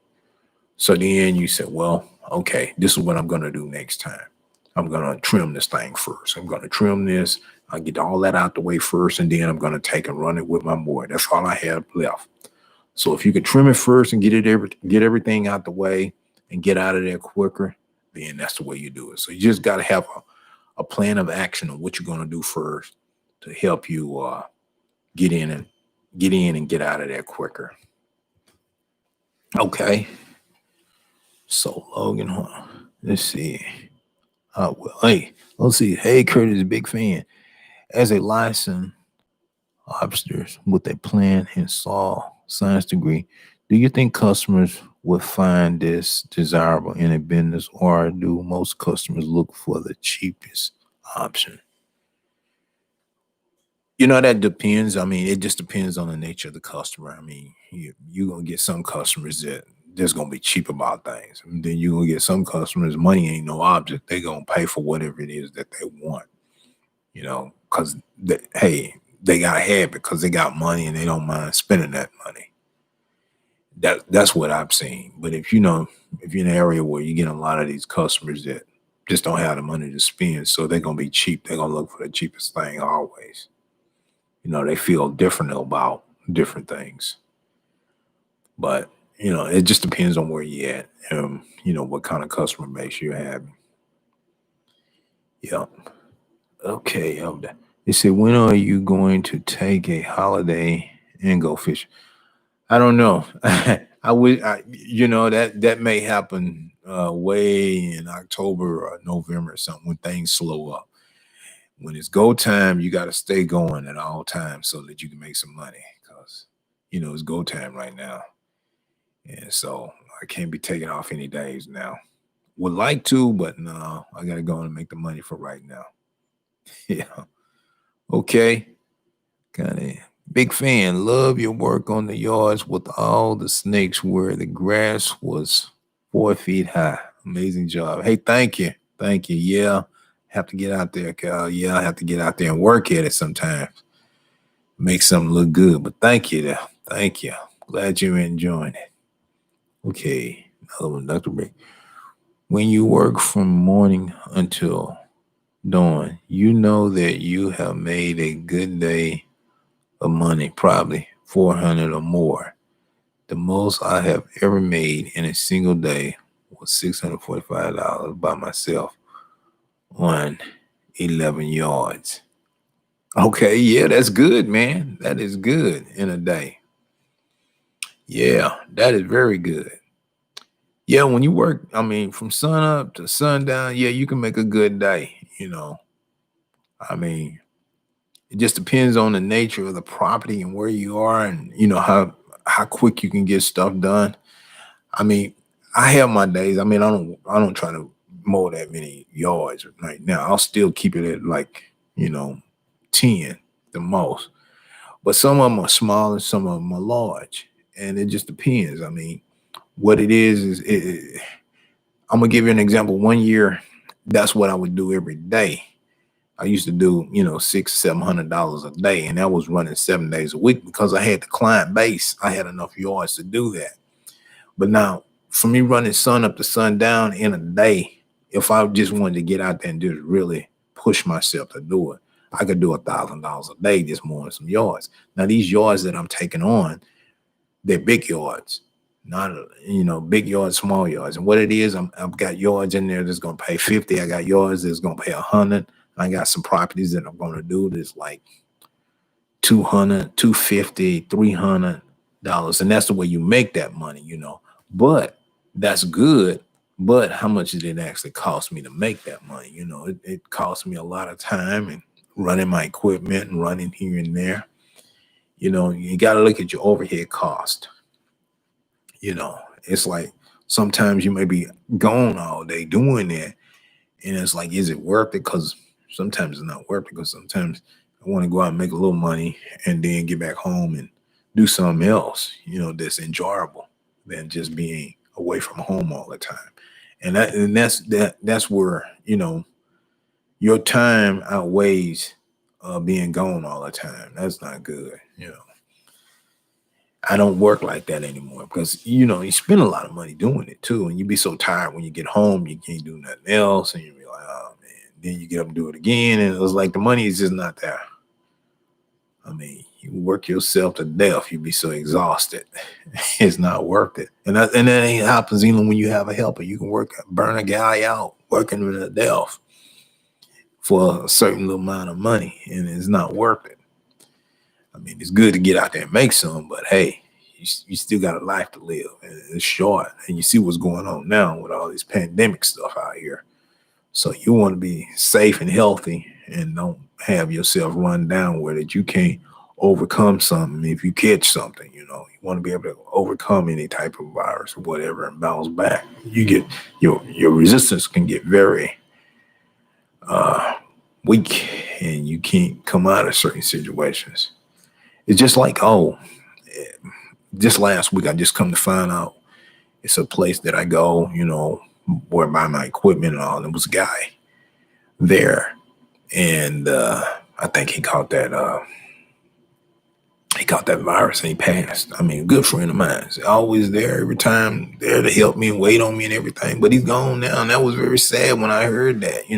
So then you said, well, okay, this is what I'm going to do next time. I'm going to trim this thing first. I'm going to trim this. I'll get all that out the way first, and then I'm going to take and run it with my board. That's all I have left. So if you can trim it first and get everything out the way and get out of there quicker, then that's the way you do it. So you just got to have a plan of action on what you're going to do first to help you get in and get out of there quicker. Okay. So Logan, hold on. Let's see. Let's see. Hey, Curtis, big fan. As a licensed officer with a plan and science degree, do you think customers would find this desirable in a business, or do most customers look for the cheapest option? That depends. I mean, it just depends on the nature of the customer. I mean, you're going to get some customers that just going to be cheap about things. And then you're going to get some customers, money ain't no object. They're going to pay for whatever it is that they want, because, they got to have it because they got money and they don't mind spending that money. That's what I've seen. But if you're in an area where you get a lot of these customers that just don't have the money to spend, so they're going to be cheap. They're going to look for the cheapest thing always. They feel different about different things. But, it just depends on where you're at, what kind of customer base you're having. Yeah. Okay. They said, when are you going to take a holiday and go fishing? I don't know. I would, that may happen way in October or November or something when things slow up. When it's go time, you got to stay going at all times so that you can make some money, because, it's go time right now. And so I can't be taking off any days now. Would like to, but no, I got to go and make the money for right now. Yeah. Okay. Kind of big fan. Love your work on the yards with all the snakes where the grass was 4 feet high. Amazing job. Hey, thank you. Thank you. Yeah. Have to get out there, Kyle. Yeah, I have to get out there and work at it sometimes. Make something look good. But thank you there. Thank you. Glad you're enjoying it. Okay. Another one, Dr. Brick. When you work from morning until dawn, you know that you have made a good day of money, probably 400 or more. The most I have ever made in a single day was $645 by myself on 11 yards. Okay, yeah, that's good, man. That is good in a day. Yeah, that is very good. Yeah, when you work, I mean, from sun up to sundown, yeah, you can make a good day, I mean, it just depends on the nature of the property and where you are, and how quick you can get stuff done. I mean, I have my days. I mean, I don't try to mow that many yards right now. I'll still keep it at like 10 the most. But some of them are small and some of them are large, and it just depends. I mean, what it is I'm gonna give you an example. One year, that's what I would do every day. I used to do, $600-700 a day, and that was running 7 days a week because I had the client base. I had enough yards to do that. But now, for me running sun up to sundown in a day, if I just wanted to get out there and just really push myself to do it, I could do $1,000 a day just mowing some yards. Now, these yards that I'm taking on, they're big yards, not big yards, small yards. And what it is, I've got yards in there that's gonna pay 50. I got yards that's gonna pay 100. I got some properties that I'm gonna do that's like 200, 250, $300, and that's the way you make that money. But that's good. But how much did it actually cost me to make that money? It cost me a lot of time and running my equipment and running here and there. You got to look at your overhead cost. It's like sometimes you may be gone all day doing that. And it's like, is it worth it? Because sometimes it's not worth it. Because sometimes I want to go out and make a little money and then get back home and do something else, that's enjoyable than just being away from home all the time. And that's where, your time outweighs being gone all the time. That's not good. I don't work like that anymore because you spend a lot of money doing it too, and you be so tired when you get home, you can't do nothing else, and you be like, oh man. Then you get up and do it again, and it was like the money is just not there. I mean, you work yourself to death, you be so exhausted, it's not worth it. And that ain't happens even when you have a helper. You can burn a guy out working to death for a certain little amount of money, and it's not worth it. I mean, it's good to get out there and make some, but hey, you still got a life to live, and it's short. And you see what's going on now with all this pandemic stuff out here. So you want to be safe and healthy, and don't have yourself run down where that you can't overcome something. If you catch something, you want to be able to overcome any type of virus or whatever and bounce back. You get your resistance can get very weak, and you can't come out of certain situations. It's just like, just last week, I just come to find out it's a place that I go, where I buy my equipment and all. And there was a guy there, and I think he caught that virus and he passed. I mean, a good friend of mine. He's always there every time, there to help me and wait on me and everything. But he's gone now, and that was very sad when I heard that.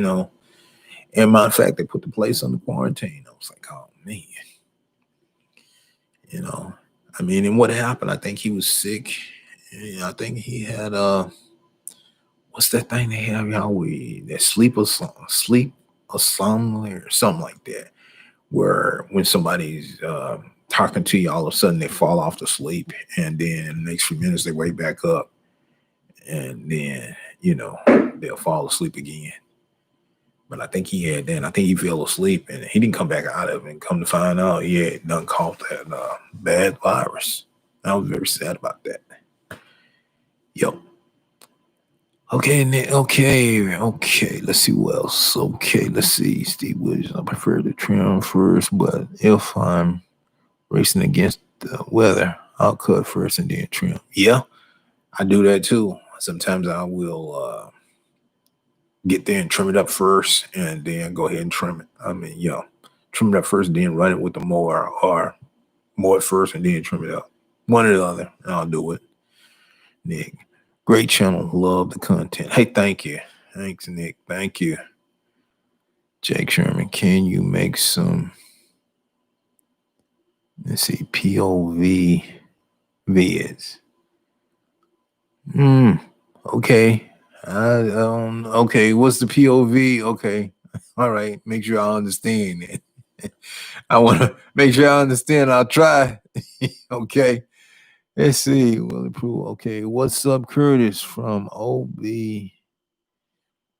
And matter of fact, they put the place under quarantine. I was like, oh man. I mean, and what happened? I think he was sick. I think he had what's that thing they have, y'all? That sleep or something or something like that, where when somebody's talking to you, all of a sudden they fall off to sleep, and then in the next few minutes they wake back up, and then they'll fall asleep again. But I think he had that. I think he fell asleep, and he didn't come back out of it. And come to find out, he had done caught that bad virus. I was very sad about that. Yep. Okay, Nick. Okay. Let's see what else. Okay, let's see. Steve Williams. I prefer to trim first, but if I'm racing against the weather, I'll cut first and then trim. Yeah, I do that too. Sometimes I will get there and trim it up first, and then go ahead and trim it. I mean, trim it up first, then run it with the mower, or mow it first and then trim it up. One or the other, and I'll do it. Nick, great channel. Love the content. Hey, thank you. Thanks, Nick. Thank you. Jake Sherman, can you make some, let's see, POV vids? Okay. Okay, what's the POV? Okay. All right. Make sure I understand it. I want to make sure I understand. I'll try. Okay. Let's see. Will improve. Okay. What's up, Curtis from OB,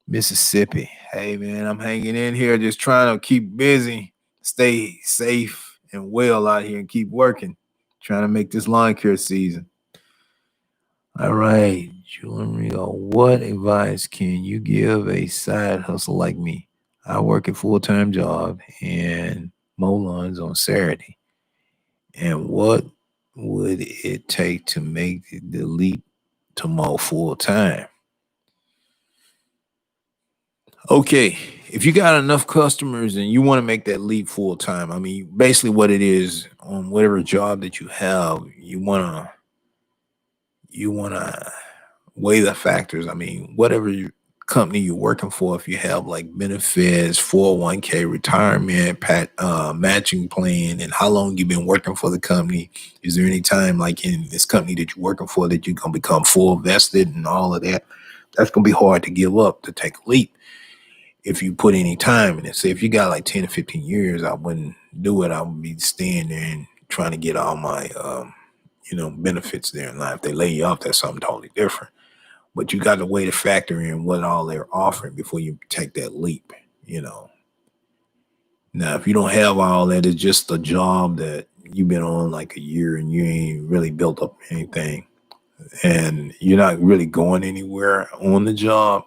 Mississippi? Hey, man, I'm hanging in here, just trying to keep busy, stay safe and well out here, and keep working, trying to make this lawn care season. All right. Julian, what advice can you give a side hustle like me? I work a full-time job and mow lawns on Saturday. And what would it take to make the leap to mow full-time? Okay, if you got enough customers and you want to make that leap full-time, I mean, basically what it is, on whatever job that you have, you want to weigh the factors. I mean, whatever company you're working for, if you have like benefits, 401k, retirement, matching plan, and how long you've been working for the company. Is there any time, like in this company that you're working for, that you're going to become full vested and all of that? That's going to be hard to give up, to take a leap if you put any time in it. Say if you got like 10 or 15 years, I wouldn't do it. I would be staying there and trying to get all my benefits there in life. They lay you off, that's something totally different. But you got to weigh the factor in what all they're offering before you take that leap. Now, if you don't have all that, it's just a job that you've been on like a year and you ain't really built up anything and you're not really going anywhere on the job,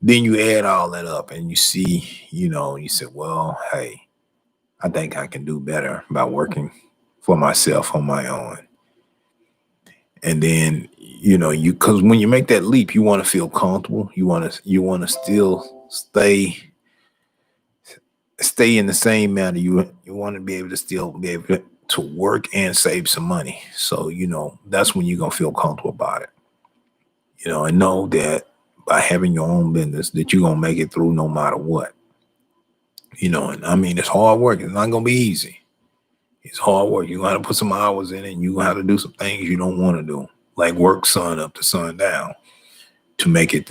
then you add all that up and you see, you say, well, hey, I think I can do better by working for myself on my own. And then, because when you make that leap, you want to feel comfortable. You want to still stay in the same manner. You want to be able to still be able to work and save some money. So, that's when you're going to feel comfortable about it. And know that by having your own business that you're going to make it through no matter what. And I mean, it's hard work. It's not going to be easy. It's hard work. You're going to have to put some hours in it, and you're going to have to do some things you don't want to do, like work sun up to sun down to make it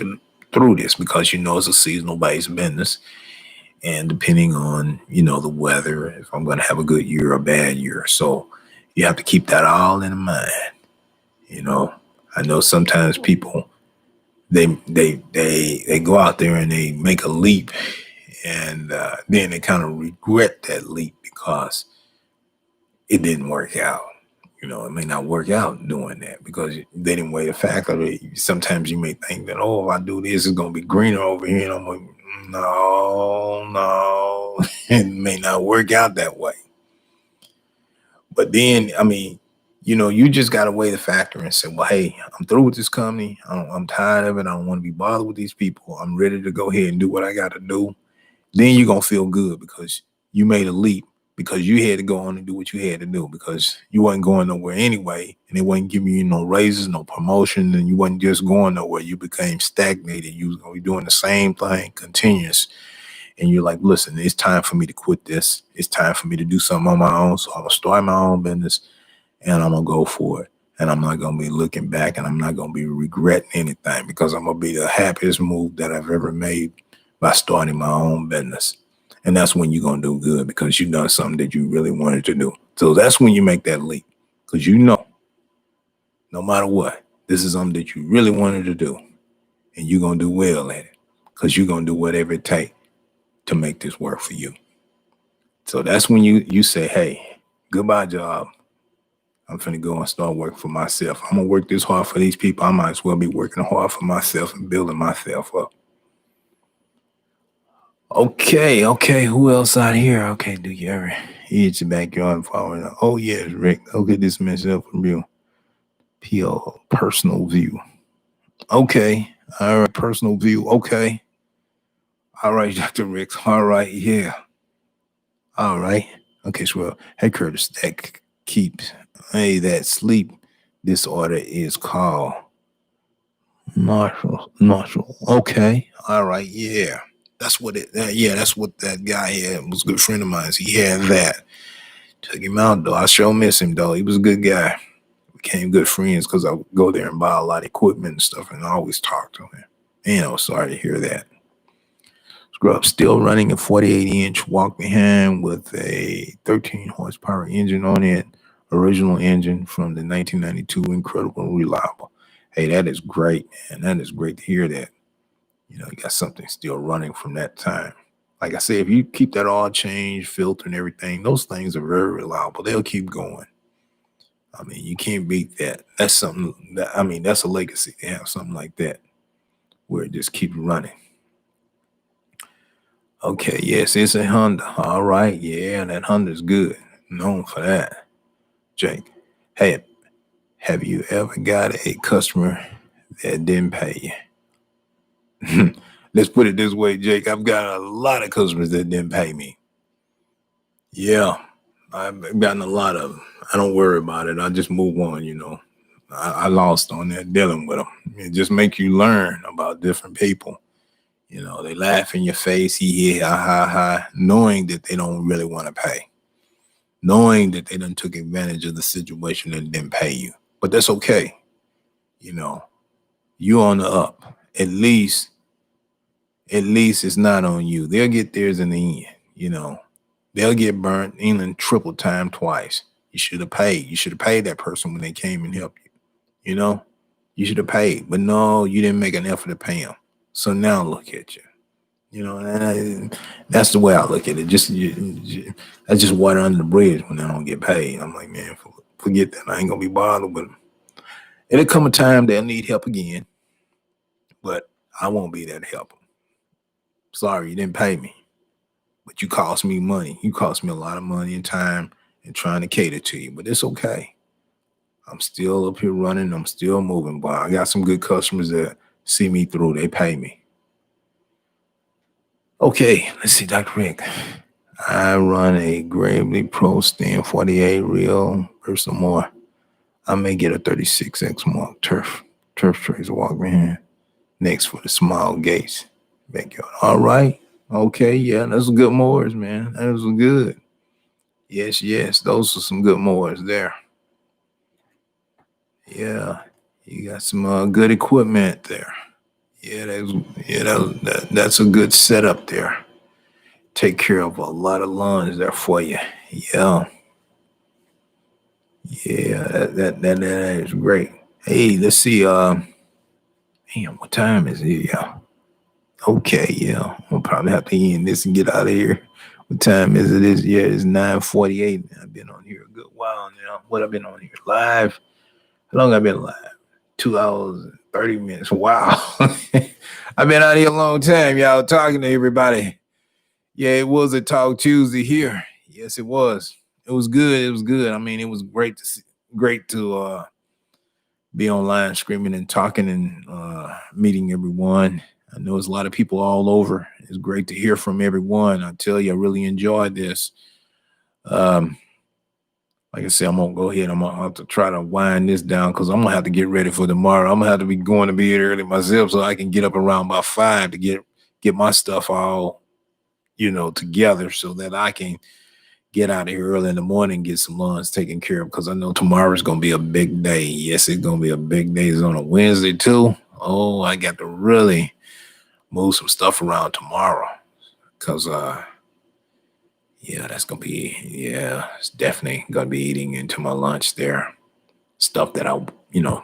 through this, because it's a seasonal based business. And depending on, the weather, if I'm going to have a good year or a bad year. So you have to keep that all in mind. I know sometimes people, they go out there and they make a leap, and then they kind of regret that leap because it didn't work out. It may not work out doing that because they didn't weigh the factor. Sometimes you may think that, if I do this, it's going to be greener over here. And I'm like, no, it may not work out that way. But then, I mean, you just got to weigh the factor and say, well, hey, I'm through with this company. I'm tired of it. I don't want to be bothered with these people. I'm ready to go ahead and do what I got to do. Then you're going to feel good because you made a leap, because you had to go on and do what you had to do, because you wasn't going nowhere anyway. And they wasn't giving you no raises, no promotion. And you wasn't just going nowhere. You became stagnated. You was going to be doing the same thing continuous. And you're like, listen, it's time for me to quit this. It's time for me to do something on my own. So I'm going to start my own business. And I'm going to go for it. And I'm not going to be looking back, and I'm not going to be regretting anything, because I'm going to be the happiest move that I've ever made by starting my own business. And that's when you're going to do good, because you've done something that you really wanted to do. So that's when you make that leap, because no matter what, this is something that you really wanted to do, and you're going to do well at it, because you're going to do whatever it takes to make this work for you. So that's when you say, hey, goodbye job. I'm finna go and start working for myself. I'm gonna work this hard for these people. I might as well be working hard for myself and building myself up. Okay. Who else out here? Okay, do you ever hit your backyard and following? Oh yes, Rick. Okay, this myself from you. PO, personal view. Okay. All right, personal view. Okay. All right, Dr. Rick. All right, yeah. All right. Okay, so hey Curtis, that sleep disorder is called Marshall. Okay. All right. Yeah. That's what that's what that guy had. Was a good friend of mine. He had that. Took him out though. I sure miss him though. He was a good guy. Became good friends because I would go there and buy a lot of equipment and stuff, and I always talk to him. I was sorry to hear that. Scrub still running a 48-inch walk behind with a 13 horsepower engine on it. Original engine from the 1992, incredible and reliable. Hey, that is great, man. That is great to hear that. You got something still running from that time. Like I said, if you keep that oil change, filter, and everything, those things are very reliable. They'll keep going. I mean, you can't beat that. That's something that's a legacy to have something like that where it just keeps running. Okay, yes, it's a Honda. All right, yeah, that Honda's good. Known for that. Jake, hey, have you ever got a customer that didn't pay you? Let's put it this way, Jake. I've got a lot of customers that didn't pay me. Yeah, I've gotten a lot of them. I don't worry about it. I just move on, I lost on that dealing with them. It just makes you learn about different people. They laugh in your face, hee ha ha ha, knowing that they don't really want to pay. Knowing that they done took advantage of the situation and didn't pay you. But that's okay. You on the up. At least it's not on you. They'll get theirs in the end. They'll get burnt even triple time twice. You should have paid. You should have paid that person when they came and helped you. You know, you should have paid, but no, you didn't make an effort to pay them. So now look at you. That's the way I look at it. That's just water under the bridge when I don't get paid. I'm like, man, forget that. I ain't gonna be bothered with them. It'll come a time they'll need help again, but I won't be there to help them. Sorry, you didn't pay me, but you cost me money. You cost me a lot of money and time and trying to cater to you, but it's okay. I'm still up here running. I'm still moving, but I got some good customers that see me through. They pay me. Okay, let's see, Dr. Rick. I run a Gravely Pro Stand 48 reel versus more. I may get a 36X mark turf trays walk behind. Next for the small gates. Backyard. All right. Okay, yeah, those are good mowers, man. Those are good. Yes, those are some good mowers there. Yeah, you got some good equipment there. Yeah, that's a good setup there. Take care of a lot of lawns there for you. Yeah, that is great. Hey, let's see. Damn, what time is it? Yeah. Okay, yeah. We'll probably have to end this and get out of here. What time is it? It's 9:48. I've been on here a good while now. What I've been on here live? How long I've been live? 2 hours and 30 minutes. Wow. I've been out here a long time, y'all, talking to everybody. Yeah, it was a Talk Tuesday here. Yes, it was. It was good. It was good. I mean, it was great to see, great to be online screaming and talking and meeting everyone. I know there's a lot of people all over. It's great to hear from everyone. I tell you, I really enjoyed this. Like I said, I'm gonna go ahead. I'm gonna have to try to wind this down because I'm gonna have to get ready for tomorrow. I'm gonna have to be going to bed early myself so I can get up around by 5 to get my stuff all, together so that I can get out of here early in the morning and get some lunch taken care of because I know tomorrow's gonna be a big day. Yes, it's gonna be a big day. It's on a Wednesday too. Oh, I got to really move some stuff around tomorrow because it's definitely gonna be eating into my lunch there. Stuff that I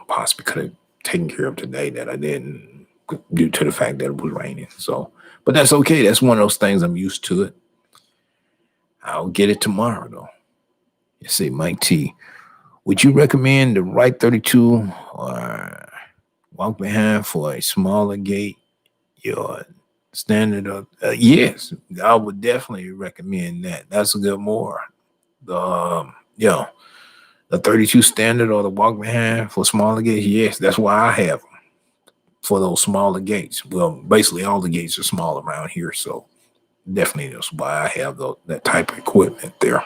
possibly could have taken care of today that I didn't due to the fact that it was raining. So, but that's okay. That's one of those things. I'm used to it. I'll get it tomorrow though. You see, Mike T, would you recommend the right 32 or walk behind for a smaller gate? Your standard of yes, I would definitely recommend that. That's a good more. The 32 standard or the walk behind for smaller gates. Yes, that's why I have them for those smaller gates. Well, basically all the gates are small around here, so definitely that's why I have that type of equipment there.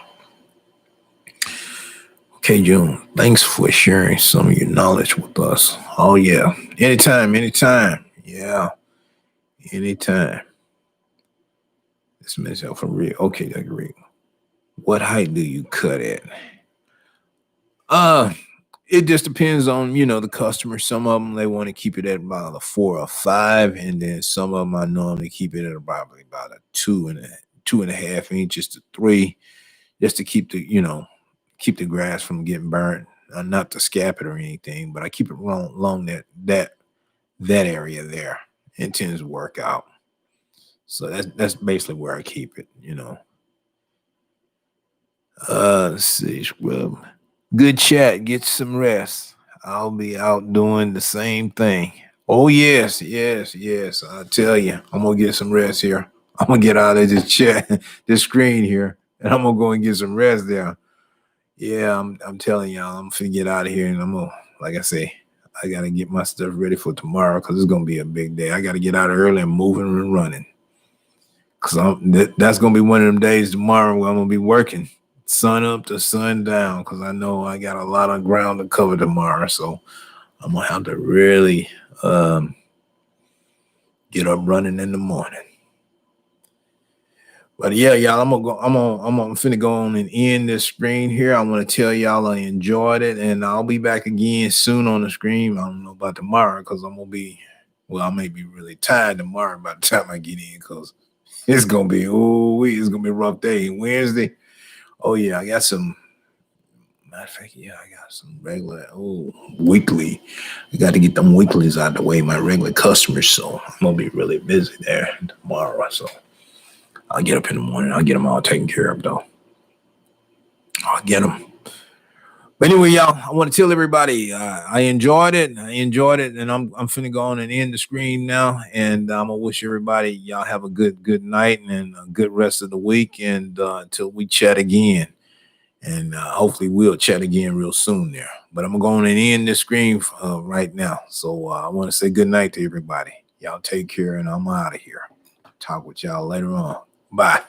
Okay, June, thanks for sharing some of your knowledge with us. Oh yeah, anytime. Yeah, anytime. This myself for real. Okay, I agree. What height do you cut at? Uh, it just depends on the customer. Some of them they want to keep it at about a 4 or 5, and then some of them I normally keep it at probably about a 2.5 inches to 3, just to keep the grass from getting burnt. Not to scab it or anything, but I keep it along that area there. It tends to work out. So that's basically where I keep it. Let's see, scrub. Good chat. Get some rest. I'll be out doing the same thing. Oh yes. I tell you, I'm gonna get some rest here. I'm gonna get out of this chat, this screen here, and I'm gonna go and get some rest there. Yeah, I'm telling y'all, I'm gonna get out of here, and I'm gonna, like I say, I gotta get my stuff ready for tomorrow because it's gonna be a big day. I gotta get out early and moving and running because that's gonna be one of them days tomorrow where I'm gonna be working sun up to sun down because I know I got a lot of ground to cover tomorrow. So I'm gonna have to really get up running in the morning. But yeah, y'all, I'm finna go on and end this screen here. I want to tell y'all I enjoyed it, and I'll be back again soon on the screen. I don't know about tomorrow because I may be really tired tomorrow by the time I get in because it's gonna be a rough day. Wednesday. Oh yeah, I got some matter of fact, yeah, I got some regular, weekly. I got to get them weeklies out of the way, my regular customers. So I'm going to be really busy there tomorrow. So I'll get up in the morning. I'll get them all taken care of, though. I'll get them. But anyway, y'all, I want to tell everybody I enjoyed it. And I'm finna go on and end the screen now. And I'm gonna wish everybody y'all have a good night and a good rest of the week. And until we chat again, and hopefully we'll chat again real soon there. But I'm gonna go on and end the screen right now. So I want to say good night to everybody. Y'all take care, and I'm out of here. Talk with y'all later on. Bye.